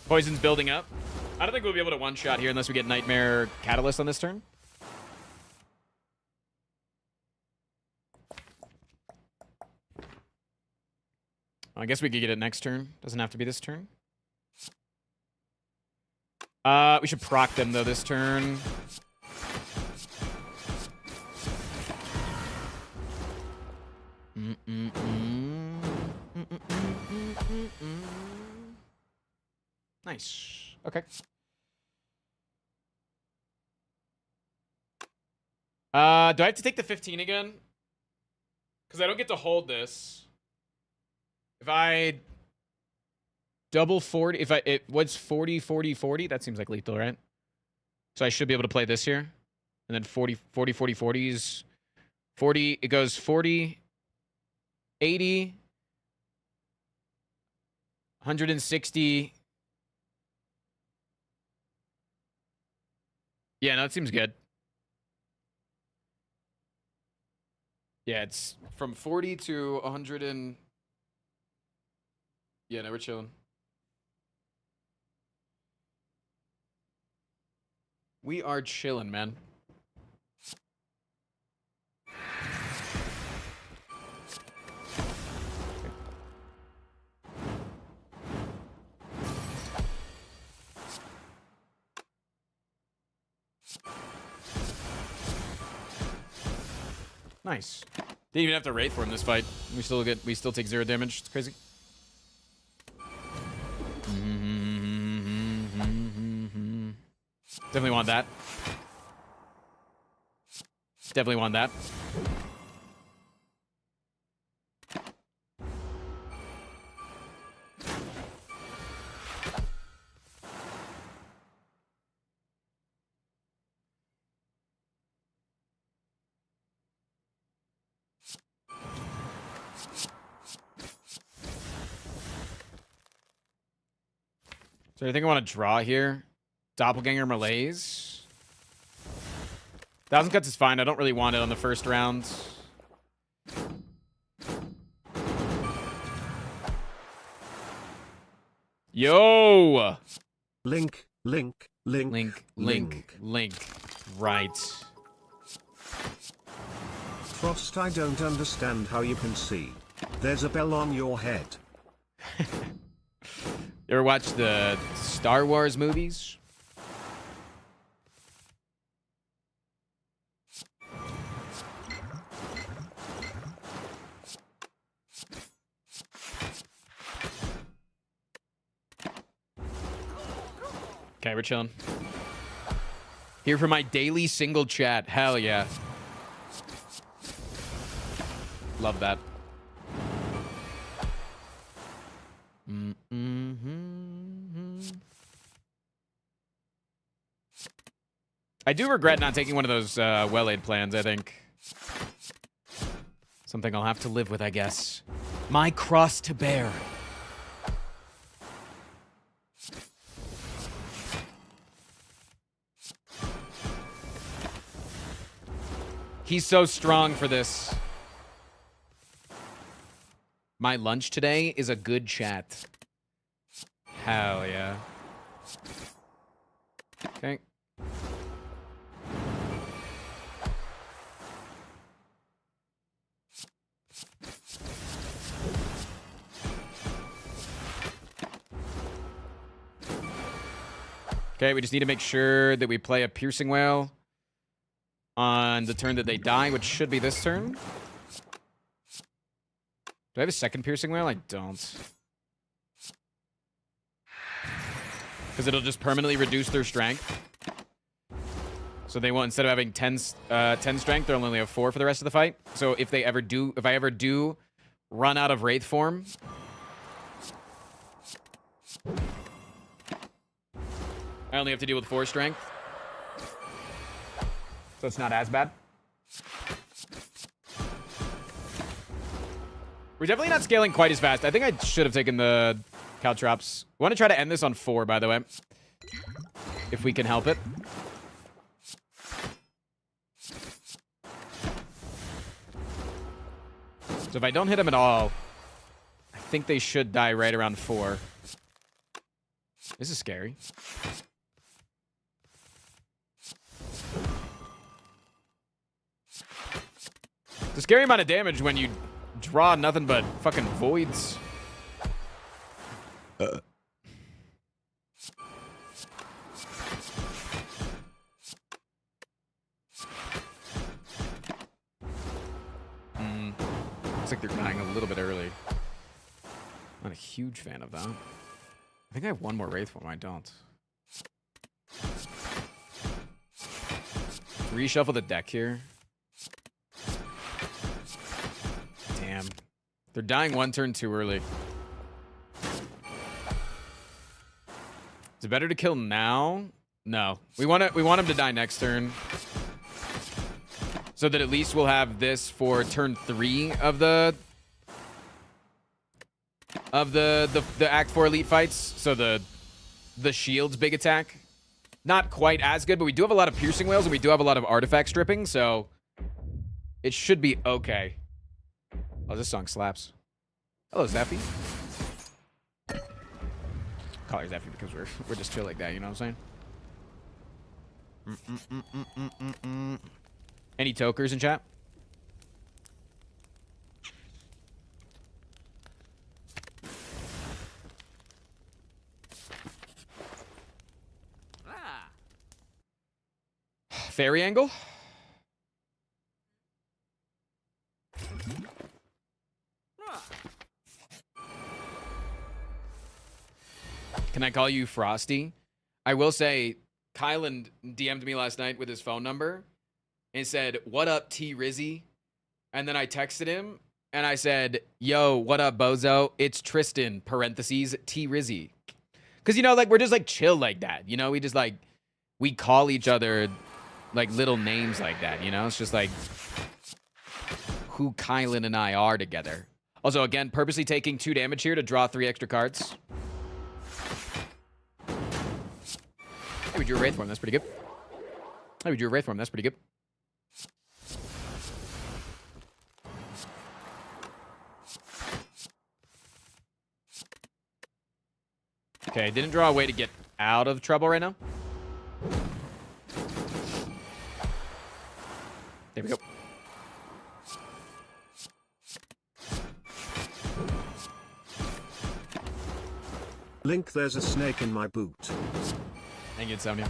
Poison's building up. I don't think we'll be able to one-shot here unless we get Nightmare Catalyst on this turn. I guess we could get it next turn. Doesn't have to be this turn. We should proc them, though, this turn. Nice. Okay. Do I have to take the 15 again? Because I don't get to hold this. If I double 40, what's 40, 40, 40? That seems like lethal, right? So I should be able to play this here. And then 40, 40, 40, 40 is 40. It goes 40, 80, 160. Yeah, no, it seems good. Yeah, it's from 40 to 100 and... Yeah, no, we're chilling. We are chilling, man. Nice. Didn't even have to Wraith for him this fight. We still take 0 damage. It's crazy. Definitely want that. Definitely want that. So I think I want to draw here. Doppelganger Malaise. 1,000 cuts is fine. I don't really want it on the first round. Yo! Link. Right. Frost, I don't understand how you can see. There's a bell on your head. You ever watch the Star Wars movies? Okay, we're chilling. Here for my daily single chat. Hell yeah. Love that. I do regret not taking one of those well-aid plans, I think. Something I'll have to live with, I guess. My cross to bear. He's so strong for this. My lunch today is a good chat. Hell yeah. Okay. Okay, we just need to make sure that we play a Piercing Whale on the turn that they die, which should be this turn. Do I have a second Piercing Whale? I don't. Because it'll just permanently reduce their strength. So they won't, instead of having 10 strength, they'll only have 4 for the rest of the fight. So if I ever do run out of Wraith form, I only have to deal with 4 strength. So it's not as bad. We're definitely not scaling quite as fast. I think I should have taken the Caltrops. We want to try to end this on 4, by the way. If we can help it. So if I don't hit them at all, I think they should die right around 4. This is scary. It's a scary amount of damage when you draw nothing but fucking voids. Looks like they're dying a little bit early. Not a huge fan of that. I think I have one more Wraith form. I don't. Reshuffle the deck here. They're dying one turn too early. Is it better to kill now? No. We want him to die next turn. So that at least we'll have this for turn 3 of the Act 4 elite fights. So the shield's big attack. Not quite as good, but we do have a lot of piercing whales and we do have a lot of artifact stripping, so it should be okay. Oh, this song slaps. Hello, Zeffy. Call her Zeffy because we're just chill like that, you know what I'm saying? Any tokers in chat? Fairy angle? Can I call you Frosty? I will say, Kylan DM'd me last night with his phone number and said, "What up, T Rizzy?" And then I texted him and I said, "Yo, what up, bozo? It's Tristan, parentheses, T Rizzy." Because, you know, like, we're just, like, chill like that. You know, we just, like, we call each other, like, little names like that, you know? It's just, like, who Kylan and I are together. Also, again, purposely taking 2 damage here to draw 3 extra cards. Hey, we drew a Wraith Form. That's pretty good. Hey, we drew a Wraith Form. That's pretty good. Okay, didn't draw a way to get out of trouble right now. There we go. Link, there's a snake in my boot. Thank you, Sonia.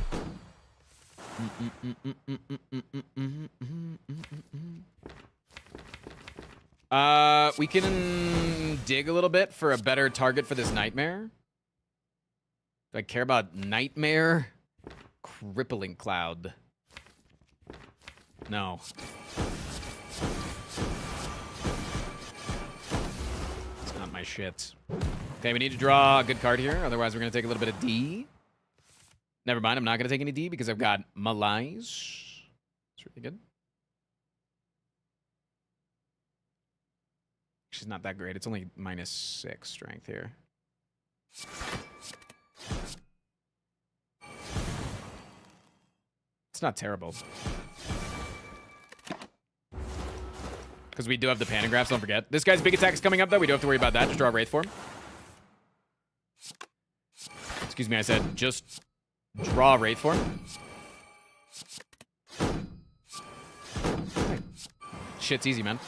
We can dig a little bit for a better target for this nightmare. Do I care about nightmare? Crippling cloud. No. It's not my shit. Okay, we need to draw a good card here. Otherwise, we're going to take a little bit of D. Never mind, I'm not going to take any D because I've got Malaise. It's really good. She's not that great. It's only -6 strength here. It's not terrible. Because we do have the panagraphs, don't forget. This guy's big attack is coming up, though. We don't have to worry about that. Just draw a Wraith Form. Excuse me, I said just draw a Wraith Form. Shit's easy, man.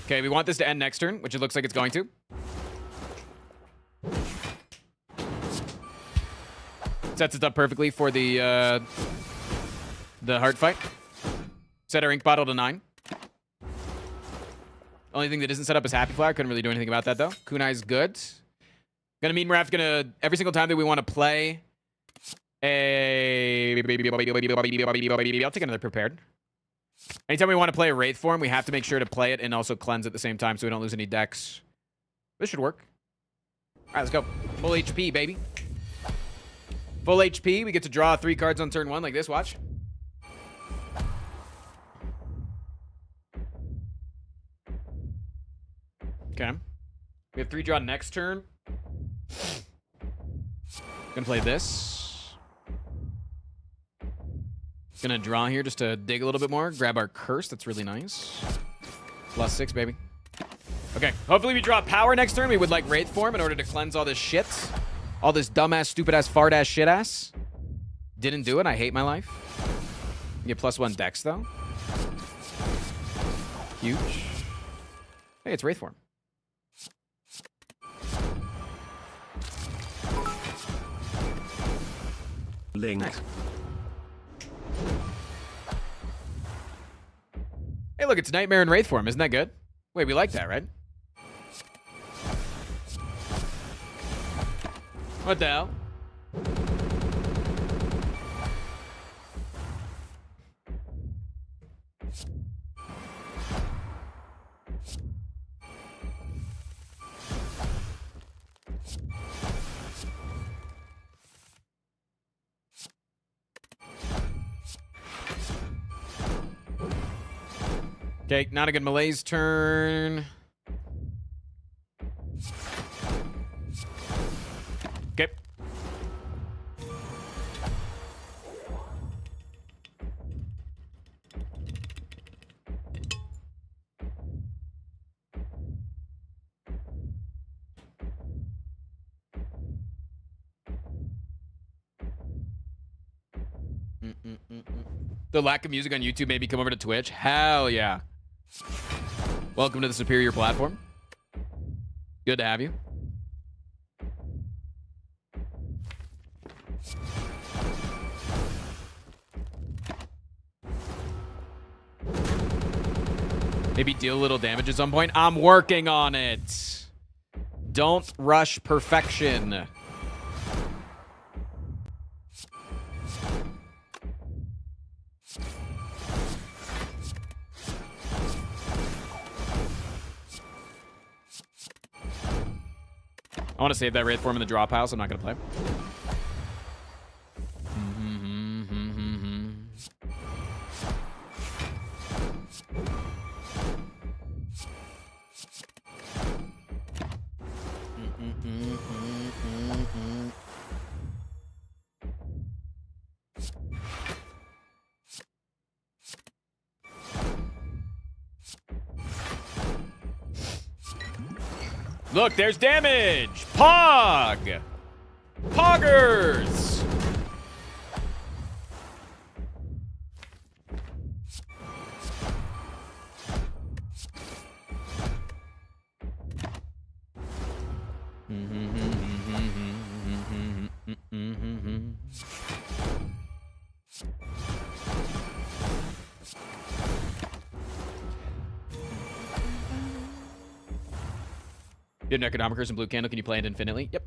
Okay, we want this to end next turn, which it looks like it's going to. Sets it up perfectly for the heart fight. Set our ink bottle to 9. Only thing that isn't set up is Happy Flower. Couldn't really do anything about that, though. Kunai's good. Gonna mean we're gonna, every single time that we want to play a... I'll take another prepared. Anytime we want to play a Wraith Form, we have to make sure to play it and also cleanse at the same time so we don't lose any decks. This should work. All right, let's go. Full HP, baby. Full HP. We get to draw 3 cards on turn 1 like this. Watch. Okay. We have 3 draw next turn. Gonna play this. Gonna draw here just to dig a little bit more. Grab our curse. That's really nice. +6, baby. Okay. Hopefully we draw power next turn. We would like Wraith Form in order to cleanse all this shit. All this dumbass, stupid-ass, fart-ass, shit-ass. Didn't do it. I hate my life. You get +1 dex, though. Huge. Hey, it's Wraith Form. Link. Nice. Hey, look, it's Nightmare in Wraith Form. Isn't that good? Wait, we like that, right? What the hell? Okay, not a good Malaise turn. Okay. The lack of music on YouTube made me come over to Twitch. Hell yeah. Welcome to the superior platform. Good to have you. Maybe deal a little damage at some point. I'm working on it. Don't rush perfection. I want to save that Wraith form in the drop house. I'm not going to play. Look, there's damage. Pog. Poggers. You have Necronomicers and Blue Candle. Can you play it infinitely? Yep.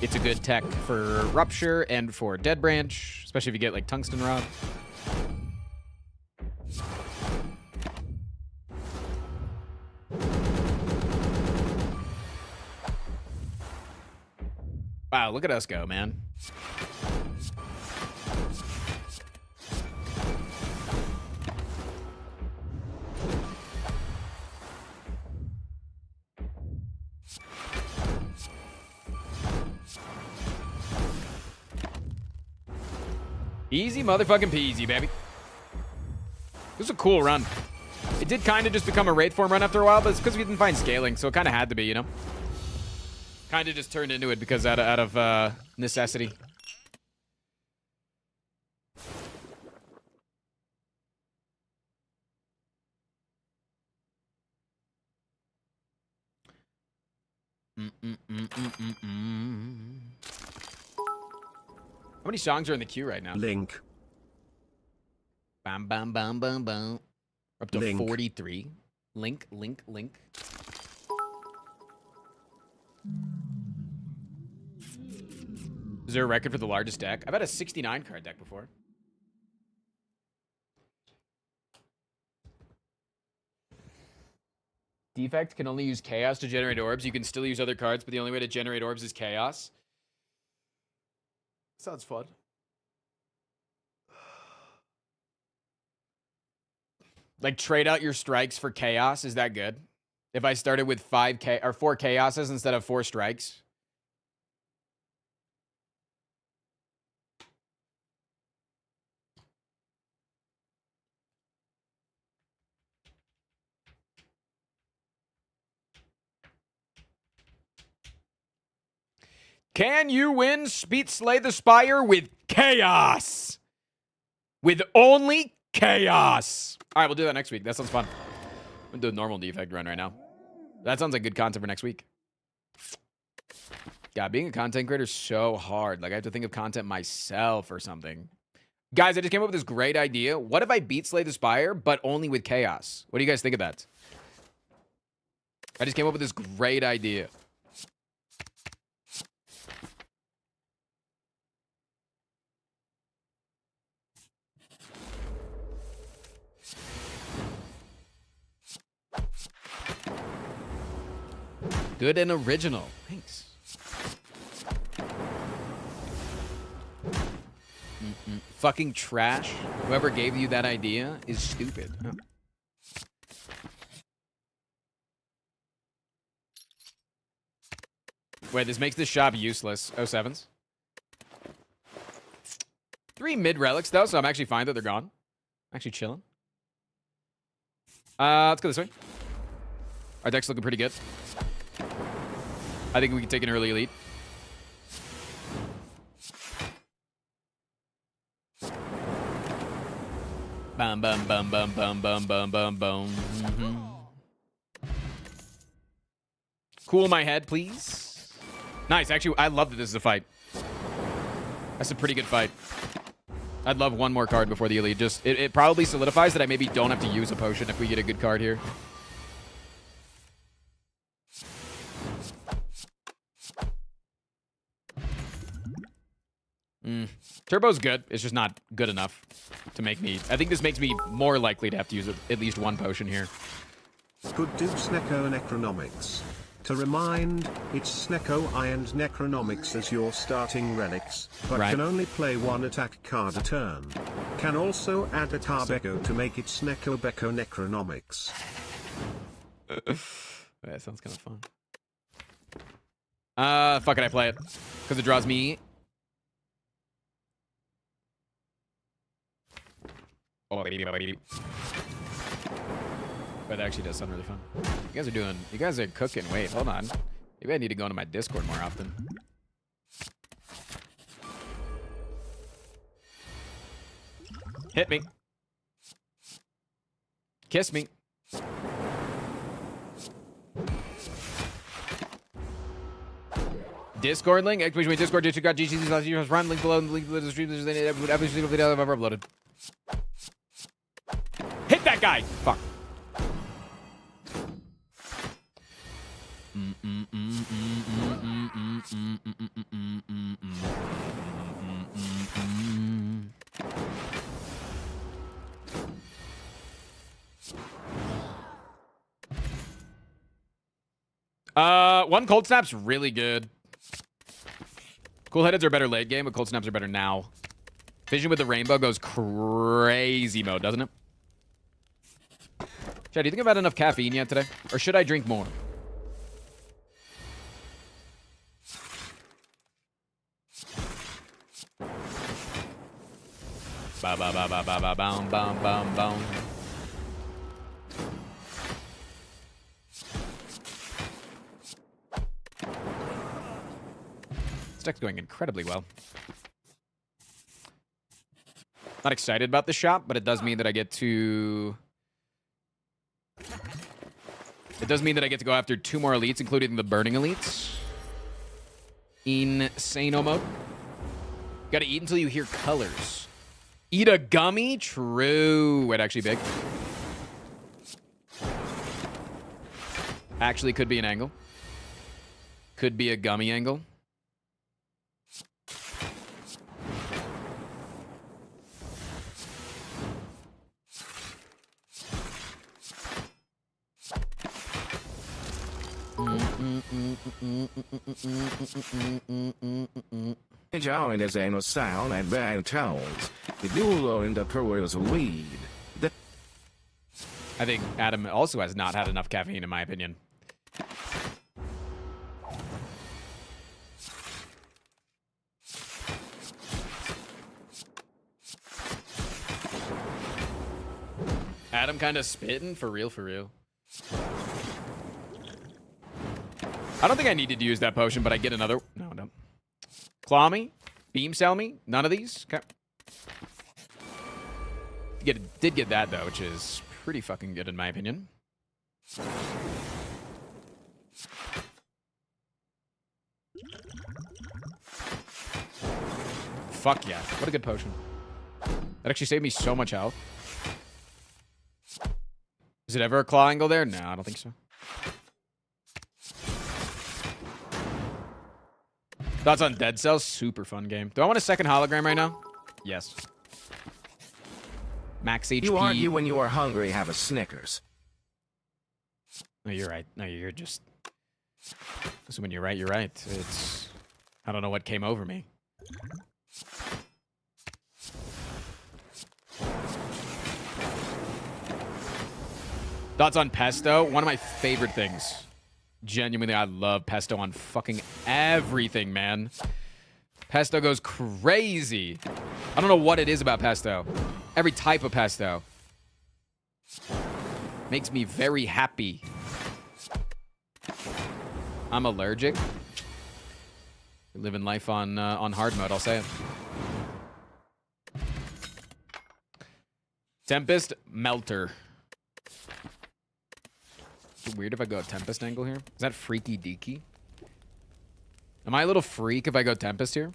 It's a good tech for Rupture and for Dead Branch, especially if you get like Tungsten Rod. Wow, look at us go, man. Easy motherfucking peasy, baby. This was a cool run. It did kind of just become a Wraith form run after a while, but it's because we didn't find scaling, so it kind of had to be, you know? Kind of just turned into it because out of necessity. How many songs are in the queue right now? Link. Bam, bam, bam, bam, bam. Up to Link. 43. Link. Is there a record for the largest deck? I've had a 69 card deck before. Defect can only use Chaos to generate orbs. You can still use other cards, but the only way to generate orbs is Chaos. Sounds fun. Like trade out your strikes for Chaos. Is that good? If I started with 4 Chaoses instead of 4 strikes. Can you win Speed Slay the Spire with Chaos? With only Chaos. All right, we'll do that next week. That sounds fun. I'm going to do a normal defect run right now. That sounds like good content for next week. God, being a content creator is so hard. Like, I have to think of content myself or something. Guys, I just came up with this great idea. What if I beat Slay the Spire, but only with Chaos? What do you guys think of that? I just came up with this great idea. Good and original. Thanks. Fucking trash. Whoever gave you that idea is stupid. Oh. Wait, this makes this shop useless. 07s. 3 mid relics, though, so I'm actually fine that they're gone. I'm actually chilling. Let's go this way. Our deck's looking pretty good. I think we can take an early elite. Bum, bum, bum, bum, bum, bum, bum, bum, bum. Cool my head, please. Nice. Actually, I love that this is a fight. That's a pretty good fight. I'd love one more card before the elite. Just it probably solidifies that I maybe don't have to use a potion if we get a good card here. Turbo's good. It's just not good enough to make me... I think this makes me more likely to have to use at least one potion here. Could do Snecko Necronomics. To remind, it's Snecko Eye and Necronomics as your starting relics, but Right. can only play one attack card a turn. Can also add a Tarbecco to make it Snecko Becco Necronomics. That sounds kind of fun. Fuck it, I play it. Because it draws me... Oh, baby. But it actually does sound really fun. You guys are cooking. Wait, hold on. Maybe I need to go into my Discord more often. Hit me. Kiss me. Discord link. Activation my Discord. Discord. GC's run link below. Link below the stream. There's every single video I've ever uploaded. Hit that guy. Fuck. One Cold Snap's really good. Cool Headeds are better late game, but Cold Snaps are better now. Vision with the Rainbow goes crazy mode, doesn't it? Chad, do you think I've had enough caffeine yet today? Or should I drink more? Ba ba ba ba ba ba bam bam bam bam. This deck's going incredibly well. Not excited about this shop, but it does mean that I get to... It does mean that I get to go after 2 more elites, including the burning elites. Insano mode. Gotta eat until you hear colors. Eat a gummy? True. Wait, actually big. Actually could be an angle. Could be a gummy angle. Join as a sound and bad tones. The duo in the careers lead. I think Adam also has not had enough caffeine, in my opinion. Adam kind of spitting for real, for real. I don't think I needed to use that potion, but I get another. No, no. Claw me? Beam sell me? None of these? Okay. Did get that, though, which is pretty fucking good in my opinion. Fuck yeah. What a good potion. That actually saved me so much health. Is it ever a claw angle there? No, I don't think so. Thoughts on Dead Cells? Super fun game. Do I want a second hologram right now? Yes. Max HP. You argue when you are hungry, have a Snickers. No, you're right. No, you're just... Listen, when you're right, you're right. It's... I don't know what came over me. Thoughts on pesto? One of my favorite things. Genuinely, I love pesto on fucking everything, man. Pesto goes crazy. I don't know what it is about pesto. Every type of pesto. Makes me very happy. I'm allergic. Living life on hard mode, I'll say it. Tempest Melter. Is it weird if I go a Tempest angle here? Is that freaky deaky? Am I a little freak if I go Tempest here?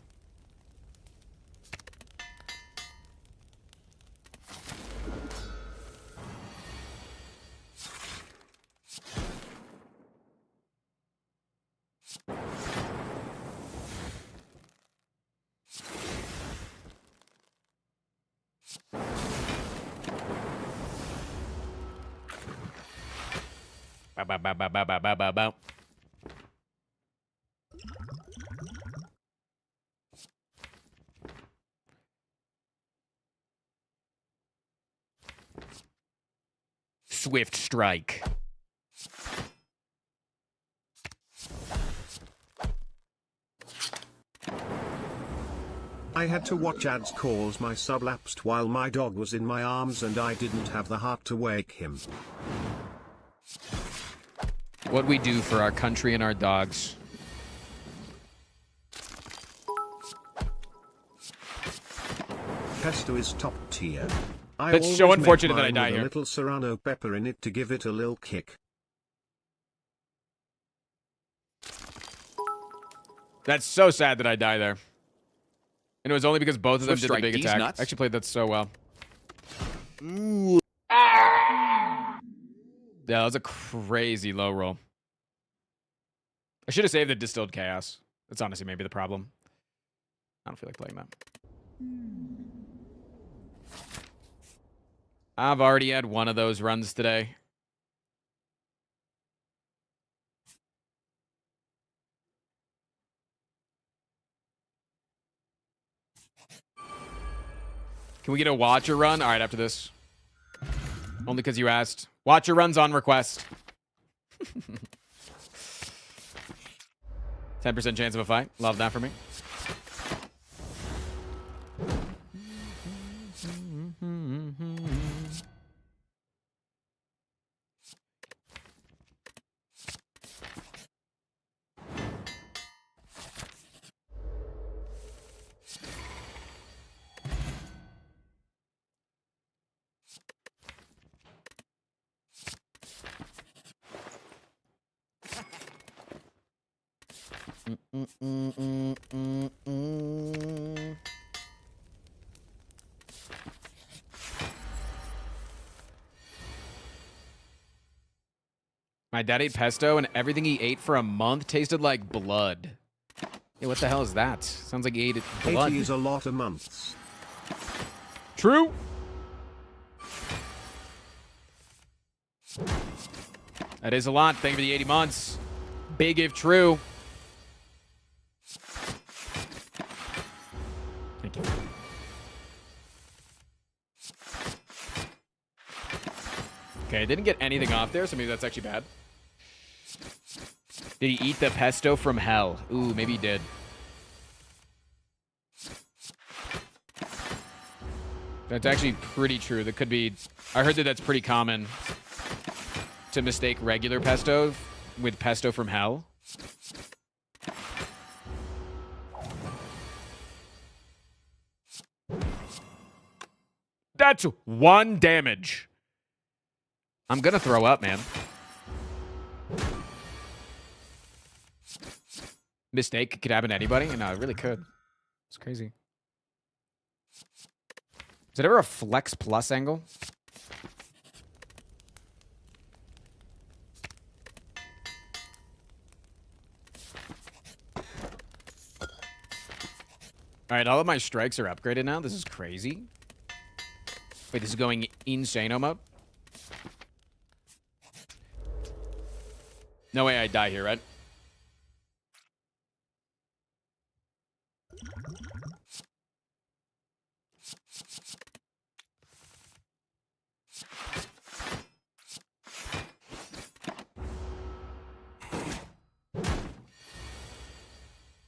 Bow, bow, bow, bow, bow, bow, bow, bow, bow. Swift strike. I had to watch ads cause my sub lapsed while my dog was in my arms and I didn't have the heart to wake him. What we do for our country and our dogs. Pesto is top tier. I That's always so make unfortunate that I mine die with here. a little serrano pepper in it to give it a little kick. That's so sad that I die there. And it was only because both of them Swift did the strike big D's attack. nuts. I actually played that so well. Yeah, that was a crazy low roll. I should have saved the Distilled Chaos. That's honestly maybe the problem. I don't feel like playing that. I've already had one of those runs today. Can we get a Watcher run? All right, after this. Only because you asked. Watcher runs on request. 10% chance of a fight. Love that for me. My dad ate pesto, and everything he ate for a month tasted like blood. Yeah, what the hell is that? Sounds like he ate blood. 80 is a lot of months. True. That is a lot. Thank you for the 80 months. Big if true. Thank you. Okay, I didn't get anything off there, so maybe that's actually bad. Did he eat the pesto from hell? Ooh, maybe he did. That's actually pretty true. That could be... I heard that that's pretty common to mistake regular pesto with pesto from hell. That's 1 damage. I'm gonna throw up, man. Mistake could happen to anybody? No, it really could. It's crazy. Is it ever a flex plus angle? All right, all of my strikes are upgraded now. This is crazy. Wait, this is going insano mode? No way I die here, right?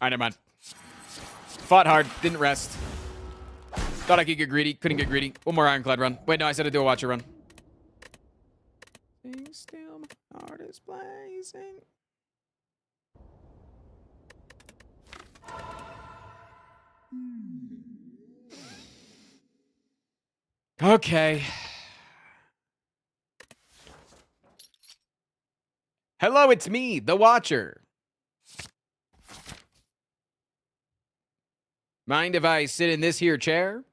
right, never mind. Fought hard, didn't rest. Thought I could get greedy, couldn't get greedy. One more Ironclad run. Wait, no, I said I'd do a Watcher run. Still, my heart is blazing. Okay. Hello, it's me, the Watcher. Mind if I sit in this here chair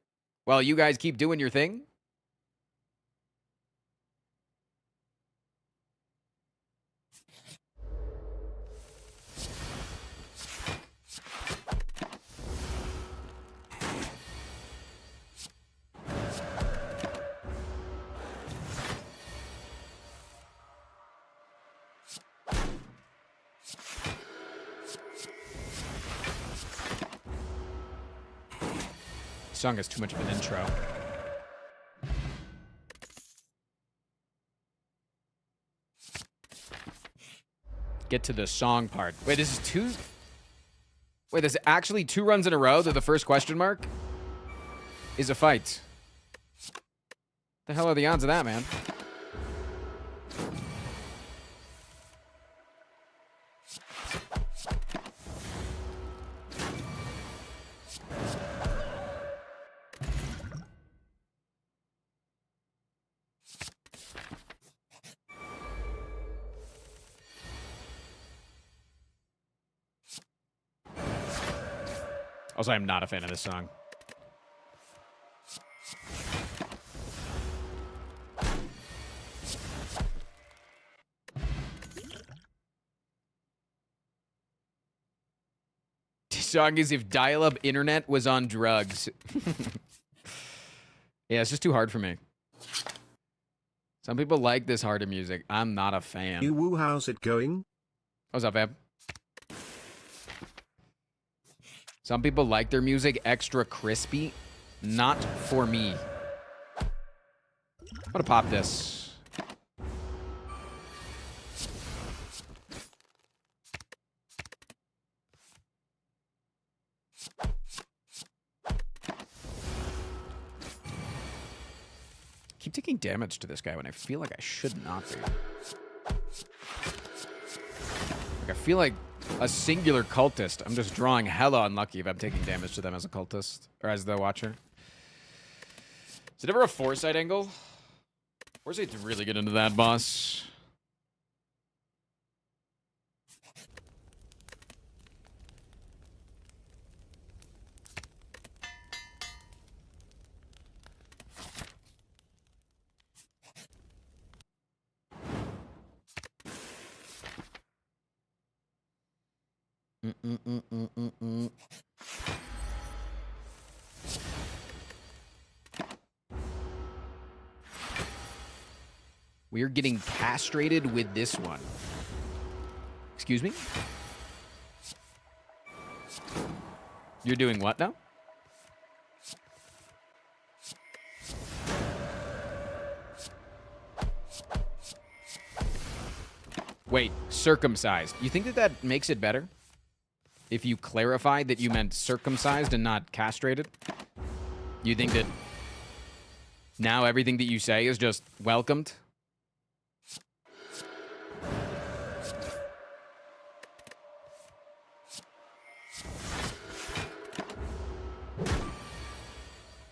while you guys keep doing your thing? This song has too much of an intro. Get to the song part. Wait, this is two... Wait, there's actually 2 runs in a row that the first question mark is a fight. The hell are the odds of that, man? Also, I'm not a fan of this song. This song is if dial-up internet was on drugs. Yeah, it's just too hard for me. Some people like this harder music. I'm not a fan. You woo, how's it going? What's up, Ab? Some people like their music extra crispy. Not for me. I'm gonna pop this. Keep taking damage to this guy when I feel like I should not be. Like I feel like a singular cultist. I'm just drawing hella unlucky if I'm taking damage to them as a cultist. Or as the Watcher. Is it ever a foresight angle? Foresight's really get into that, boss. We're getting castrated with this one. Excuse me? You're doing what now? Wait, circumcised. You think that that makes it better? If you clarified that you meant circumcised and not castrated? You think that now everything that you say is just welcomed?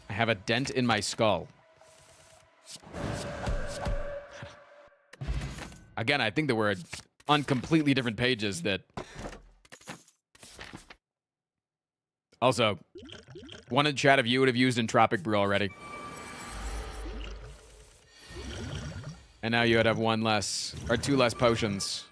I have a dent in my skull. Again, I think that we're on completely different pages that... Also, one in chat of you would have used Entropic Brew already. And now you would have 1 less, or 2 less potions.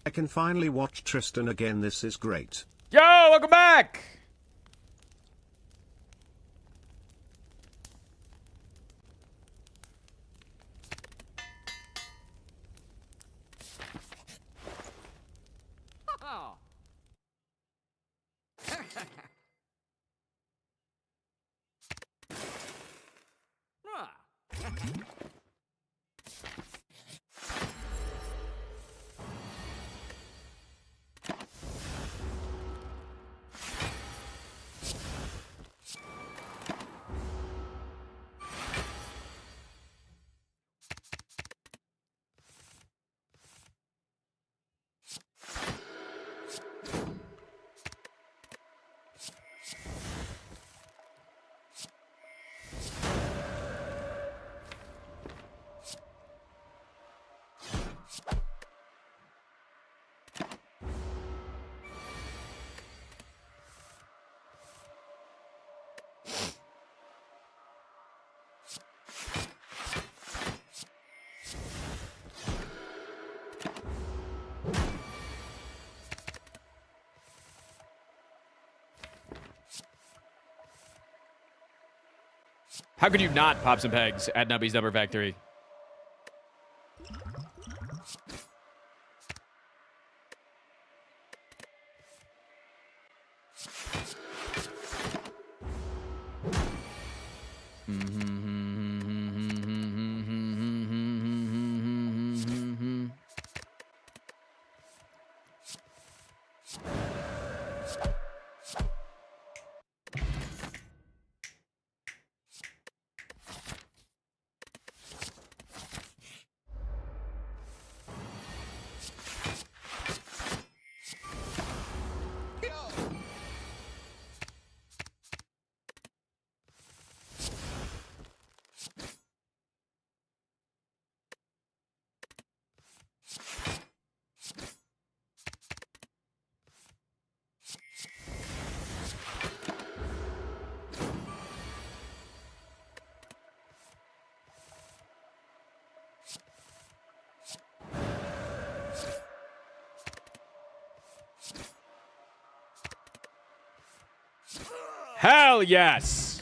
I can finally watch Tristan again. This is great. Yo, welcome back. How could you not pop some pegs at Nubby's Number Factory? Hell yes!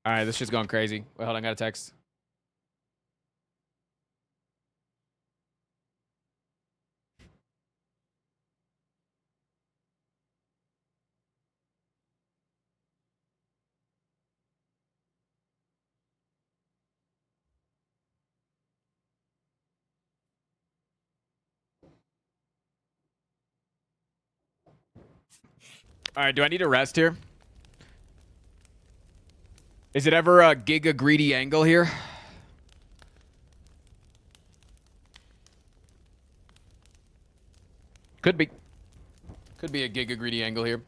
All right, this shit's going crazy. Wait, hold on, I got a text. All right, do I need a rest here? Is it ever a giga greedy angle here? Could be. Could be a giga greedy angle here.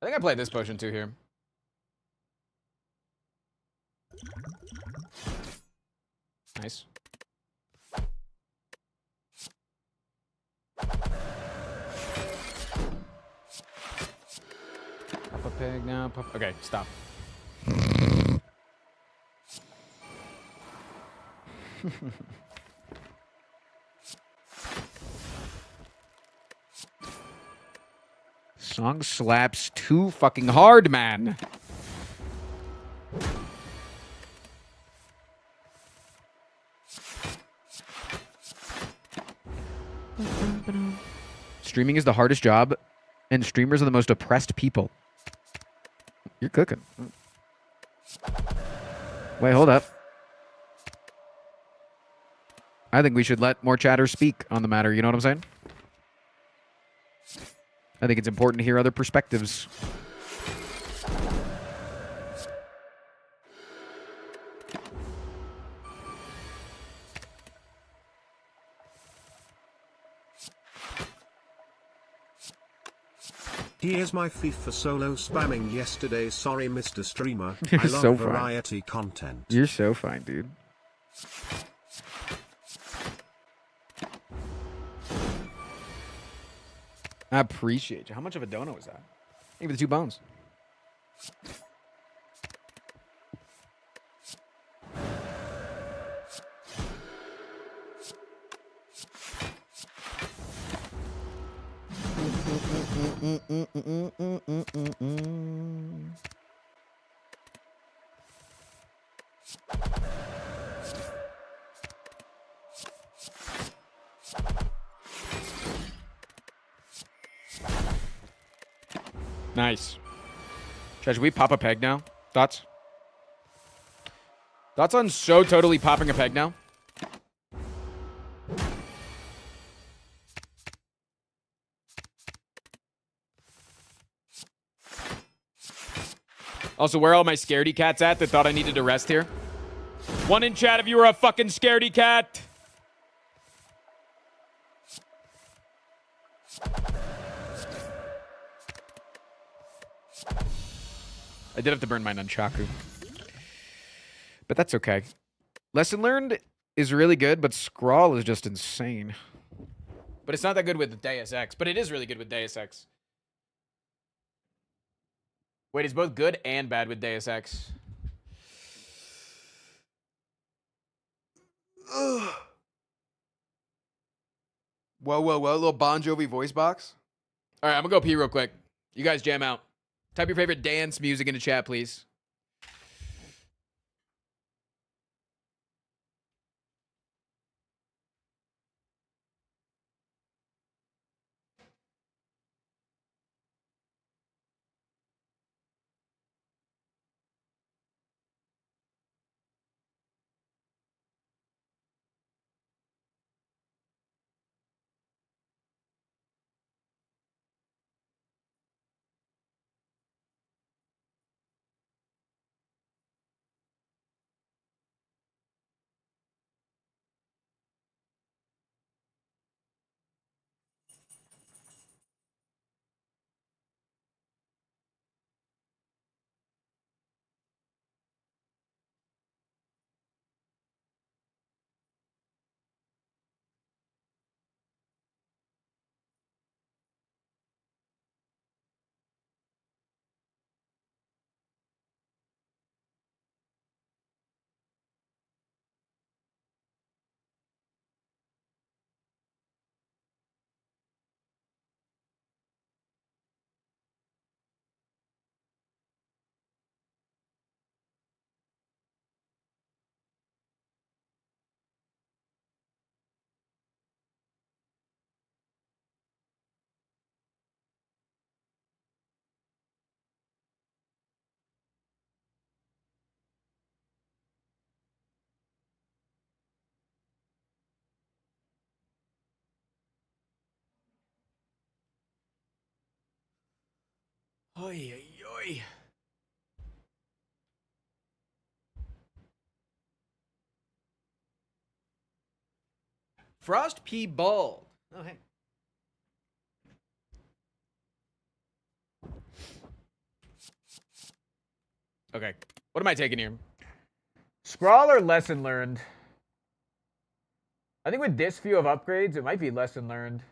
I think I played this potion too here. Nice. Pop a pig now. Pop. Okay, stop. Song slaps too fucking hard, man. Streaming is the hardest job, and streamers are the most oppressed people. You're cooking. Wait, hold up. I think we should let more chatters speak on the matter. You know what I'm saying? I think it's important to hear other perspectives. Here's my thief for solo spamming yesterday. Sorry, Mr. Streamer. You're I love so fine. variety content. You're so fine, dude. I appreciate you. How much of a dono was that? Maybe the 2 bones. Nice. Should we pop a peg now? Thoughts? Thoughts on so totally popping a peg now? Also, where are all my scaredy cats at that thought I needed to rest here? One in chat if you were a fucking scaredy cat. I did have to burn my nunchaku. But that's okay. Lesson learned is really good, but Scrawl is just insane. But it's not that good with Deus Ex, but it is really good with Deus Ex. Wait, it's both good and bad with Deus Ex. Ugh. Whoa, little Bon Jovi voice box. All right, I'm gonna go pee real quick. You guys jam out. Type your favorite dance music in the chat, please. Oy, oy, oy. Frost P. Bald. Oh, hey. Okay. What am I taking here? Scrawl or lesson learned? I think with this few of upgrades, it might be lesson learned.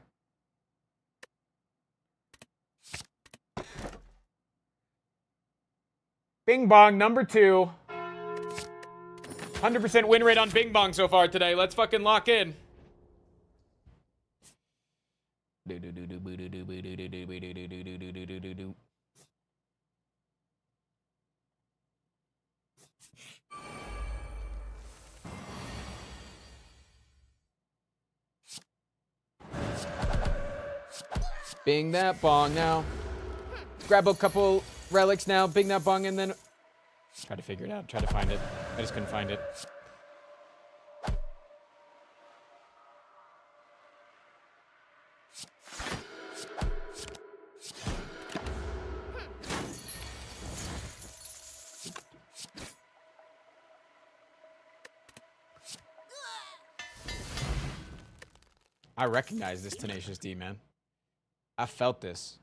Bing Bong, number 2. 100% win rate on Bing Bong so far today. Let's fucking lock in. Bing that bong now. Grab a couple relics now. Bing that bong and then try to figure it out. Try to find it. I just couldn't find it. I recognize this Tenacious D, man. I felt this.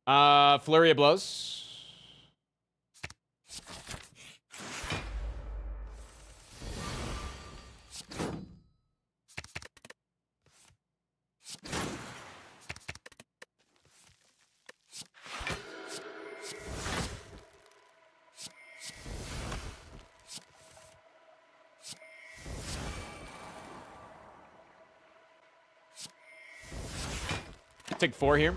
Flurry of blows. Take 4 here.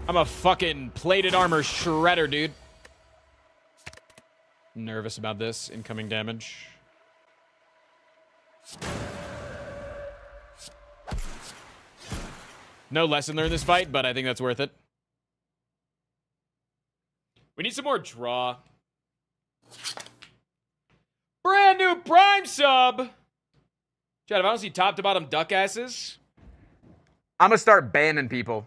I'm a fucking plated armor shredder, dude. Nervous about this. Incoming damage. No lesson learned this fight, but I think that's worth it. We need some more draw. Brand new Prime sub! Chad, if I don't see top to bottom duck asses, I'm gonna start banning people.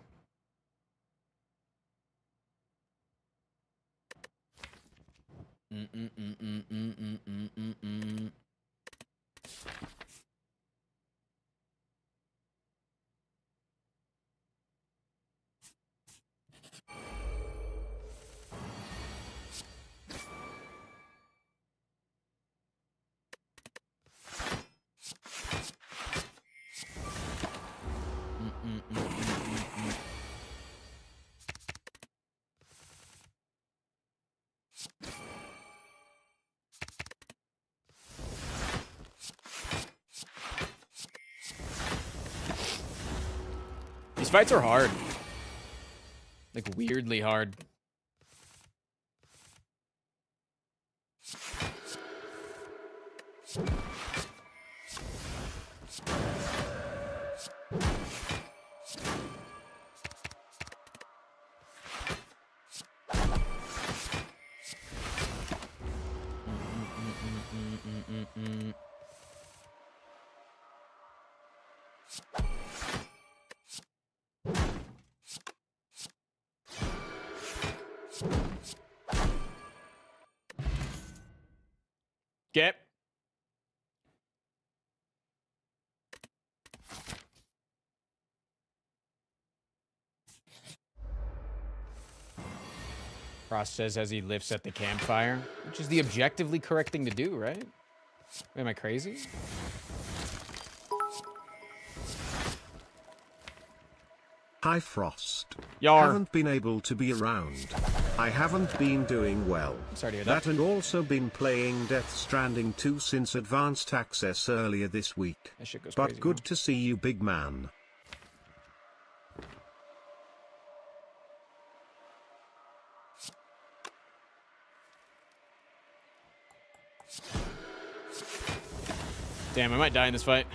These fights are hard. Like, weirdly hard. Get. Frost says as he lifts at the campfire, which is the objectively correct thing to do, right? Am I crazy? Hi Frost. Yar. Haven't been able to be around. I haven't been doing well. Sorry to hear that. And also been playing Death Stranding 2 since advanced access earlier this week. That shit goes But crazy, good man. to see you, big man. Damn, I might die in this fight.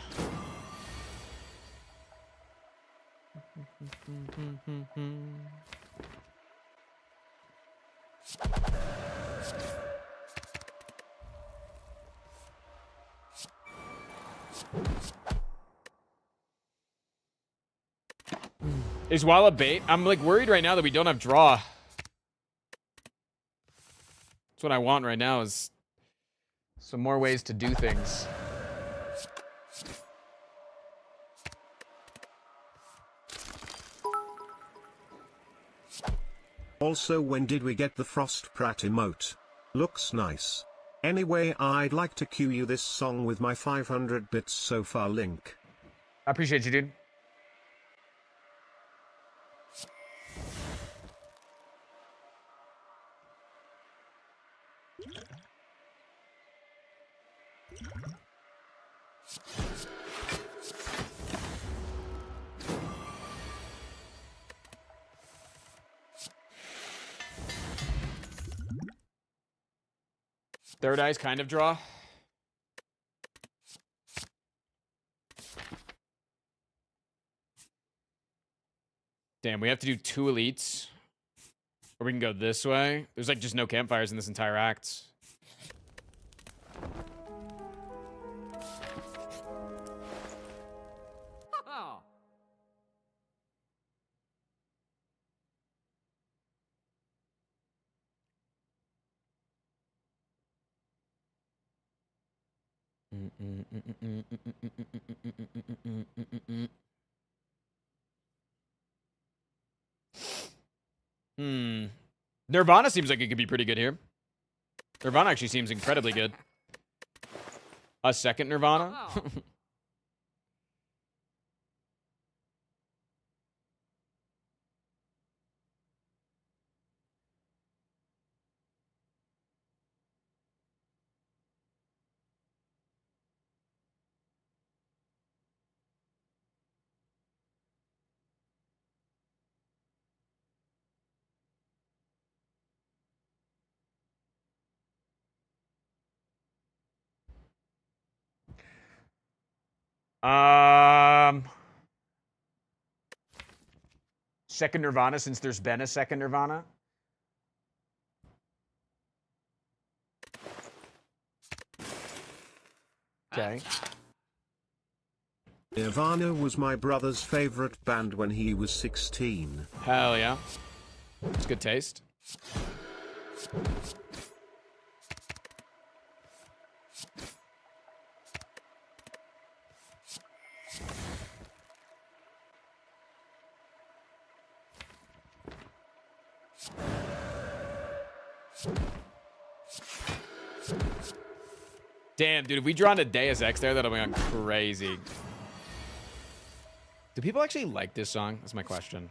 Is Walla bait? I'm like worried right now that we don't have draw. That's what I want right now is some more ways to do things. Also, when did we get the Frost Pratt emote? Looks nice. Anyway, I'd like to cue you this song with my 500 bits so far link. I appreciate you, dude. Third eye's kind of draw. Damn, we have to do 2 elites. Or we can go this way. There's like just no campfires in this entire act. Nirvana seems like it could be pretty good here. Nirvana actually seems incredibly good. A second Nirvana? Second Nirvana, since there's been a second Nirvana. Okay. Nirvana was my brother's favorite band when he was 16. Hell yeah. It's good taste. Damn, dude, if we draw into Deus Ex there, that'll be on crazy. Do people actually like this song? That's my question.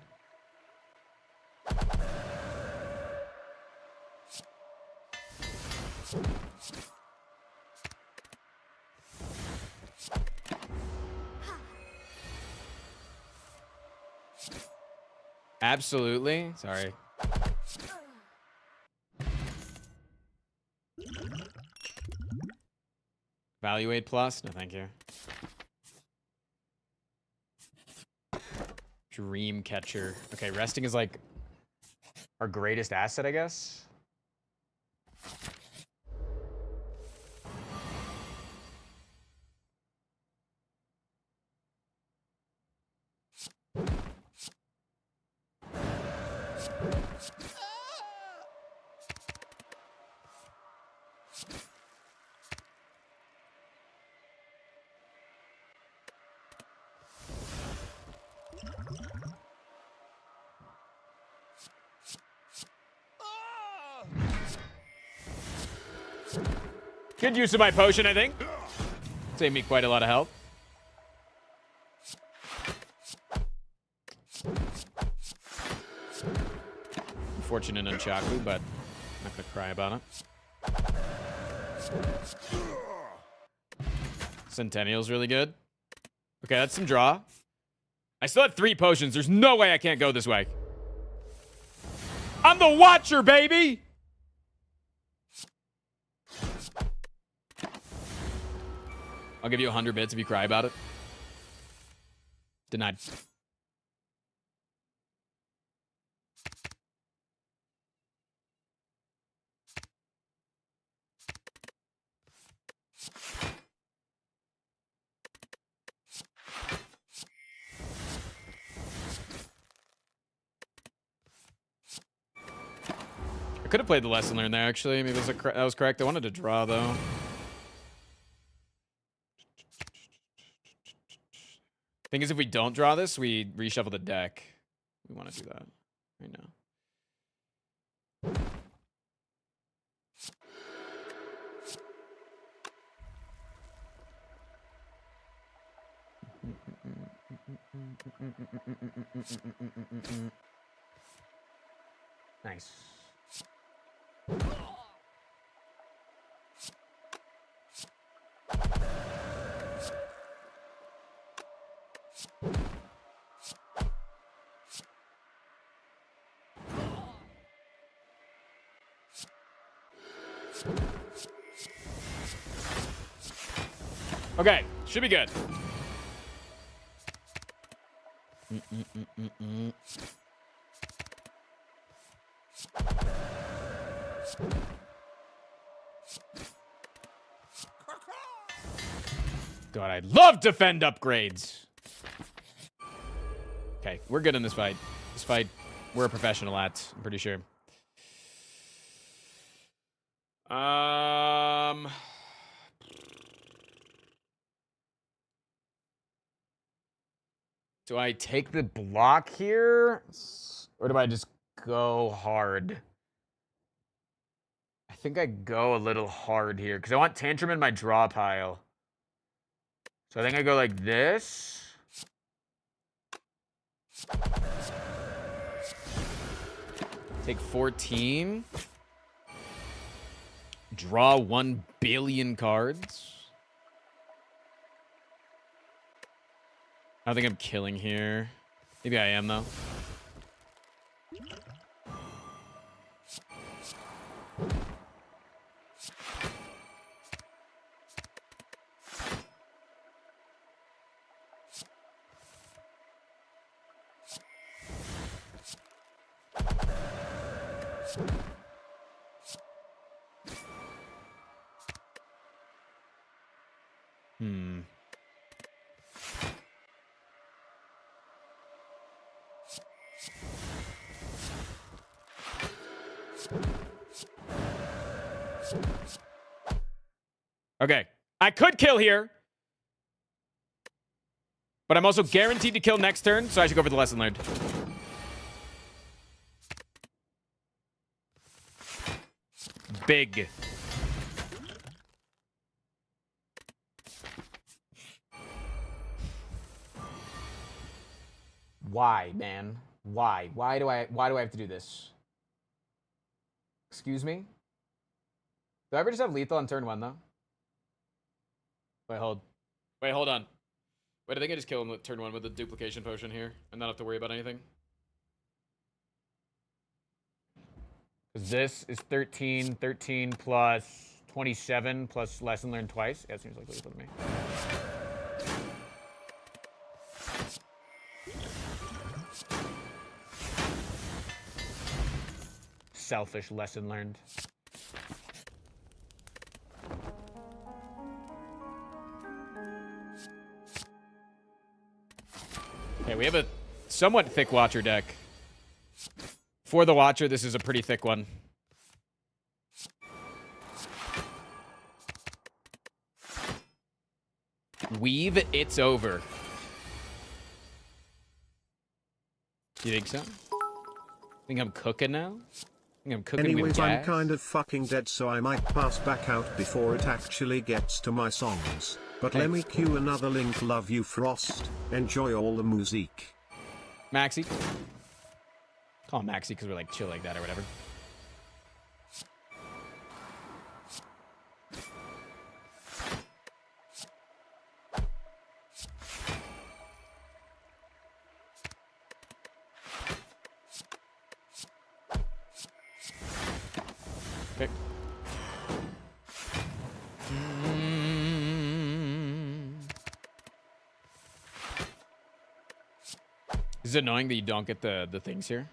Absolutely. Sorry. Evaluate plus? No, thank you. Dream catcher. Okay, resting is like our greatest asset, I guess. Good use of my potion, I think. Saved me quite a lot of health. Unfortunate Nunchaku, but I'm not gonna cry about it. Centennial's really good. Okay, that's some draw. I still have 3 potions. There's no way I can't go this way. I'm the Watcher, baby! I'll give you 100 bits if you cry about it. Denied. I could have played the lesson learned there, actually. Maybe that was correct. I wanted to draw, though. Thing is, if we don't draw this, we reshuffle the deck. We want to do that right now. Nice. Okay, should be good. God, I love defend upgrades. Okay, we're good in this fight. This fight, we're a professional at, I'm pretty sure. Do I take the block here? Or do I just go hard? I think I go a little hard here because I want Tantrum in my draw pile. So I think I go like this. Take 14. Draw 1 billion cards. I don't think I'm killing here. Maybe I am, though. Okay. I could kill here. But I'm also guaranteed to kill next turn, so I should go for the lesson learned. Big. Why, man? Why? Why do I have to do this? Excuse me? Do I ever just have lethal on turn 1, though? Wait, hold on. Wait, I think I just kill him at turn 1 with the duplication potion here and not have to worry about anything. Because this is 13 plus 27 plus lesson learned twice. Yeah, it seems like lethal to me. Selfish lesson learned. Okay, we have a somewhat thick Watcher deck. For the Watcher, this is a pretty thick one. Weave, it's over. You think so? Think I'm cooking now? Think I'm cooking with Anyways, gas? I'm kind of fucking dead, so I might pass back out before it actually gets to my songs. But let me cue another link. Love you, Frost. Enjoy all the music. Maxi. Call him Maxi because we're like chill like that or whatever. Okay. Is it annoying that you don't get the things here?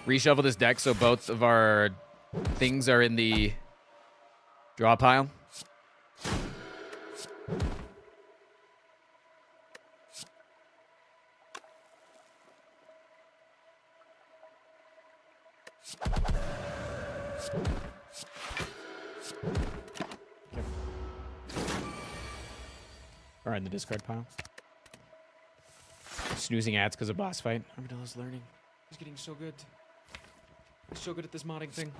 Reshuffle this deck so both of our things are in the draw pile. Or in the discard pile. Snoozing ads because of boss fight. Armadillo's learning. He's getting so good. He's so good at this modding thing.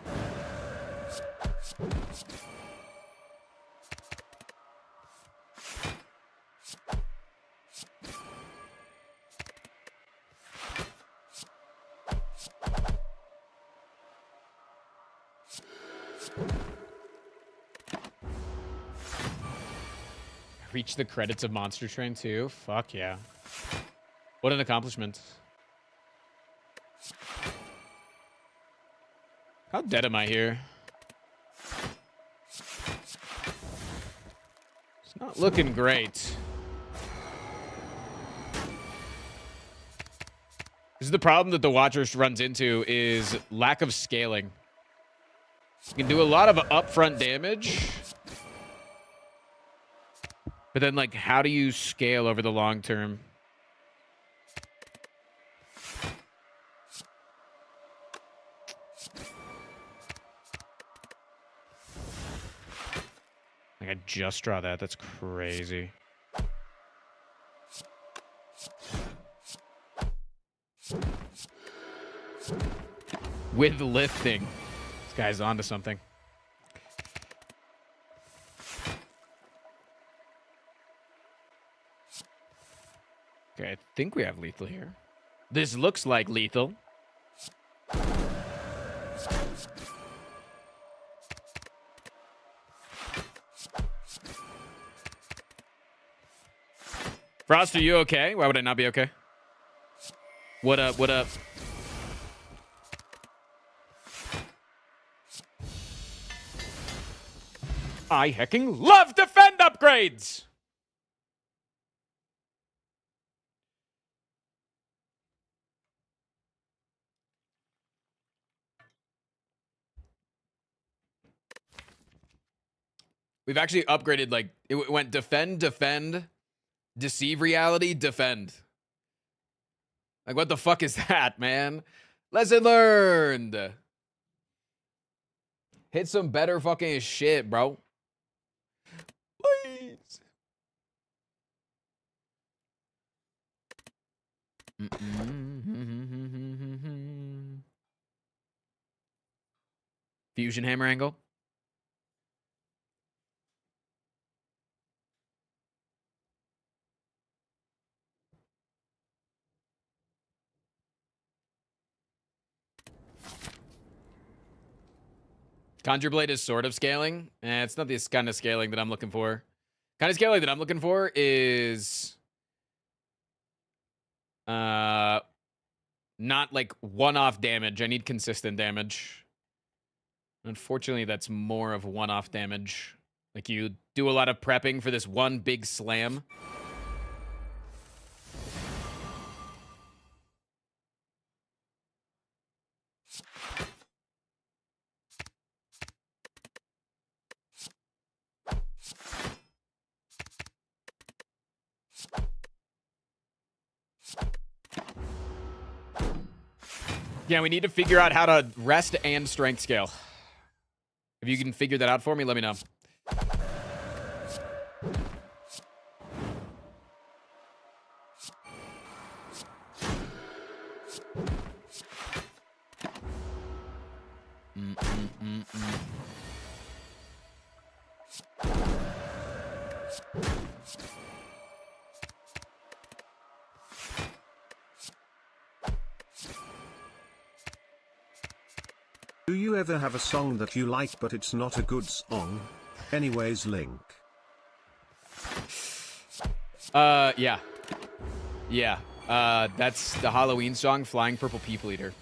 Reach the credits of Monster Train 2. Fuck yeah. What an accomplishment. How dead am I here? It's not looking great. This is the problem that the Watcher runs into is lack of scaling. You can do a lot of upfront damage. But then, like, how do you scale over the long term? Like, I just draw that. That's crazy. With lifting. This guy's onto something. Okay, I think we have lethal here. This looks like lethal. Frost, are you okay? Why would I not be okay? What up, what up? I hecking love defend upgrades! We've actually upgraded, like, it went defend, defend, deceive reality, defend. Like, what the fuck is that, man? Lesson learned. Hit some better fucking shit, bro. Please. Fusion hammer angle. Conjure Blade is sort of scaling. It's not this kind of scaling that I'm looking for. Kind of scaling that I'm looking for is not like one-off damage. I need consistent damage. Unfortunately, that's more of one-off damage. Like, you do a lot of prepping for this one big slam. Yeah, we need to figure out how to rest and strength scale. If you can figure that out for me, let me know. Do you ever have a song that you like but it's not a good song? Anyways, Link. Yeah. Yeah. That's the Halloween song, Flying Purple People Eater.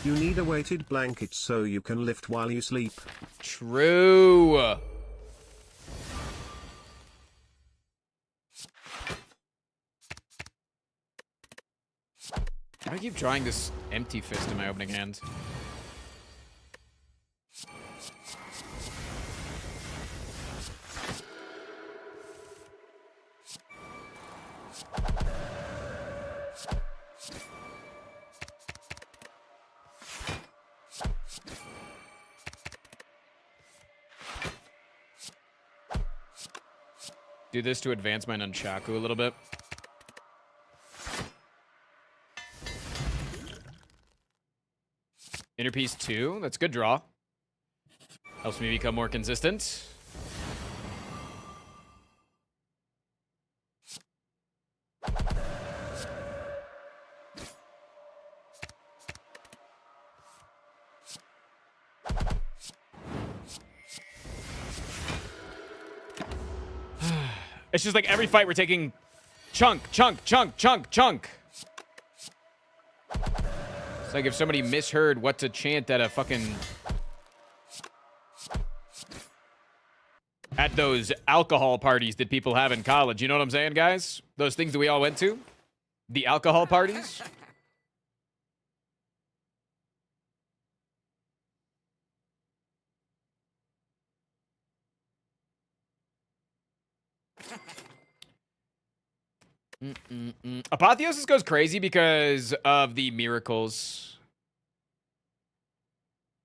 You need a weighted blanket so you can lift while you sleep. True. I keep drawing this empty fist in my opening hand. Do this to advance my nunchaku a little bit. Inner piece 2. That's a good draw. Helps me become more consistent. It's just like every fight we're taking chunk, chunk, chunk, chunk, chunk. It's like if somebody misheard what to chant at a fucking... At those alcohol parties that people have in college. You know what I'm saying, guys? Those things that we all went to? The alcohol parties? Apotheosis goes crazy because of the miracles,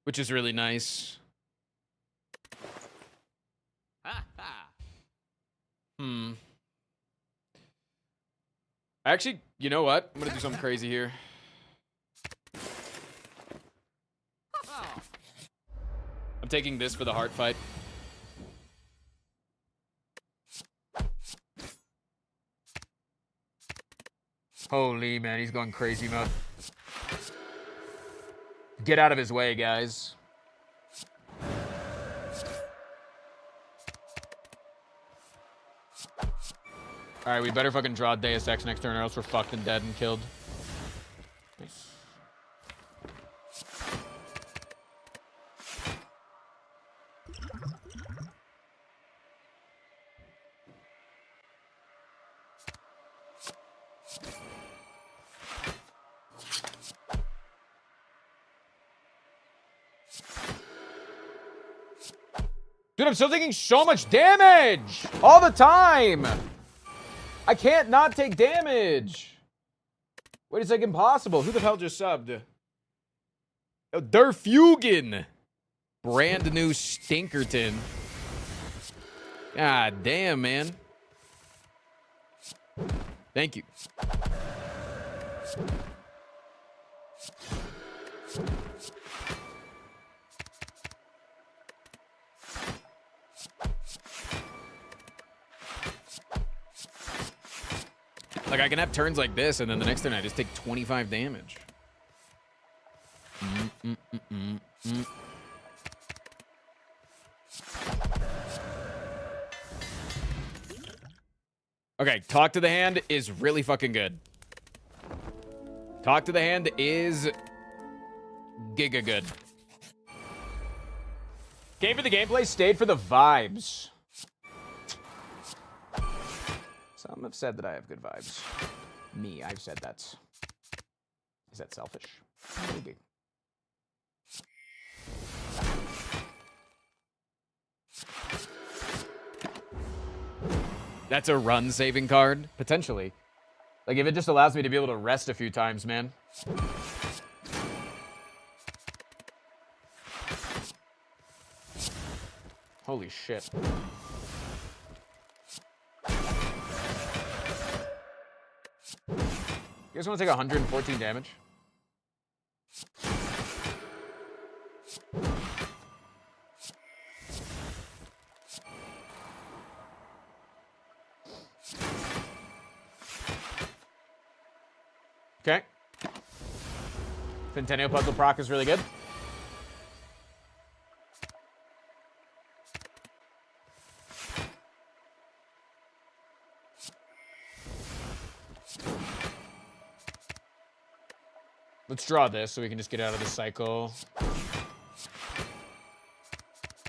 which is really nice. Actually, you know what? I'm gonna do something crazy here. I'm taking this for the heart fight. Holy man, he's going crazy mode. Get out of his way, guys. Alright, we better fucking draw Deus Ex next turn or else we're fucked and dead and killed. Nice. Dude, I'm still taking so much damage! All the time! I can't not take damage! Wait, it's like impossible. Who the hell just subbed? Oh, Durfugen! Brand new Stinkerton. God damn, man. Thank you. Like, I can have turns like this, and then the next turn I just take 25 damage. Okay, Talk to the Hand is really fucking good. Talk to the Hand is giga good. Came for the gameplay, stayed for the vibes. Some have said that I have good vibes. Me, I've said that. Is that selfish? Maybe. That's a run-saving card? Potentially. Like, if it just allows me to be able to rest a few times, man. Holy shit. You guys want to take 114 damage? Okay. Centennial Puzzle proc is really good. Let's draw this so we can just get out of this cycle.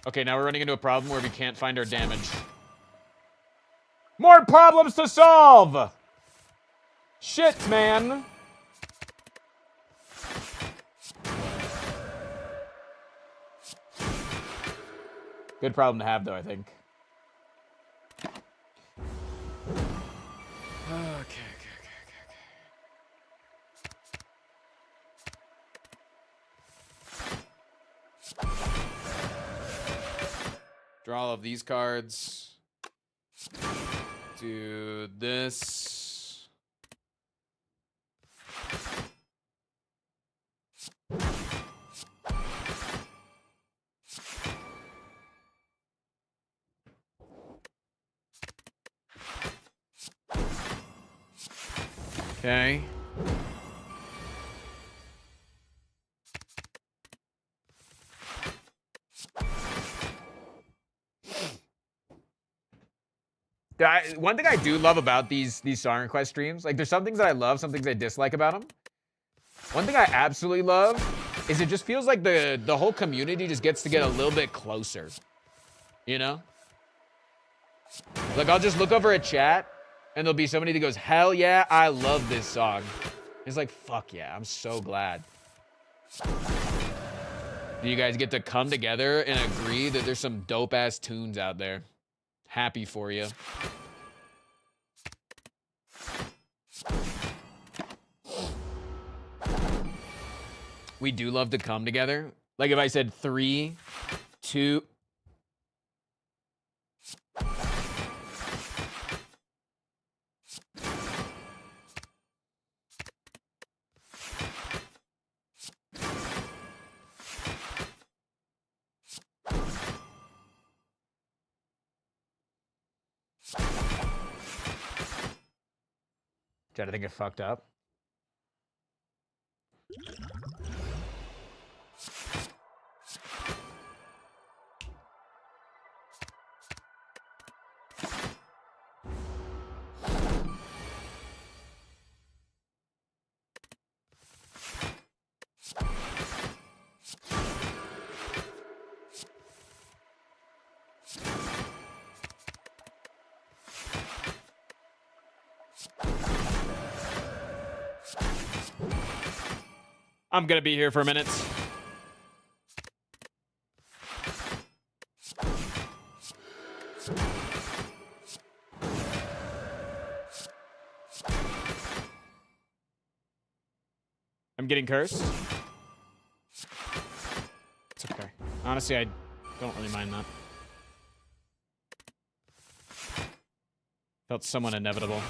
Okay, now we're running into a problem where we can't find our damage. More problems to solve! Shit, man! Good problem to have, though, I think. Okay. Draw all of these cards. Do this. Okay. One thing I do love about these song request streams, like there's some things that I love, some things I dislike about them. One thing I absolutely love is it just feels like the whole community just gets to get a little bit closer. You know? Like I'll just look over a chat and there'll be somebody that goes, hell yeah, I love this song. It's like, fuck yeah, I'm so glad. You guys get to come together and agree that there's some dope ass tunes out there. Happy for you. We do love to come together. Like if I said 3, 2. Did I think it fucked up? I'm gonna be here for a minute. I'm getting cursed. It's okay. Honestly, I don't really mind that. Felt somewhat inevitable.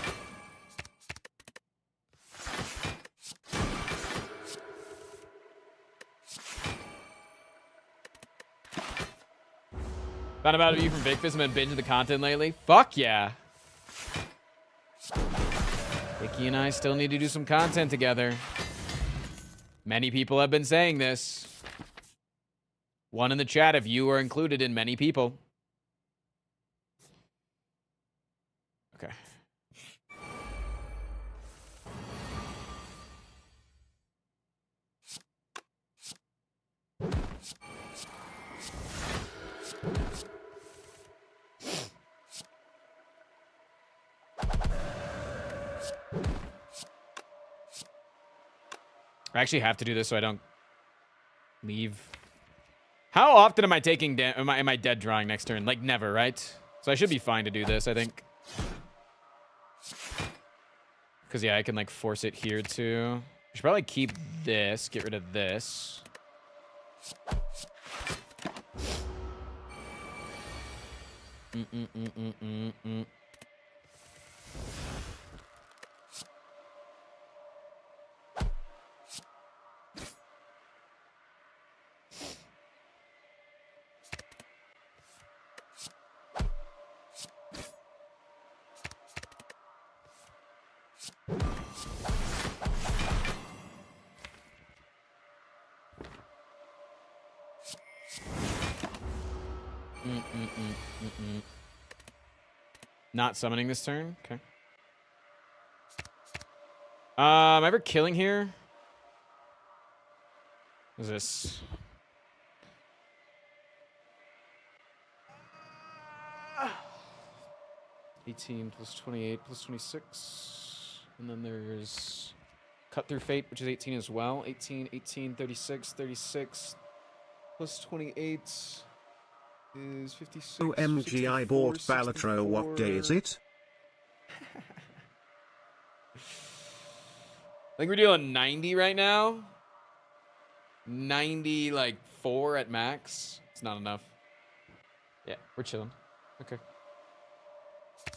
Found about you from Vicfist and been binging the content lately? Fuck yeah. Vicky and I still need to do some content together. Many people have been saying this. One in the chat if you are included in many people. Okay. I actually have to do this so I don't leave. How often am I taking am I dead drawing next turn? Like never, right? So I should be fine to do this, I think. Because yeah, I can like force it here too. I should probably keep this, get rid of this. Not summoning this turn? Okay. Am I ever killing here? What is this? $18 plus 28 plus 26. And then there's Cut Through Fate, which is 18 as well. 18, 18, 36, 36 plus 28 is 56. OMG, I bought Balatro. What day is it? I think we're dealing 90 right now. 90, like 4 at max. It's not enough. Yeah, we're chilling. Okay.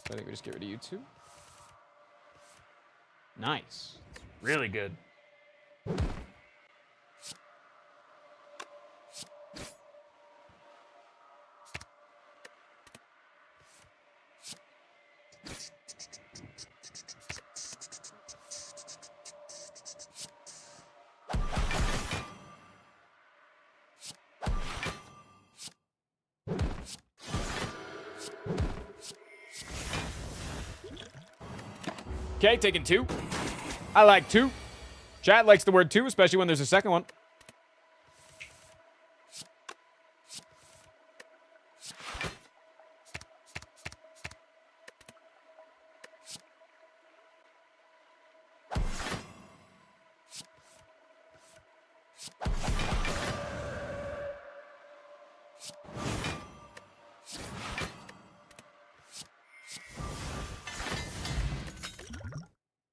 So I think we just get rid of you two. Nice. Really good. Okay, taking 2. I like 2. Chat likes the word 2, especially when there's a second one.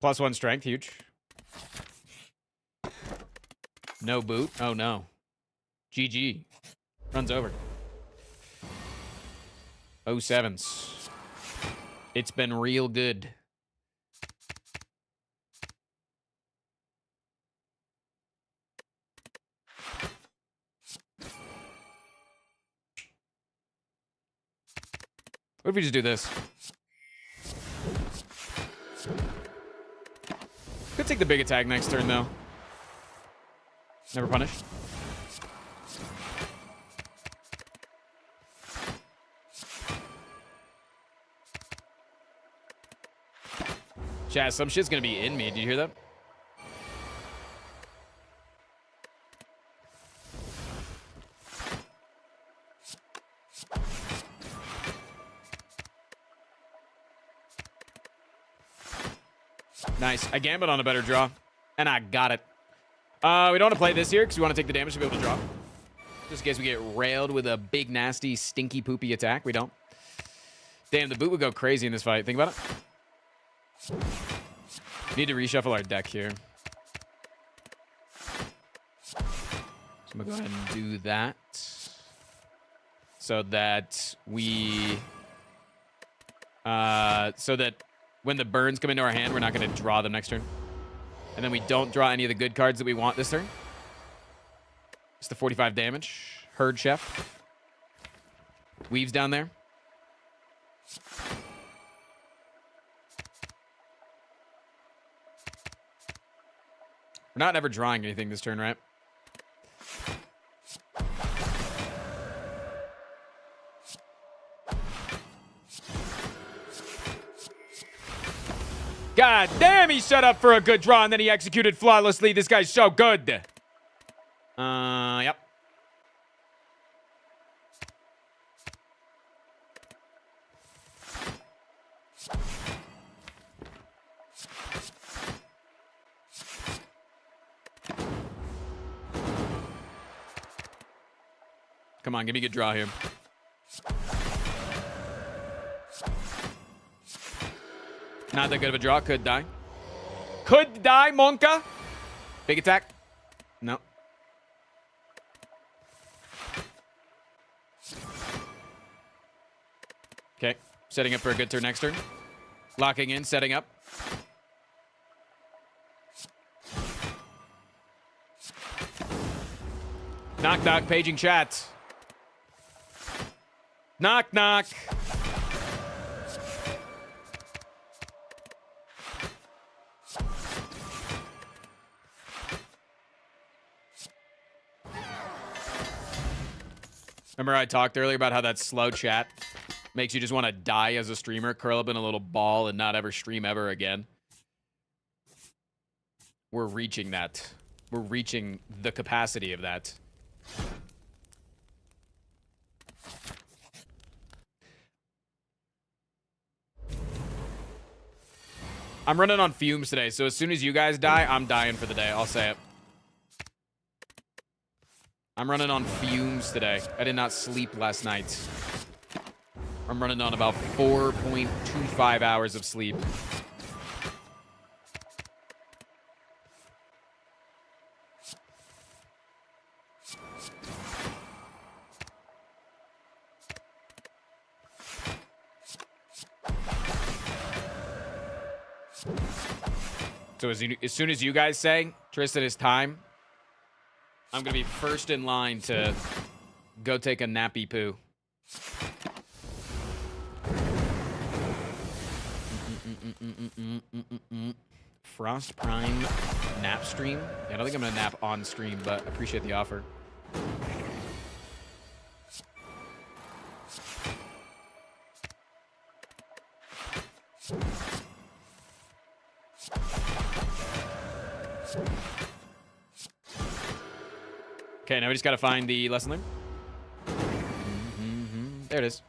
+1 strength, huge. No boot. Oh, no. GG. Runs over. 07s. It's been real good. What if we just do this? Could take the big attack next turn, though. Never punish. Chat, some shit's gonna be in me. Do you hear that? Nice. I gambit on a better draw, and I got it. We don't want to play this here because we want to take the damage to be able to draw. Just in case we get railed with a big, nasty, stinky, poopy attack. We don't. Damn, the boot would go crazy in this fight. Think about it. Need to reshuffle our deck here. So I'm going to go ahead and do that. So that we... so that when the burns come into our hand, we're not going to draw them next turn. And then we don't draw any of the good cards that we want this turn. It's the 45 damage. Herd Chef. Weaves down there. We're not ever drawing anything this turn, right? God damn, he shut up for a good draw and then he executed flawlessly. This guy's so good. Yep. Come on, give me a good draw here. Not that good of a draw. Could die. Could die, Monka. Big attack. No. Okay. Setting up for a good turn next turn. Locking in, setting up. Knock, knock, paging chat. Knock, knock. Remember I talked earlier about how that slow chat makes you just want to die as a streamer, curl up in a little ball, and not ever stream ever again? We're reaching that. We're reaching the capacity of that. I'm running on fumes today, so as soon as you guys die, I'm dying for the day. I'll say it. I'm running on fumes today. I did not sleep last night. I'm running on about 4.25 hours of sleep. So as soon as you guys say, Tristan, it's time, I'm going to be first in line to go take a nappy poo. Frost Prime nap stream? Yeah, I don't think I'm going to nap on stream, but I appreciate the offer. Okay, now we just gotta find the lesson learned. There it is.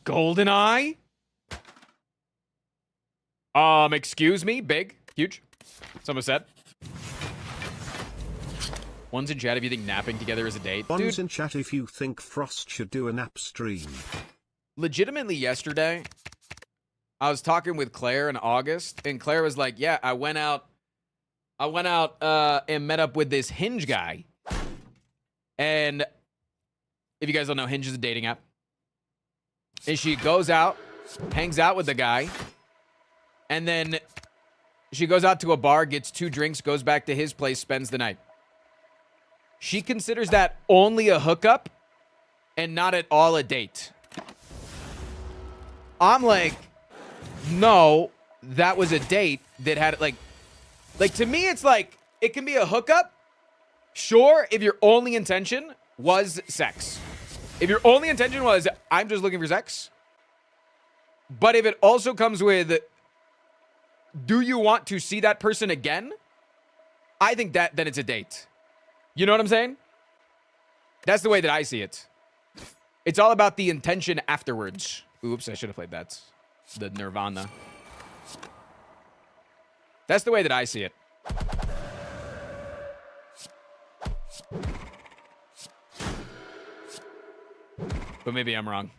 Golden eye? Excuse me? Big? Huge? Someone said. One's in chat if you think napping together is a date. One's in chat if you think Frost should do a nap stream. Legitimately yesterday, I was talking with Claire in August, and Claire was like, yeah, I went out and met up with this Hinge guy. And if you guys don't know, Hinge is a dating app. And she goes out, hangs out with the guy, and then she goes out to a bar, gets 2 drinks, goes back to his place, spends the night. She considers that only a hookup and not at all a date. I'm like, no, that was a date that had, like to me, it's like, it can be a hookup, sure, if your only intention was sex. If your only intention was, I'm just looking for sex. But if it also comes with, do you want to see that person again? I think that then it's a date. You know what I'm saying? That's the way that I see it. It's all about the intention afterwards. Oops, I should have played that. The Nirvana. That's the way that I see it. But maybe I'm wrong.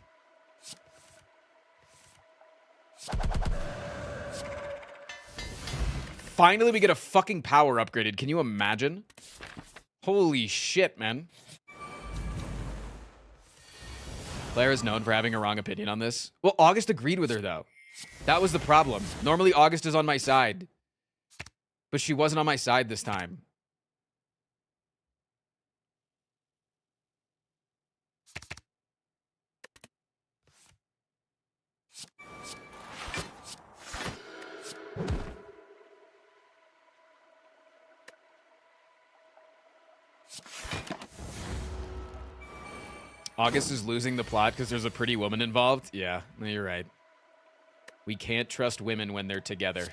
Finally, we get a fucking power upgraded. Can you imagine? Holy shit, man. Claire is known for having a wrong opinion on this. Well, August agreed with her, though. That was the problem. Normally, August is on my side. But she wasn't on my side this time. August is losing the plot because there's a pretty woman involved? Yeah, you're right. We can't trust women when they're together.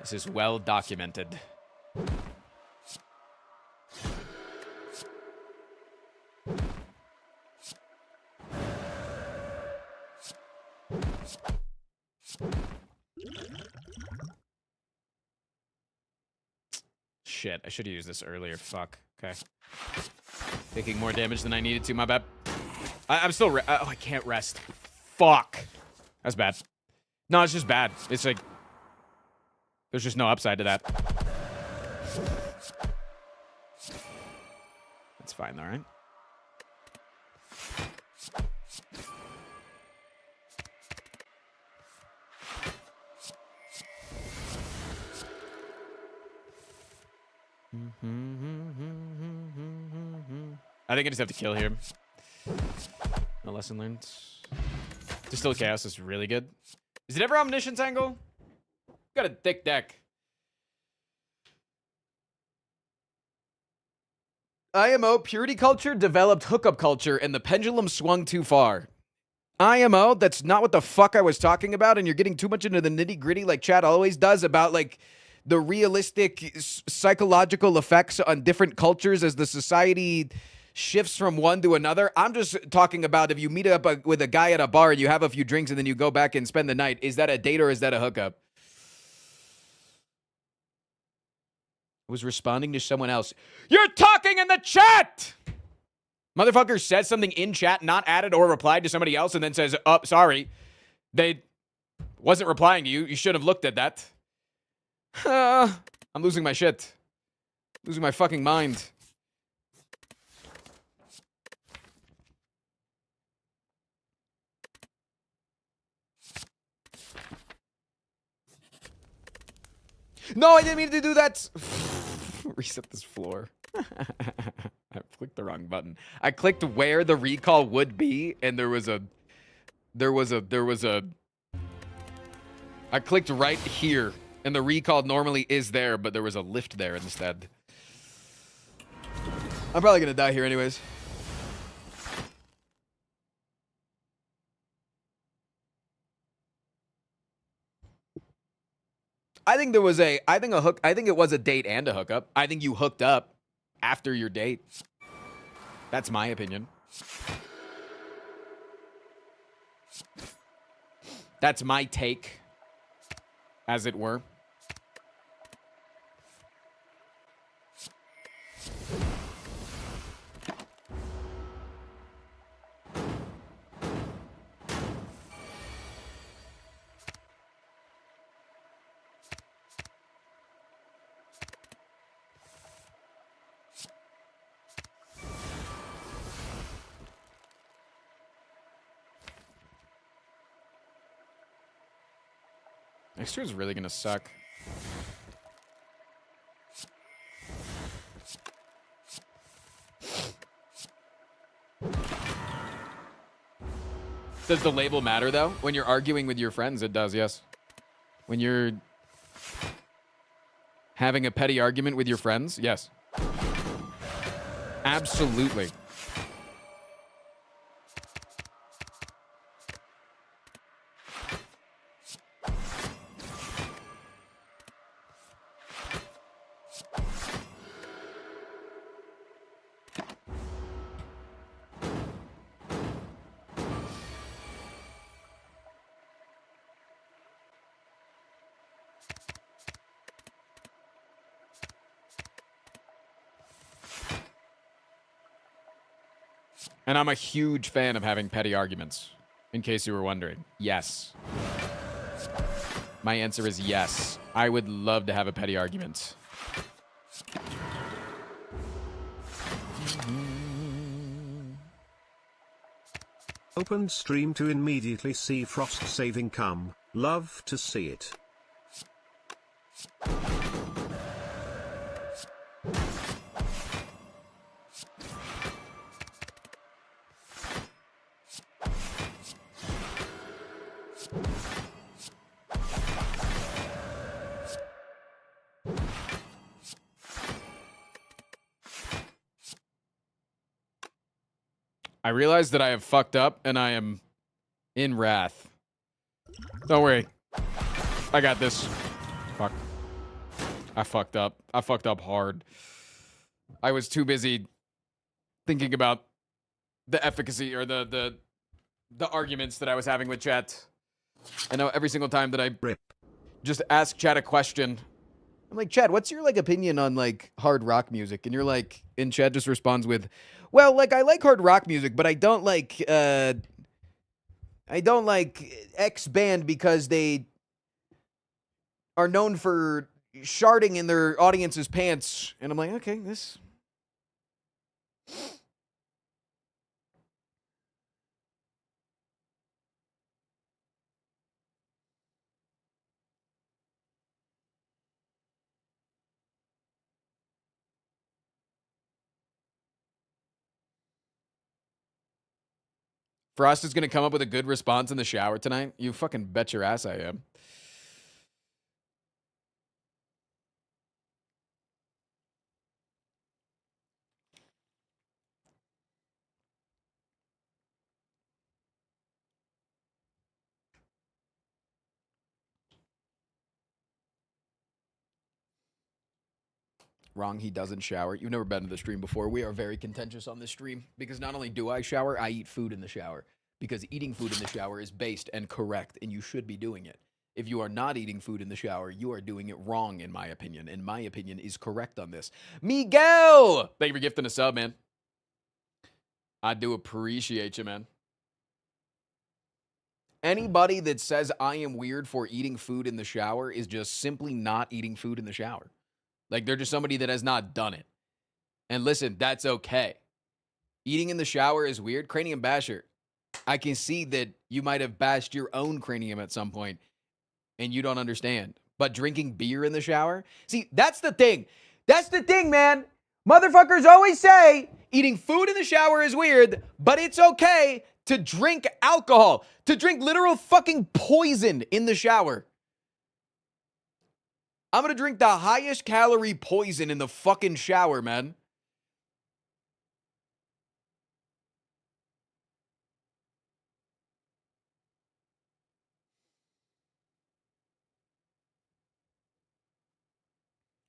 This is well documented. Shit, I should have used this earlier. Fuck. Okay. Taking more damage than I needed to, my bad. I'm still oh, I can't rest. Fuck. That's bad. No, it's just bad. It's like, there's just no upside to that. That's fine, all right? I think I just have to kill him. No lesson learned. Distilled Chaos is really good. Is it ever Omniscience Angle? Got a thick deck. IMO, purity culture developed hookup culture and the pendulum swung too far. IMO, that's not what the fuck I was talking about, and you're getting too much into the nitty gritty like Chad always does about like the realistic psychological effects on different cultures as the society shifts from one to another. I'm just talking about if you meet up with a guy at a bar and you have a few drinks and then you go back and spend the night. Is that a date or is that a hookup? I was responding to someone else. You're talking in the chat! Motherfucker says something in chat, not added or replied to somebody else, and then says, oh, sorry. They wasn't replying to you. You should have looked at that. I'm losing my shit. Losing my fucking mind. No, I didn't mean to do that. Reset this floor. I clicked the wrong button. I clicked where the recall would be, and there was a I clicked right here, and the recall normally is there, but there was a lift there instead. I'm probably gonna die here anyways. I think it was a date and a hookup. I think you hooked up after your date. That's my opinion. That's my take, as it were. Next year is really gonna suck. Does the label matter though? When you're arguing with your friends, it does, yes. When you're having a petty argument with your friends, yes. Absolutely. And I'm a huge fan of having petty arguments, in case you were wondering. Yes. My answer is yes. I would love to have a petty argument. Open stream to immediately see Frost saving come. Love to see it. I realize that I have fucked up and I am in wrath. Don't worry. I got this. Fuck. I fucked up. I fucked up hard. I was too busy thinking about the efficacy or the arguments that I was having with chat. I know every single time that I just ask chat a question, I'm like, Chad, what's your like opinion on like hard rock music? And you're like, and Chad just responds with, well, like I like hard rock music, but I don't like X band because they are known for sharding in their audience's pants. And I'm like, okay, this. Frost is going to come up with a good response in the shower tonight? You fucking bet your ass I am. Wrong, he doesn't shower. You've never been to the stream before. We are very contentious on this stream because not only do I shower, I eat food in the shower. Because eating food in the shower is based and correct, and you should be doing it. If you are not eating food in the shower, you are doing it wrong, in my opinion. And my opinion is correct on this. Miguel! Thank you for gifting a sub, man. I do appreciate you, man. Anybody that says I am weird for eating food in the shower is just simply not eating food in the shower. Like, they're just somebody that has not done it. And listen, that's okay. Eating in the shower is weird. Cranium Basher, I can see that you might have bashed your own cranium at some point, and you don't understand. But drinking beer in the shower? See, that's the thing. That's the thing, man. Motherfuckers always say eating food in the shower is weird, but it's okay to drink alcohol, to drink literal fucking poison in the shower. I'm going to drink the highest calorie poison in the fucking shower, man.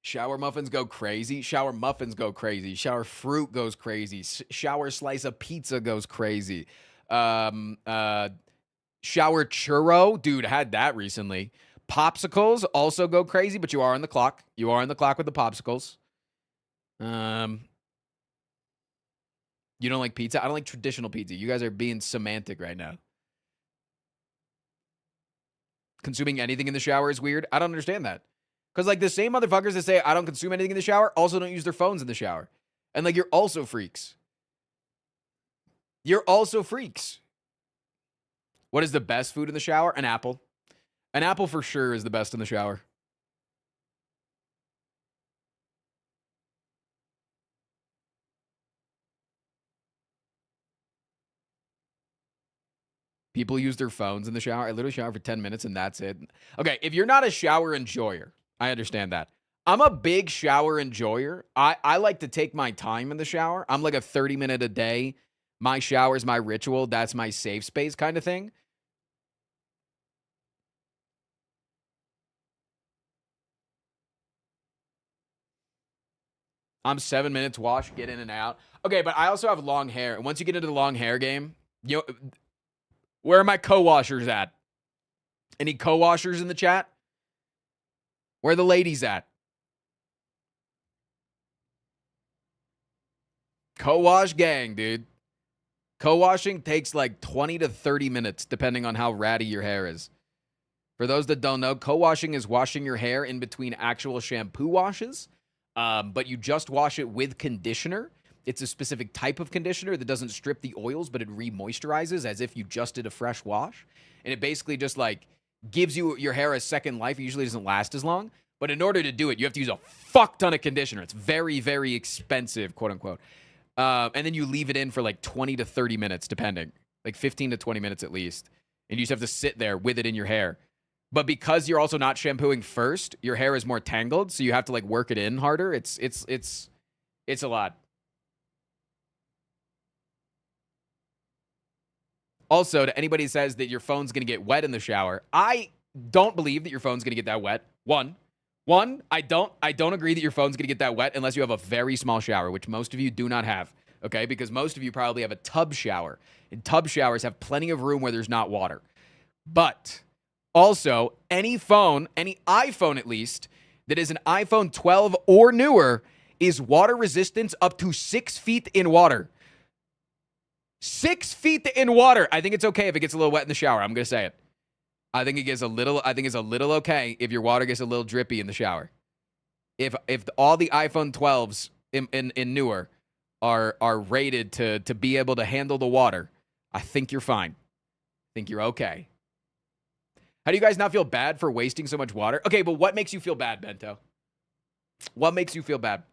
Shower muffins go crazy. Shower muffins go crazy. Shower fruit goes crazy. Shower slice of pizza goes crazy. Shower churro. Dude, I had that recently. Popsicles also go crazy, but you are on the clock. You are on the clock with the popsicles. You don't like pizza? I don't like traditional pizza. You guys are being semantic right now. Consuming anything in the shower is weird. I don't understand that. Because, like, the same motherfuckers that say I don't consume anything in the shower also don't use their phones in the shower. And, like, you're also freaks. You're also freaks. What is the best food in the shower? An apple. An apple for sure is the best in the shower. People use their phones in the shower. I literally shower for 10 minutes and that's it. Okay, if you're not a shower enjoyer, I understand that. I'm a big shower enjoyer. I like to take my time in the shower. I'm like a 30-minute a day. My shower's my ritual. That's my safe space kind of thing. I'm 7 minutes wash, get in and out. Okay, but I also have long hair. And once you get into the long hair game, you know, where are my co-washers at? Any co-washers in the chat? Where are the ladies at? Co-wash gang, dude. Co-washing takes like 20 to 30 minutes, depending on how ratty your hair is. For those that don't know, co-washing is washing your hair in between actual shampoo washes, but you just wash it with conditioner. It's a specific type of conditioner that doesn't strip the oils, but it re-moisturizes as if you just did a fresh wash. And it basically just like gives you your hair a second life. It usually doesn't last as long. But in order to do it, you have to use a fuck ton of conditioner. It's very, very expensive, quote unquote. And then you leave it in for like 20 to 30 minutes, depending. Like 15 to 20 minutes at least. And you just have to sit there with it in your hair. But because you're also not shampooing first, your hair is more tangled, so you have to like work it in harder. It's a lot. Also, to anybody who says that your phone's going to get wet in the shower, I don't believe that your phone's going to get that wet. One, I don't agree that your phone's going to get that wet unless you have a very small shower, which most of you do not have, okay? Because most of you probably have a tub shower, and tub showers have plenty of room where there's not water. But also, any phone, any iPhone at least, that is an iPhone 12 or newer is water resistant up to 6 feet in water. 6 feet in water. I think it's okay if it gets a little wet in the shower. I'm going to say it. I think it's a little okay if your water gets a little drippy in the shower. If all the iPhone 12s in newer are rated to be able to handle the water, I think you're fine. I think you're okay. How do you guys not feel bad for wasting so much water? Okay, but what makes you feel bad, Bento? What makes you feel bad?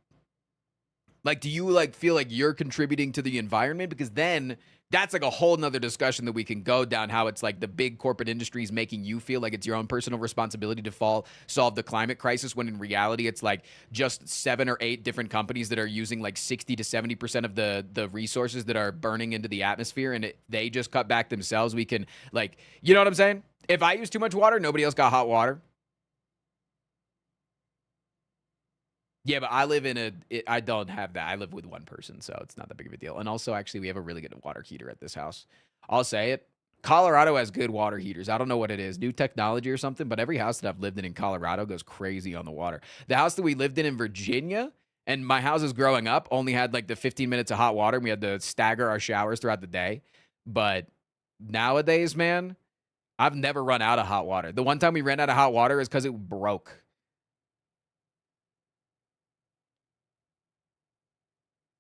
Like, do you like feel like you're contributing to the environment? Because then that's like a whole nother discussion that we can go down, how it's like the big corporate industries making you feel like it's your own personal responsibility to solve the climate crisis, when in reality it's like just 7 or 8 different companies that are using like 60 to 70% of the resources that are burning into the atmosphere, and they just cut back themselves. We can, like, you know what I'm saying? If I use too much water, nobody else got hot water. Yeah, but I don't have that. I live with one person, so it's not that big of a deal. And also, actually, we have a really good water heater at this house. I'll say it. Colorado has good water heaters. I don't know what it is, new technology or something, but every house that I've lived in Colorado goes crazy on the water. The house that we lived in Virginia, and my houses growing up, only had like the 15 minutes of hot water, and we had to stagger our showers throughout the day. But nowadays, man, I've never run out of hot water. The one time we ran out of hot water is because it broke.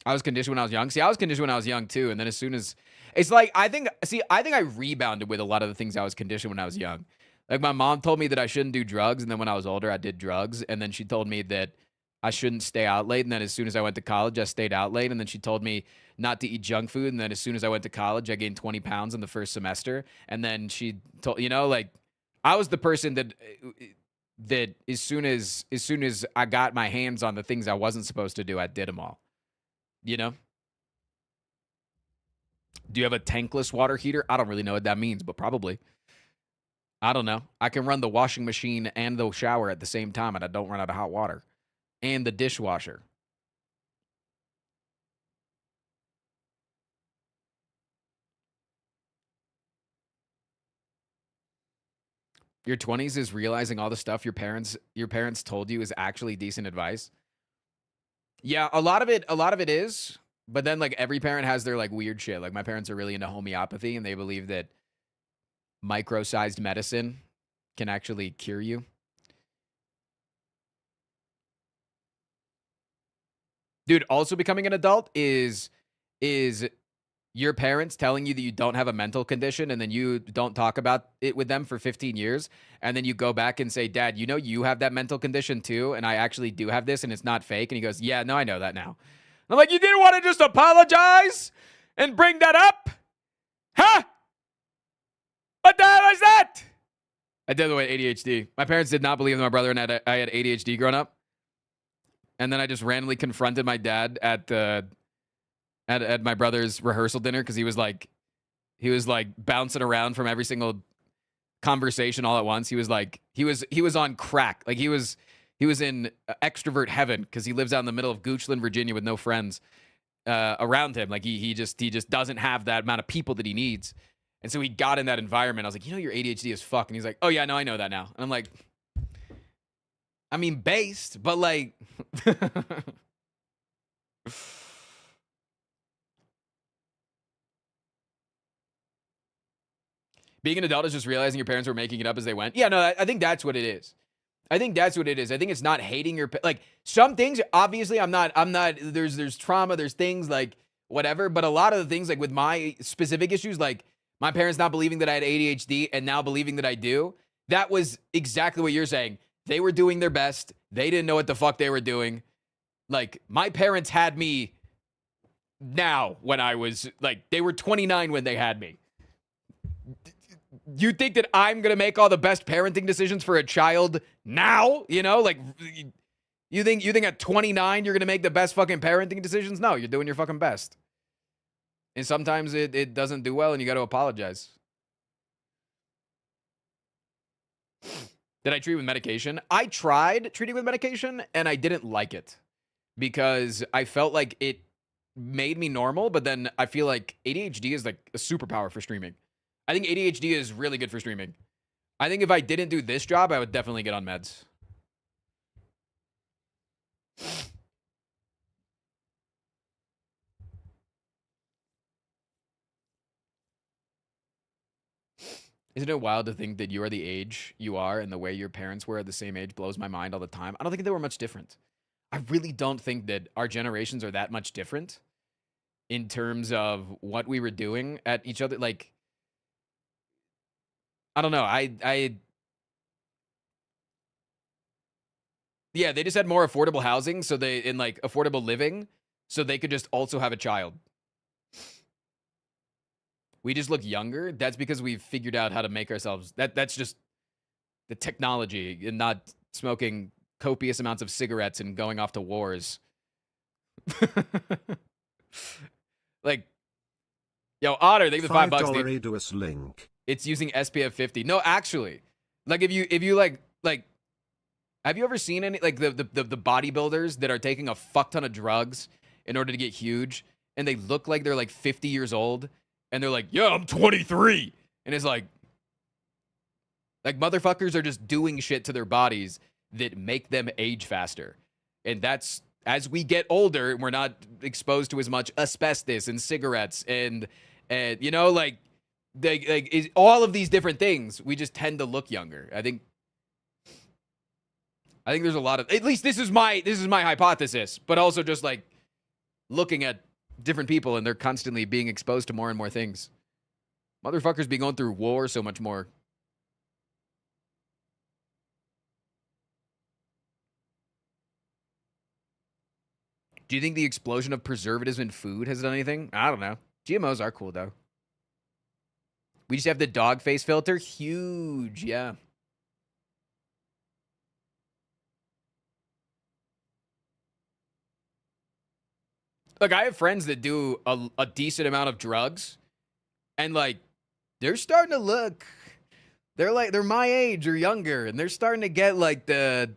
I was conditioned when I was young. See, I was conditioned when I was young too. And then as soon as it's like, I think I rebounded with a lot of the things I was conditioned when I was young. Like, my mom told me that I shouldn't do drugs. And then when I was older, I did drugs. And then she told me that I shouldn't stay out late. And then as soon as I went to college, I stayed out late. And then she told me not to eat junk food. And then as soon as I went to college, I gained 20 pounds in the first semester. And then she told, like, I was the person that as soon as I got my hands on the things I wasn't supposed to do, I did them all. You know? Do you have a tankless water heater? I don't really know what that means, but probably. I don't know. I can run the washing machine and the shower at the same time, and I don't run out of hot water. and the dishwasher. Your 20s is realizing all the stuff your parents told you is actually decent advice. Yeah, a lot of it is, but then like every parent has their like weird shit. Like my parents are really into homeopathy and they believe that micro-sized medicine can actually cure you. Dude, also becoming an adult is your parents telling you that you don't have a mental condition and then you don't talk about it with them for 15 years. And then you go back and say, Dad, you know, you have that mental condition too. And I actually do have this and it's not fake. And he goes, yeah, no, I know that now. I'm like, you didn't want to just apologize and bring that up? Huh? What the hell is that? I did the way ADHD. My parents did not believe in my brother and I had ADHD growing up. And then I just randomly confronted my dad at my brother's rehearsal dinner because he was like bouncing around from every single conversation all at once. He was on crack. Like he was in extrovert heaven because he lives out in the middle of Goochland, Virginia with no friends around him. Like he just doesn't have that amount of people that he needs. And so he got in that environment. I was like, you know, your ADHD is fuck. And he's like, oh yeah, no, I know that now. And I'm like, I mean, based, but like, being an adult is just realizing your parents were making it up as they went. Yeah, no, I think that's what it is. I think it's not hating your, like some things, obviously I'm not, there's trauma, there's things like whatever, but a lot of the things like with my specific issues, like my parents not believing that I had ADHD and now believing that I do, that was exactly what you're saying. They were doing their best. They didn't know what the fuck they were doing. Like my parents had me now when I was like, they were 29 when they had me. You think that I'm going to make all the best parenting decisions for a child now? You know, like you think at 29 you're going to make the best fucking parenting decisions? No, you're doing your fucking best. And sometimes it doesn't do well and you got to apologize. Did I treat with medication? I tried treating with medication and I didn't like it because I felt like it made me normal, but then I feel like ADHD is like a superpower for streaming. I think ADHD is really good for streaming. I think if I didn't do this job, I would definitely get on meds. Isn't it wild to think that you are the age you are and the way your parents were at the same age blows my mind all the time? I don't think they were much different. I really don't think that our generations are that much different in terms of what we were doing at each other. Like, I don't know. Yeah, they just had more affordable housing, so in like affordable living, so they could just also have a child. We just look younger. That's because we've figured out how to make ourselves. That's just the technology and not smoking copious amounts of cigarettes and going off to wars. Like, yo, Otter, thank you for the $5, dude. $5 link. It's using SPF 50. No, actually, like if you like, have you ever seen any like the bodybuilders that are taking a fuck ton of drugs in order to get huge, and they look like they're like 50 years old? And they're like, yeah, I'm 23. And it's like motherfuckers are just doing shit to their bodies that make them age faster. And that's, as we get older, we're not exposed to as much asbestos and cigarettes and you know, like all of these different things, we just tend to look younger. I think there's a lot of, at least this is my hypothesis, but also just like looking at different people and they're constantly being exposed to more and more things. Motherfuckers be going through war so much more. Do you think the explosion of preservatives in food has done anything? I don't know. GMOs are cool though. We just have the dog face filter. Huge, yeah. Look, I have friends that do a decent amount of drugs, and like they're starting to look, they're my age or younger, and they're starting to get like the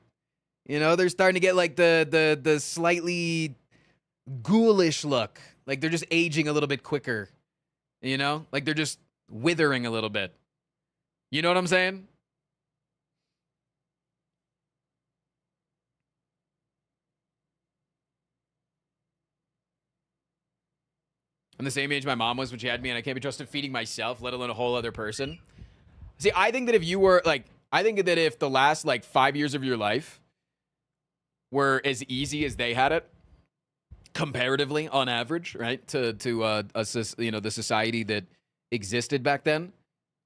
You know, they're starting to get like the slightly ghoulish look. Like they're just aging a little bit quicker. You know? Like they're just withering a little bit. You know what I'm saying? I'm the same age my mom was when she had me, and I can't be trusted feeding myself, let alone a whole other person. See, I think that if you were like, I think that if the last like 5 years of your life were as easy as they had it, comparatively on average, right, to you know, the society that existed back then,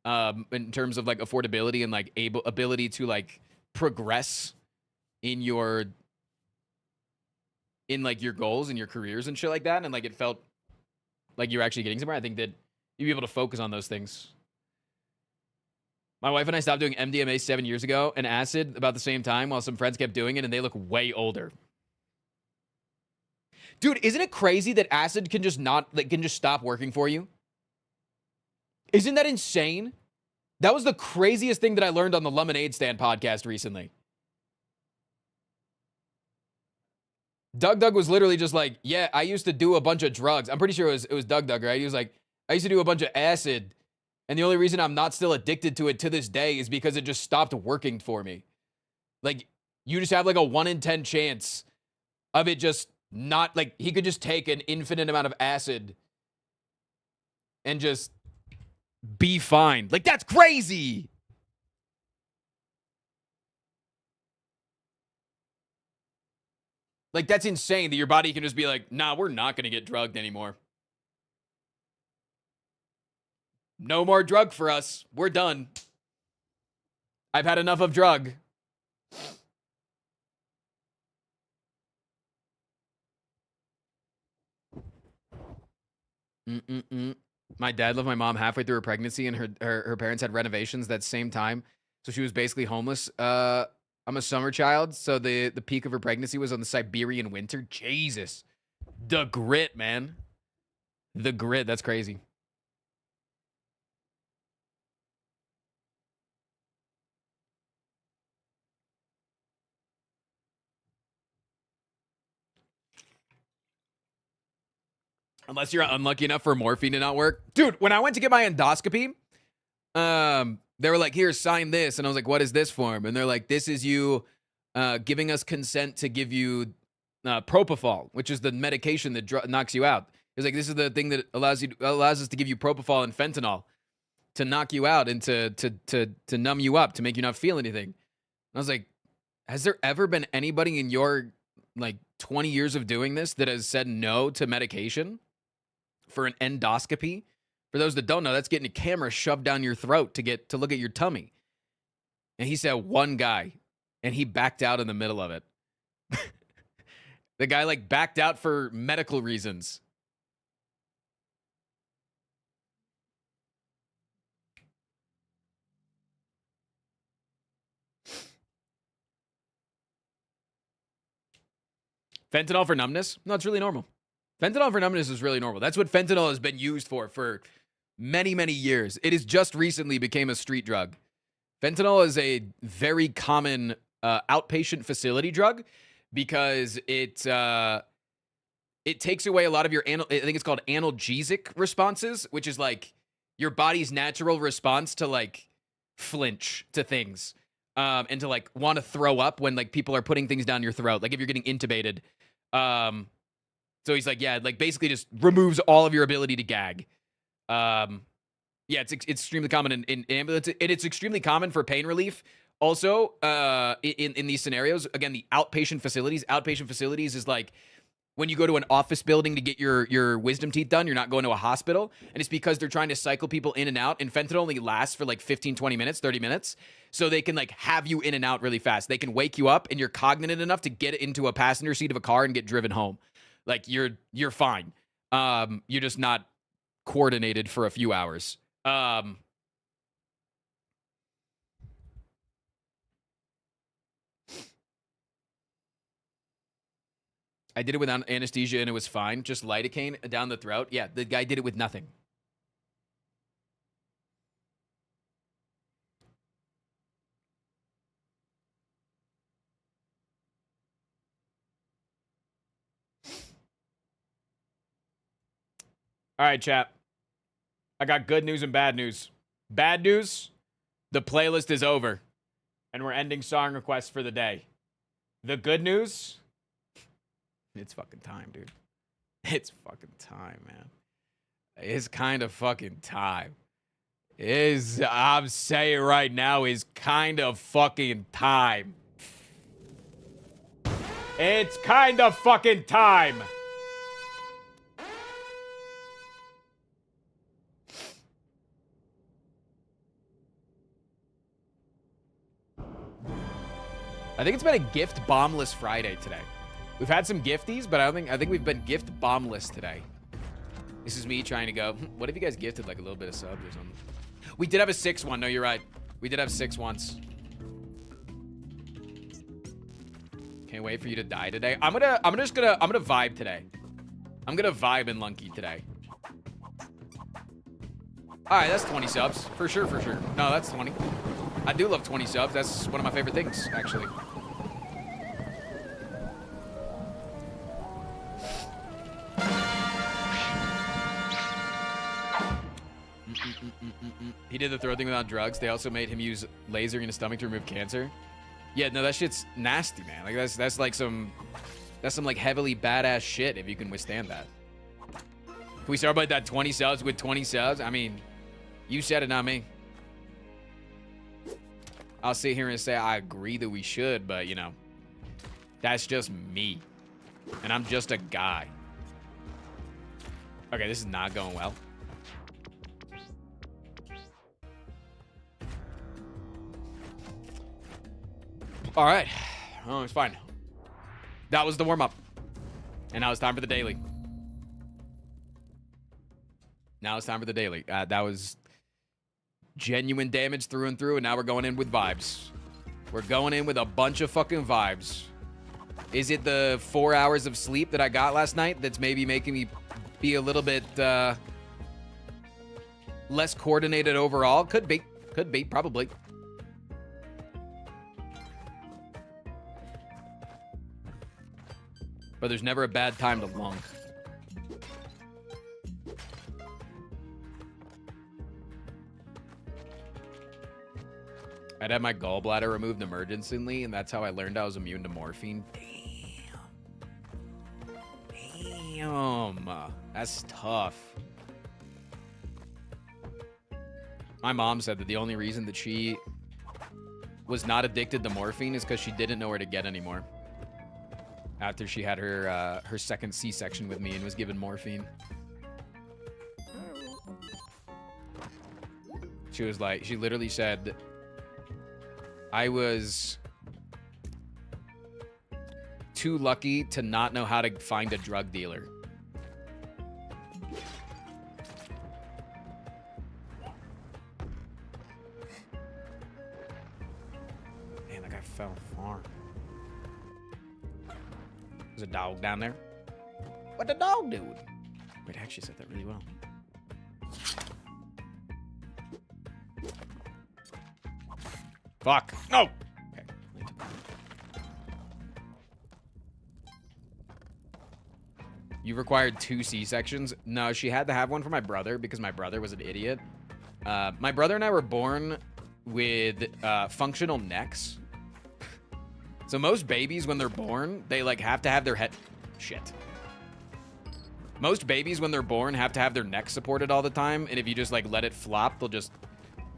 in terms of like affordability and like ability to like progress in your like your goals and your careers and shit like that, and like it felt like you're actually getting somewhere, I think that you'd be able to focus on those things. My wife and I stopped doing MDMA 7 years ago and acid about the same time while some friends kept doing it, and they look way older. Dude, isn't it crazy that acid can just stop working for you? Isn't that insane? That was the craziest thing that I learned on the Lemonade Stand podcast recently. Doug was literally just like, yeah, I used to do a bunch of drugs. I'm pretty sure it was Doug, right? He was like, I used to do a bunch of acid, and the only reason I'm not still addicted to it to this day is because it just stopped working for me. Like, you just have like a 1 in 10 chance of it just not, like, he could just take an infinite amount of acid and just be fine. Like, that's crazy. Like, that's insane that your body can just be like, nah, we're not going to get drugged anymore. No more drug for us. We're done. I've had enough of drug. My dad left my mom halfway through her pregnancy, and her parents had renovations that same time. So she was basically homeless. I'm a summer child, so the peak of her pregnancy was on the Siberian winter. Jesus. The grit, man. The grit. That's crazy. Unless you're unlucky enough for morphine to not work. Dude, when I went to get my endoscopy, they were like, here, sign this. And I was like, what is this form? And they're like, this is you giving us consent to give you propofol, which is the medication that knocks you out. It's like, this is the thing that allows us to give you propofol and fentanyl to knock you out and to numb you up, to make you not feel anything. And I was like, has there ever been anybody in your like 20 years of doing this that has said no to medication for an endoscopy? For those that don't know, that's getting a camera shoved down your throat to look at your tummy. And he said one guy, and he backed out in the middle of it. The guy like backed out for medical reasons. Fentanyl for numbness? No, it's really normal. Fentanyl for numbness is really normal. That's what fentanyl has been used for many, many years. It has just recently became a street drug. Fentanyl is a very common outpatient facility drug because it takes away a lot of your, I think it's called analgesic responses, which is like your body's natural response to like flinch to things and to like want to throw up when like people are putting things down your throat. Like if you're getting intubated. So he's like, yeah, like basically just removes all of your ability to gag. Yeah, it's extremely common in ambulance. It's extremely common for pain relief. Also, in these scenarios, again, the outpatient facilities is like when you go to an office building to get your wisdom teeth done, you're not going to a hospital. And it's because they're trying to cycle people in and out. And fentanyl only lasts for like 15, 20 minutes, 30 minutes. So they can like have you in and out really fast. They can wake you up and you're cognizant enough to get into a passenger seat of a car and get driven home. Like you're fine. You're just not coordinated for a few hours. I did it without anesthesia and it was fine. Just lidocaine down the throat. Yeah, the guy did it with nothing. All right, chat. I got good news and bad news. Bad news, the playlist is over. And we're ending song requests for the day. The good news, it's fucking time, dude. It's fucking time, man. It's kind of fucking time. I'm saying right now, is kind of fucking time. It's kind of fucking time. I think it's been a gift bombless Friday today. We've had some gifties, but I think we've been gift bombless today. This is me trying to go, what if you guys gifted like a little bit of subs or something? We did have a 6 one. No, you're right. We did have 6 once. Can't wait for you to die today. I'm gonna vibe today. I'm gonna vibe in Lunky today. All right, that's 20 subs. For sure, for sure. No, that's 20. I do love 20 subs. That's one of my favorite things, actually. He did the throw thing without drugs. They also made him use lasering in his stomach to remove cancer. Yeah, no, that shit's nasty, man. Like that's like some like heavily badass shit if you can withstand that. Can we celebrate that 20 subs with 20 subs? I mean, you said it, not me. I'll sit here and say I agree that we should, but you know, that's just me. And I'm just a guy. Okay, this is not going well. All right. Oh, it's fine. That was the warm-up. And now it's time for the daily. Now it's time for the daily. That was genuine damage through and through, and now we're going in with vibes. We're going in with a bunch of fucking vibes. Is it the 4 hours of sleep that I got last night that's maybe making me be a little bit less coordinated overall? Could be. Could be, probably. But there's never a bad time to lunk. I'd had my gallbladder removed emergently, and that's how I learned I was immune to morphine. Damn. That's tough. My mom said that the only reason that she was not addicted to morphine is because she didn't know where to get anymore. After she had her second C-section with me and was given morphine. She was like, she literally said, I was too lucky to not know how to find a drug dealer. Man, that guy fell far. There's a dog down there. What the dog do? Wait, I actually said that really well. Fuck. No! Okay. You required 2 C-sections? No, she had to have one for my brother because my brother was an idiot. My brother and I were born with functional necks. So most babies, when they're born, they like have to have their head... Shit. Most babies, when they're born, have to have their neck supported all the time. And if you just like let it flop, they'll just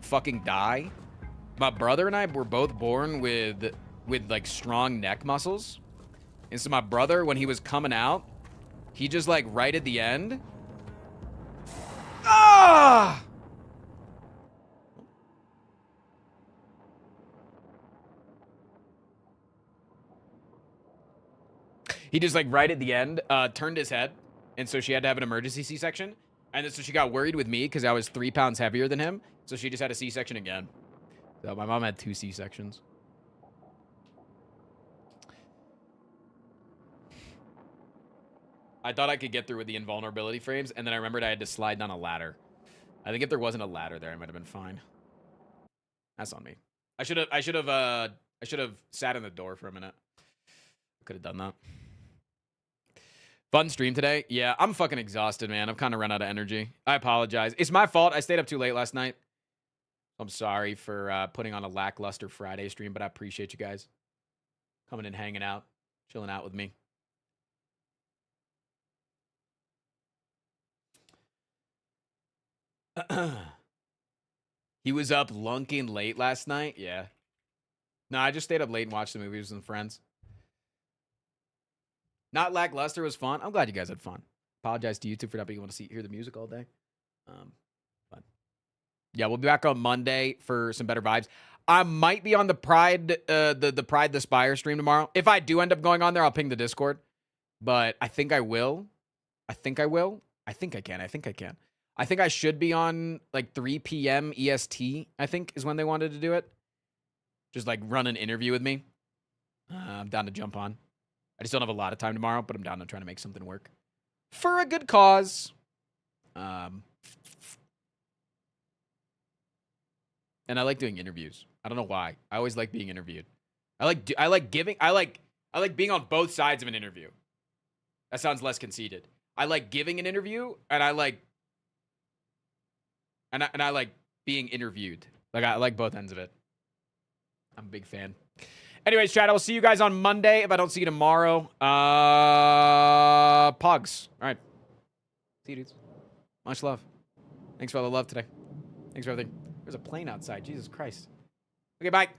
fucking die. My brother and I were both born with like strong neck muscles. And so my brother, when he was coming out, he just like right at the end. Ah! He just like right at the end turned his head. And so she had to have an emergency C-section. And then so she got worried with me because I was 3 pounds heavier than him. So she just had a C-section again. So my mom had 2 C-sections. I thought I could get through with the invulnerability frames, and then I remembered I had to slide down a ladder. I think if there wasn't a ladder there, I might have been fine. That's on me. I should have sat in the door for a minute. Could have done that. Fun stream today. Yeah, I'm fucking exhausted, man. I've kind of run out of energy. I apologize. It's my fault. I stayed up too late last night. I'm sorry for putting on a lackluster Friday stream, but I appreciate you guys coming and hanging out, chilling out with me. He was up lunking late last night? Yeah. No, I just stayed up late and watched the movies with some friends. Not lackluster, was fun. I'm glad you guys had fun. Apologize to YouTube for not being able to hear the music all day. But yeah, we'll be back on Monday for some better vibes. I might be on the Pride, the Pride the Spire stream tomorrow. If I do end up going on there, I'll ping the Discord. But I think I will. I think I will. I think I can. I think I can. I think I should be on like 3 p.m. EST, I think is when they wanted to do it. Just like run an interview with me. I'm down to jump on. I just don't have a lot of time tomorrow, but I'm down to try to make something work. For a good cause. And I like doing interviews. I don't know why. I always like being interviewed. I like being on both sides of an interview. That sounds less conceited. I like giving an interview, and I like being interviewed. Like I like both ends of it. I'm a big fan. Anyways, chat, I will see you guys on Monday. If I don't see you tomorrow, Pogs. All right. See you, dudes. Much love. Thanks for all the love today. Thanks for everything. There's a plane outside. Jesus Christ. Okay, bye.